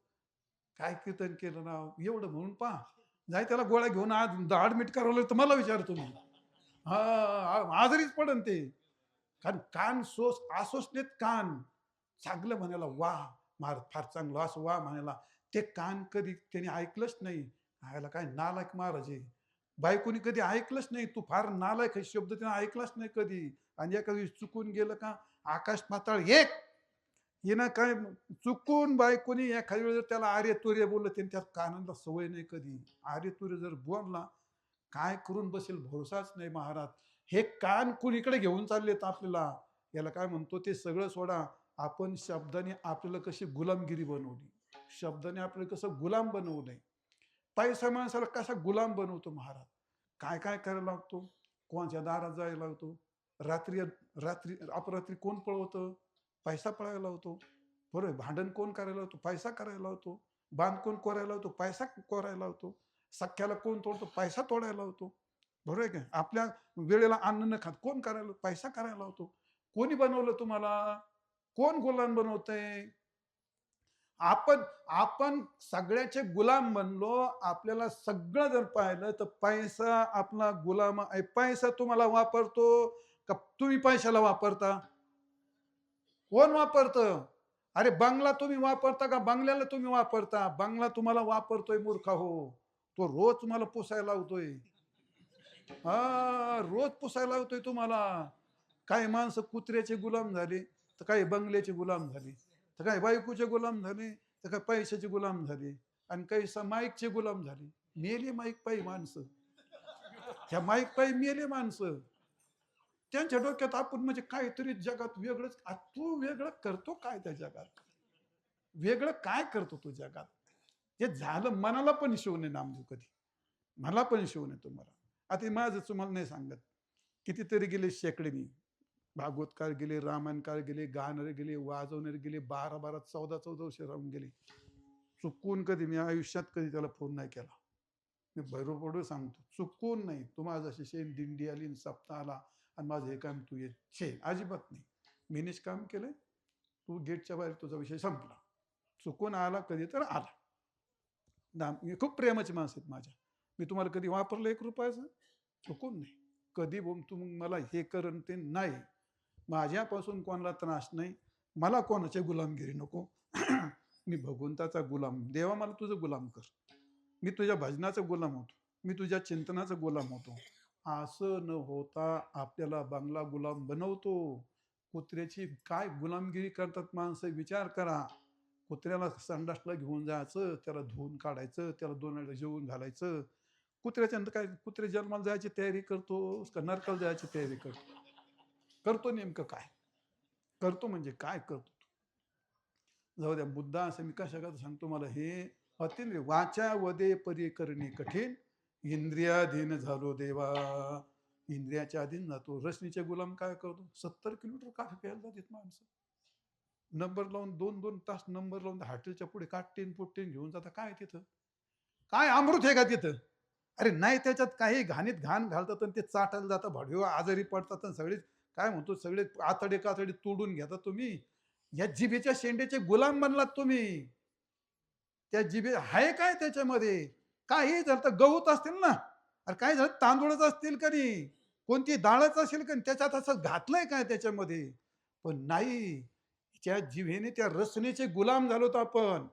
काय कीर्तन केलं ना एवढं म्हणून पहा. जाय त्याला गोळ्या घेऊन आज ऍडमिट करावं तर मला विचारतो मी. हा आजारीच पडन ते. कारण कान आसोसलेत कान. चांगलं म्हणायला वा महाराज फार चांगलं असं वा म्हणायला. ते कान कधी त्याने ऐकलंच नाही. आयला काय नालायक महाराज आहे. बायकोनी कधी ऐकलंच नाही. तू फार नालायक हे शब्द त्याने ऐकलाच नाही कधी. आणि एका दिवशी चुकून गेलं का आकाश पाताळ एक. हिनं काय चुकून बायकोनी एखाद्या वेळेस त्याला आर्य तुर्य बोललं त्याने त्या कानाला सवय नाही कधी. आर्य तुर्य जर बोलला काय करून बसेल भरोसाच नाही महाराज. हे कान कुणीकडे घेऊन चाललेत आपल्याला. याला काय म्हणतो ते सगळं सोडा. आपण शब्दाने आपल्याला कशी गुलामगिरी बनवली. शब्दाने आपल्याला कसं गुलाम बनवलंय. पैसा माणसाला कसा गुलाम बनवतो महाराज. काय काय करायला लागतो. कोणाच्या दारात जायला लागतो. रात्री रात्री अपरात्री कोण पळवतं? पैसा पळायला लावतो. बरोबर. भांडण कोण करायला लावतो? पैसा करायला लावतो. बांध कोण कोरायला लावतो? पैसा कोरायला लावतो. सख्याला कोण तोडतो? पैसा तोडायला लावतो. बरोबर आहे का? आपल्या वेळेला अन्न न खात कोण करायला? पैसा करायला लावतो. कोणी बनवलं तुम्हाला? कोण गुलाम बनवतंय? आपण आपण सगळ्याचे गुलाम बनलो. आपल्याला सगळं जर पाहिलं तर पैसा आपला गुलाम आहे. पैसा तुम्हाला वापरतो का तुम्ही पैशाला वापरता? कोण वापरतं? अरे बंगला तुम्ही वापरता का बंगल्याला तुम्ही वापरता? बंगला तुम्हाला वापरतोय मूर्खा हो. तो रोज तुम्हाला पुसायला लावतोय. हा रोज पुसायला लावतोय तुम्हाला. काही माणसं कुत्र्याचे गुलाम झाले तर काही बंगल्याचे गुलाम झाले तर काही बायकोचे गुलाम झाले तर काही पैशाचे गुलाम झाले आणि काही माईकचे गुलाम झाले. मेले माईक पायी माणसं. ह्या माईक पायी मेले माणसं. त्यांच्या डोक्यात आपण म्हणजे काहीतरी जगात वेगळंच. तू वेगळं करतो काय त्या जगात? वेगळं काय करतो तू जगात? हे झालं मनाला पण शिवणे नामदेव कधी. मला पण शिवणे तुम्हाला. आता हे माझं तुम्हाला नाही सांगत. कितीतरी गेले शेकडेनी. भागवतकार गेले, रामायणकार गेले, गाणारे गेले, वाजवणारे गेले, 12-12, 14-14 वर्ष राहून गेले. चुकून कधी मी आयुष्यात कधी त्याला फोन नाही केला. मी बरोबर सांगतो. चुकून नाही. तू माझ्याशी शेण दिंडी आली आणि सप्ताह आला आणि माझं हे काम तू ये छे अजिबात नाही. मी निष्काम केलंय. तू गेटच्या बाहेर तुझा विषय संपला. चुकून आला कधी तर आला. मी खूप प्रेमाची माणसं आहेत माझ्या. मी तुम्हाला कधी वापरलं 1 रुपयाचं? चुकून नाही. कधी तू मला हे कर ते नाही. माझ्यापासून कोणाला त्रास नाही. मला कोणाची गुलामगिरी नको. मी भगवंताचा गुलाम. देवा मला तुझं गुलाम कर. मी तुझ्या भजनाचा गुलाम होतो. मी तुझ्या चिंतनाचा गुलाम होतो. असं न होता आपल्याला बंगला गुलाम बनवतो. कुत्र्याची काय गुलामगिरी करतात माणसं विचार करा. कुत्र्याला संडासला घेऊन जायचं, त्याला धुवून काढायचं, त्याला 2 वेळा जेवून घालायचं. कुत्र्याच्या नंतर काय, कुत्रे जन्माला जायची तयारी करतो का नरकाला जायची तयारी करतो? करतो नेमकं काय? करतो म्हणजे काय करतो? जाऊ द्या, मुद्दा असं मी कशा सांगतो मला हे अतिंद्रिय वाचा वदे परी करणे कठीण, इंद्रियाधीन झालो देवा. इंद्रियाच्या अधीन जातो. रसनीचे गुलाम काय करतो? 70 किलोमीटर काफी प्यायला जातात माणसं. नंबर लावून 2-2 तास नंबर लावून हॉटेलच्या पुढे काटतीन पुटतीन घेऊन जाता. काय तिथं काय अमृत आहे का तिथं? अरे नाही, त्याच्यात काही घाणीत घाण घालतात आणि ते चाटायला जातं, भाडवे आजारी पडतात आणि सगळे काय म्हणतो, सगळे आतडे कातडे तोडून घेता. तुम्ही या जिभेच्या शेंड्याचे गुलाम बनलात तुम्ही. त्या जिभे आहे काय त्याच्यामध्ये? काही झालं तर गहूच असतील ना, अरे काय झालं तांदूळच असतील का नाही, कोणती डाळच असेल का, त्याच्यात असं घातलंय काय त्याच्यामध्ये? पण नाही, त्या जिभेने त्या रसनेचे गुलाम झालोत आपण.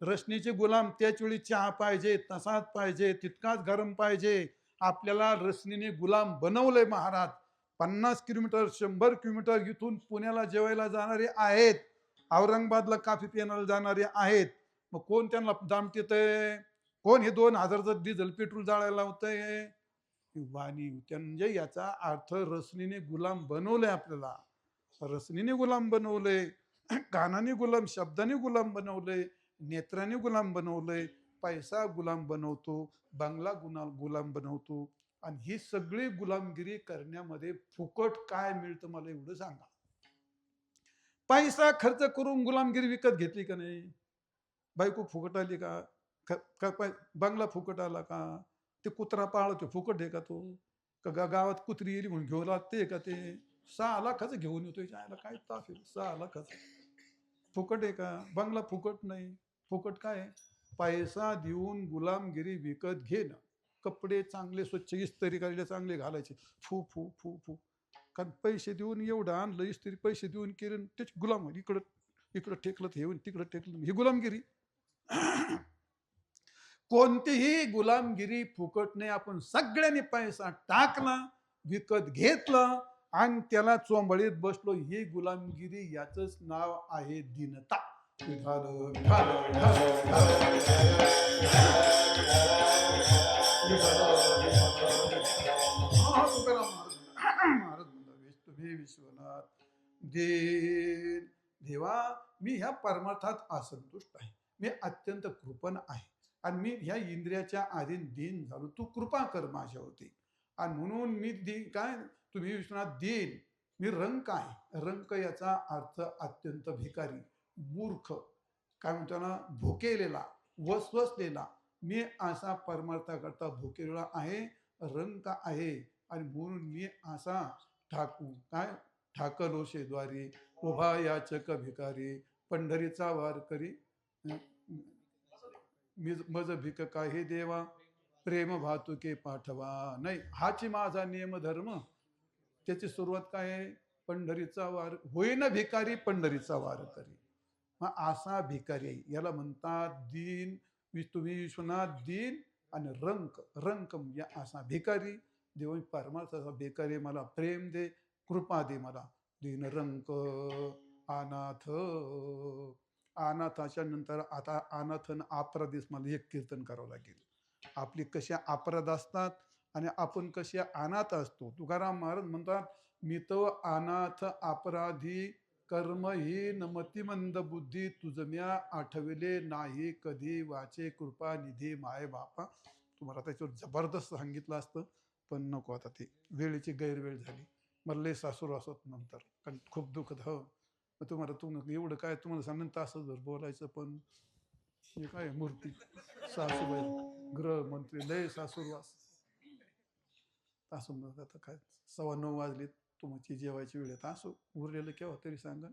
रसनेचे गुलाम. त्याच वेळी चहा पाहिजे, तसाच पाहिजे, तितकाच गरम पाहिजे. आपल्याला रसनेने गुलाम बनवलंय महाराज. 50 किलोमीटर 100 किलोमीटर इथून पुण्याला जेवायला जाणारे आहेत, औरंगाबादला काफी पिण्याला जाणारे आहेत. मग कोण त्यांना दामतेतय? कोण हे 2000चं डिझेल पेट्रोल जाळायला लावतंय? वाणी. म्हणजे याचा अर्थ रसनेने गुलाम बनवलंय आपल्याला. रसनेने गुलाम बनवलंय, कानाने गुलाम, शब्दाने गुलाम बनवलंय, नेत्राने गुलाम बनवलंय, पैसा गुलाम बनवतो, बंगला गुलाम बनवतो. आणि ही सगळी गुलामगिरी करण्यामध्ये फुकट काय मिळतं मला एवढं सांगा. पैसा खर्च करून गुलामगिरी विकत घेतली का नाही? बायको फुकट आली का? बंगला फुकट आला का? ते कुत्रा पाळतो फुकट आहे का तो? का गावात कुत्री येईल म्हणून घेऊन लागते का ते? 6 लाखाचं घेऊन येतोय जायला, काय ताफ आहे? 6 लाखाचं फुकट आहे का? बंगला फुकट नाही. फुकट काय? पैसा देऊन गुलामगिरी विकत घेणं. कपडे चांगले स्वच्छ इस्त्री करायला चांगले घालायचे, फू फू फू फू. कारण पैसे देऊन एवढं आणलं, इस्त्री पैसे देऊन केलं, त्याची गुलाम. इकडं इकडं टेकलं हे तिकडं टेकलं, ही गुलामगिरी. कोणतीही गुलामगिरी फुकट नाही. आपण सगळ्यांनी पैसा टाकला, विकत घेतलं आणि त्याला चोंबळीत बसलो. ही गुलामगिरी. याचंच नाव आहे दीनता. तुम्ही विश्वनाथ दीन. देवा, मी ह्या परमार्थात असंतुष्ट आहे, मी अत्यंत कृपण आहे आणि मी ह्या इंद्रियाच्या अधीन दीन झालो. तू कृपा कर माझ्यावरती. आणि म्हणून मी काय, तुम्ही विश्वनाथ दीन. मी रंक आहे. रंक याचा अर्थ अत्यंत भिकारी, मूर्ख, काय म्हणतो ना, भुकेलेला, वसवसलेला. मी असा परमार्थाकरता भुकेलेला आहे, रंक आहे. आणि म्हणून मी असा ठाकलो शेद्वारी, उभा याचक भिकारी, पंढरीचा वार करी मज भिक काही देवा, प्रेम भातुके पाठवा. नाही, हाची माझा नियम धर्म. त्याची सुरुवात काय आहे? पंढरीचा वार होईना भिकारी, पंढरीचा वार करी. मग असा भिकारी आहे, याला म्हणतात दीन. तुम्ही विश्वनाथ दीन. आणि रंक, रंक म्हणजे असा भिकारी. देव परमार्थाचा भिकारी, मला प्रेम दे, कृपा दे मला. दीन रंक अनाथ. अनाथाच्या नंतर आता अनाथन अपराधीस मला एक कीर्तन करावं लागेल. आपली कशा अपराध असतात आणि आपण कशा अनाथ असतो. तुकाराम महाराज म्हणतात, मी तो अनाथ अपराधी, कर्महीन मतिमंद बुद्धी, तुझम्या आठविले नाही कधी, वाचे कृपा निधी माय बापा. तुम्हाला त्याच्यावर जबरदस्त सांगितलं असतं, पण नको, आता ते वेळेची गैरवेळ झाली. मला लय सासूर असत नंतर, कारण खूप दुखत. हो, तुम्हाला एवढं काय तुम्हाला सांगून तासभर बोलायचं, पण हे काय मूर्ती सासूबाई गृहमंत्री लय सासूरवास. तासून आता काय 9:15 वाजले, तुमची जेवायची वेळ येत. असो, उरलेलं केव्हा तरी सांगा.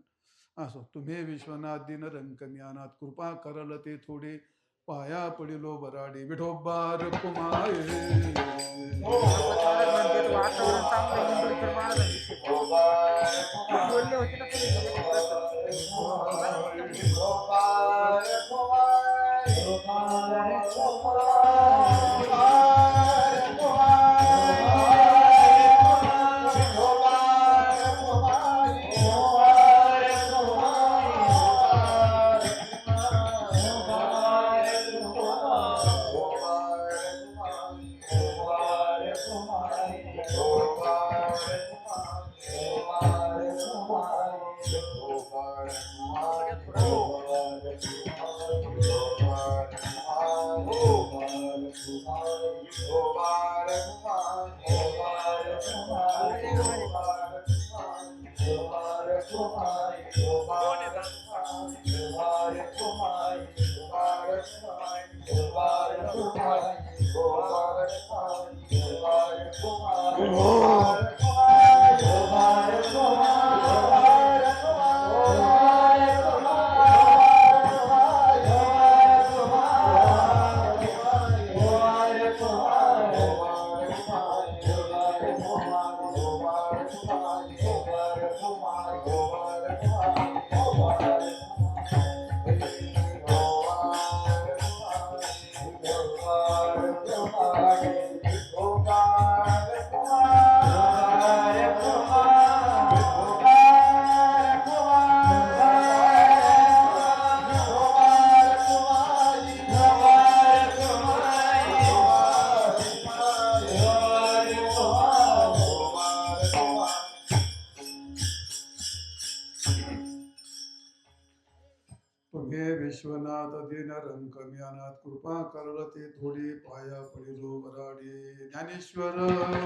असो, तुम्ही विश्वनाथ दिन रंक मी अनाथ, कृपा करल ते थोडे, पाया पडिलो बराडे, विठोबार कुमाये. तुगे विश्वनाथ दिन रंक ज्ञानात कृपा करते थोडी पाया पडिलो वराडी ज्ञानेश्वर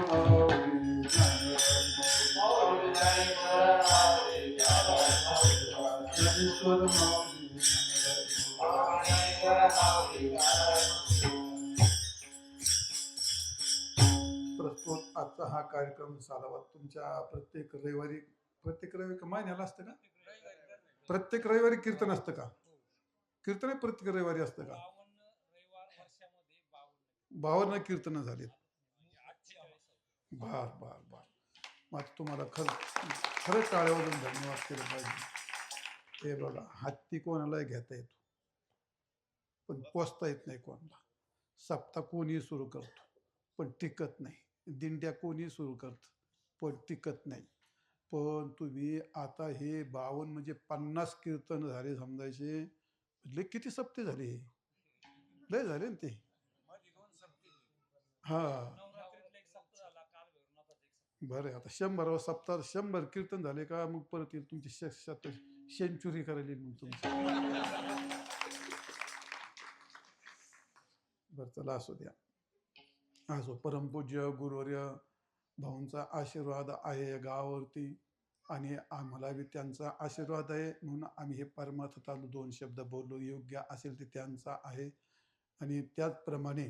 माऊली ज्ञानेश्वर माऊली प्रस्तुत आजचा हा कार्यक्रम सालावात तुमच्या प्रत्येक रविवारी महिन्याला असतं का? प्रत्येक रविवारी कीर्तन असतं का? कीर्तन प्रत्येक रविवारी असतं का? 52 कीर्तन झालेत. बर बर बर. मग तुम्हाला खरं टाळ्या वाजून धन्यवाद केलं पाहिजे. हे बघा, हत्ती कोणाला घेता येतो पण पोचता येत नाही कोणाला. सप्ताह कोणी सुरू करतो पण टिकत नाही. दिंड्या कोणी सुरू करतं पण टिकत नाही. पण तुम्ही आता हे 52 म्हणजे 50 कीर्तन झाले समजायचे. लय किती सप्ते झाले? लय झाले ना ते. हा बरं, आता 100वा सप्ताह 100 कीर्तन झाले का मग परत येईल तुमची सेंचुरी करायला येईल मग तुमची. बरं चला असू द्या. असो, परमपूज्य गुरुवर्य भाऊंचा आशीर्वाद आहे या गावावरती आणि आम्हाला बी त्यांचा आशीर्वाद आहे म्हणून आम्ही हे परमार्थ चालू 2 शब्द बोललो. योग्य असेल ते त्यांचा आहे. आणि त्याचप्रमाणे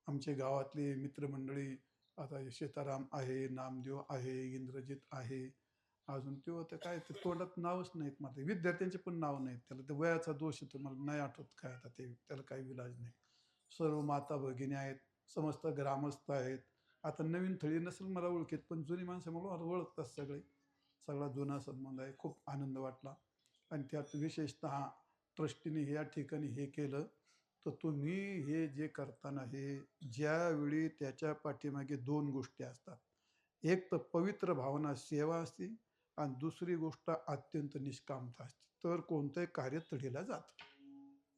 आमचे गावातले मित्रमंडळी आता सीताराम आहे, नामदेव आहे, इंद्रजित आहे, अजून ते होतं काय ते तोंडात नावच नाहीत. माझे विद्यार्थ्यांचे पण नाव नाहीत. त्याला ते वयाचा दोष आहे, तुम्हाला नाही आठवत काय. आता ते त्याला काही विलाज नाही. सर्व माता भगिनी आहेत, समस्त ग्रामस्थ आहेत. आता नवीन थळी नसेल मला ओळखीत पण जुनी माणसं मला ओळखतात सगळे. सगळा जुना संबंध आहे. खूप आनंद वाटला. आणि त्यात विशेषतः ट्रस्टीने या ठिकाणी हे केलं तर तुम्ही हे जे करताना हे ज्यावेळी त्याच्या पाठीमागे 2 गोष्टी असतात. एक तर पवित्र भावना सेवा असते आणि दुसरी गोष्ट अत्यंत निष्कामता असते. तर कोणतंही कार्य तडीला जातं.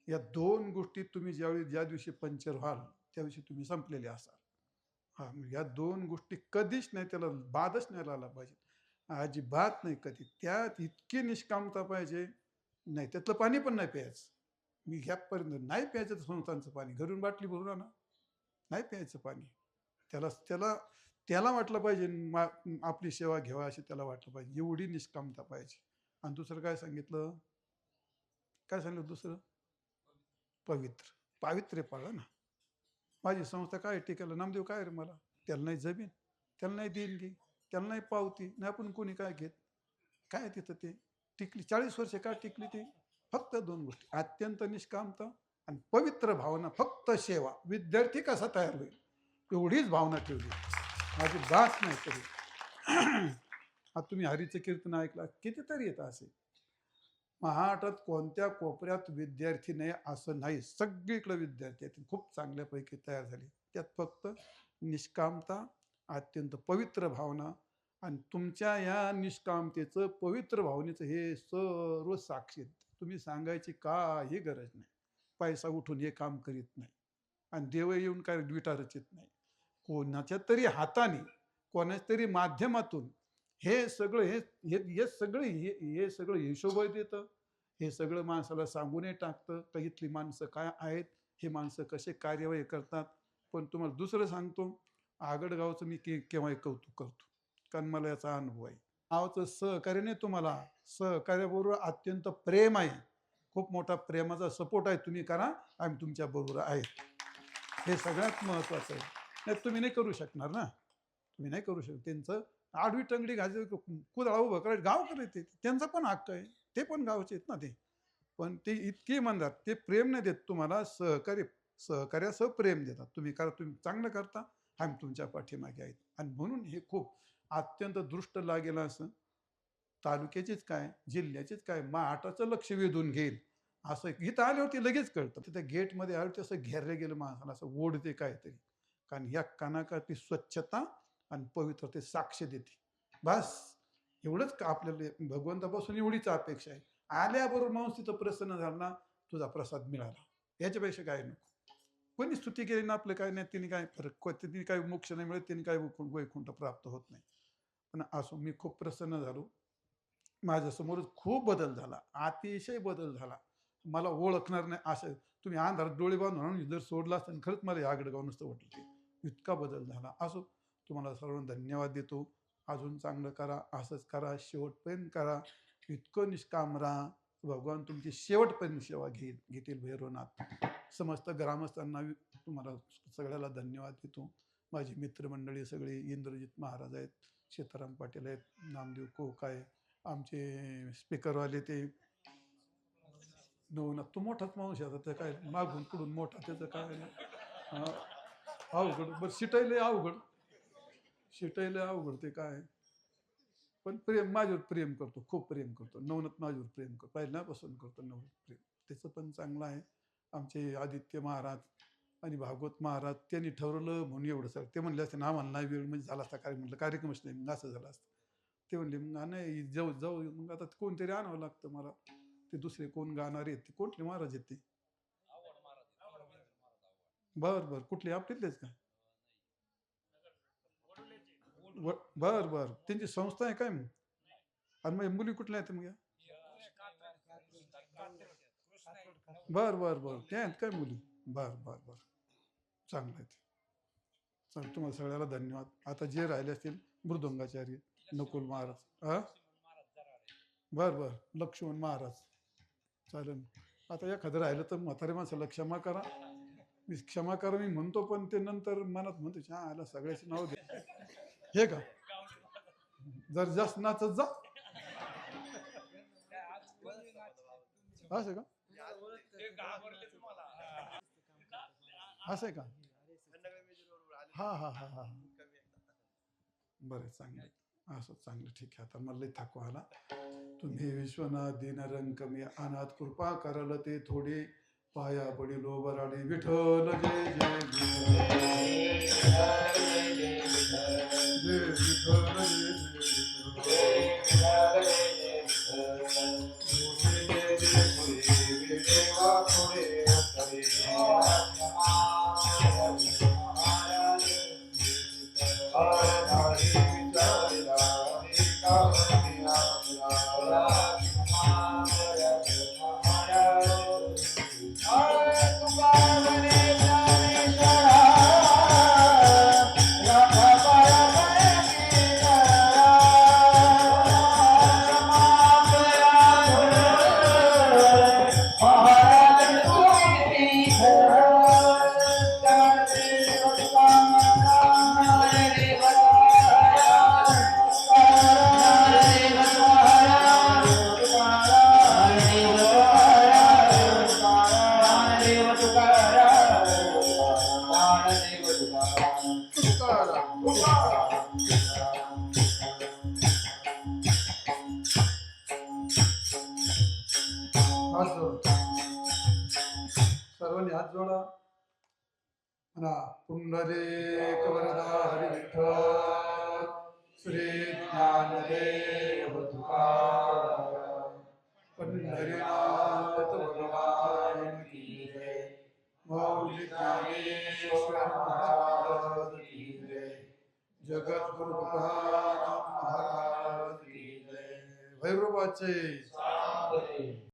या 2 गोष्टी तुम्ही ज्या दिवशी पंचर व्हाल त्या दिवशी तुम्ही संपलेले असाल. हा, या 2 गोष्टी कधीच नाही, त्याला बादच नाही लावला पाहिजे. अजिबात नाही कधी. त्यात इतकी निष्कामता पाहिजे. नाही त्यातलं पाणी पण नाही प्यायचं. मी ह्यापर्यंत नाही प्यायचं तर संस्थांचं पाणी घरून बाटली भरून आणा. नाही प्यायचं पाणी. त्याला त्याला त्याला वाटलं पाहिजे आपली सेवा घ्यावा अशी त्याला वाटलं पाहिजे. एवढी निष्कामता पाहिजे. आणि दुसरं काय सांगितलं? काय सांगितलं दुसरं? पवित्र. पावित्र्य पाळा ना. माझी संस्था काय टिकायला? नामदेव काय रे मला? त्याला नाही जमीन, त्याला नाही देणगी, त्याला नाही पावती, नाही आपण कोणी काय घेत. काय तिथं ते टिकली 40 वर्ष का टिकली ती? फक्त 2 गोष्टी, अत्यंत निष्कामता आणि पवित्र भावना. फक्त सेवा. विद्यार्थी कसा तयार होईल एवढीच भावना ठेवली. माझी बात नाही तरी. आता तुम्ही हरीचं कीर्तन ऐकला कितीतरी येतं असे. महाराष्ट्रात कोणत्या कोपऱ्यात विद्यार्थी नाही असं नाही. सगळीकडे विद्यार्थी आहेत. खूप चांगल्यापैकी तयार झाले. त्यात फक्त निष्कामता, अत्यंत पवित्र भावना आणि तुमच्या या निष्कामतेचं, पवित्र भावनेचं हे सर्व साक्षी. तुम्ही सांगायची काही गरज नाही. पैसा उठून हे काम करीत नाही आणि देव येऊन काय विटा रचित नाही. कोणाच्या तरी हाताने, कोणाच्या तरी माध्यमातून हे सगळं हे सगळं हिशोब देतं. हे सगळं माणसाला सांगूनही टाकतं का इथली माणसं काय आहेत, हे माणसं कसे कार्यवाही करतात. पण तुम्हाला दुसरं सांगतो, आगडगावचं मी केव्हाही कौतुक करतो, कारण मला याचा अनुभव आहे. गावाचं सहकार्य नाही तुम्हाला, सहकार्याबरोबर अत्यंत प्रेम आहे. खूप मोठा प्रेमाचा सपोर्ट आहे. तुम्ही करा, आम्ही तुमच्या बरोबर आहे. हे सगळ्यात महत्त्वाचं आहे. नाही तुम्ही नाही करू शकणार ना, तुम्ही नाही करू शकत. त्यांचं आडवी टंगडी घालायची, कुदळा उभं करायचं, गाव करायचे, त्यांचा पण हक्क आहे. ते पण गावचे आहेत ना ते. पण ते इतके म्हणतात, ते प्रेम नाही देत तुम्हाला, सहकार्यासह प्रेम देतात. तुम्ही करा, तुम्ही चांगलं करता, आम्ही तुमच्या पाठीमागे आहेत. आणि म्हणून हे खूप अत्यंत दृष्ट लागेल असं तालुक्याचेच काय, जिल्ह्याचेच काय, महाराष्ट्राचं लक्ष वेधून घेईल असं इथं आल्यावरती लगेच कळतं. तिथे गेटमध्ये आलं असं घेरलं गेलं माणसाला, असं ओढते काहीतरी. कारण या कानाकाठी स्वच्छता आणि पवित्रते साक्ष देते. बस एवढंच का आपल्याला भगवंतापासून एवढीच अपेक्षा आहे. आल्याबरोबर माणूस तिथं प्रसन्न झाला ना, तुझा प्रसाद मिळाला, याच्यापेक्षा काय नको. कोणी स्तुती केली ना आपलं काय नाही, तिने काय फरक, तिने काही मोक्ष नाही मिळत, तिने काही वैकुंठ प्राप्त होत नाही. पण असो मी खूप प्रसन्न झालो. माझ्यासमोरच खूप बदल झाला, अतिशय बदल झाला. मला ओळखणार नाही असं तुम्ही अंधारात डोळे बांधून आणून जर सोडला असतं, खरंच मला या आगडगाव नसतं वाटलं. ते इतका बदल झाला. असो, तुम्हाला सर्वांना धन्यवाद देतो. अजून चांगलं करा, असंच करा, शेवटपर्यंत करा, इतकं निष्काम राहा. भगवान तुमची शेवटपर्यंत सेवा घेतील भैरवनाथ. समस्त ग्रामस्थांना तुम्हाला सगळ्याला धन्यवाद देतो. माझी मित्रमंडळी सगळी, इंद्रजित महाराज आहेत, सीताराम पाटील आहेत, नामदेव कोक आहे, आमचे स्पीकरवाले ते नवनाथ, तो मोठाच माणूस आहे. आता ते काय मागून पुढून मोठा, त्याचं काय अवघड. बरं शिटायला अवघड ते काय. पण प्रेम माझ्यावर प्रेम करतो, खूप प्रेम करतो. नवनाथ माझ्यावर प्रेम करतो, पहिल्यापासून करतो नवनाथ प्रेम. त्याचं पण चांगलं आहे. आमचे आदित्य महाराज आणि भागवत महाराज त्यांनी ठरवलं म्हणून एवढं सर. ते म्हणले असते ना आम्हाला नाही वेळ म्हणजे झाला असता काय, म्हटलं कार्यक्रमच नाही, मग असं झालं असतं. ते म्हणले मग नाही जाऊ जाऊ, मग आता कोणतरी आणावं लागतं मला. ते दुसरे कोण गाणारे आहेत, ते कुठले महाराज आहेत ते? बर कुठले आपलेच का? बर त्यांची संस्था आहे काय मग? आणि मग मुली कुठल्या आहेत मग या? बर ते आहेत काय मुली? बर चांगलं आहे. चल तुम्हाला सगळ्याला धन्यवाद. आता जे राहिले असतील मृदंगाचार्य नकुल महाराज, हा बर लक्ष्मण महाराज, चालेल. आता एखादं राहिलं तर म्हातारे माणसाला क्षमा करा. मी क्षमा करा मी म्हणतो, पण ते नंतर मनात म्हणतो हा आला सगळ्याचे नाव घे, हे का जर जास्त नाचत जा, असं का? असं आहे का? हा बरं चांगलं, असं चांगलं, ठीक आहे. आता मला लई थकवा आला. तुम्ही विश्वनाथ दीनरंग कमी अनाथ, कृपा करल ते थोडे, पाया पडिलो बराडे विठ्ठल. जय जय विठ्ठल, सर्वांनी हात जोडा. पुंडलिक वरदारी विठ्ठल, श्री ज्ञानदेव तुकाराम, पंढरीनाथ भगवान की जय, मौली ज्ञानेश्वर महाराज की जय, जगद्गुरु तुकाराम महाराज भैरवाचे सांबरे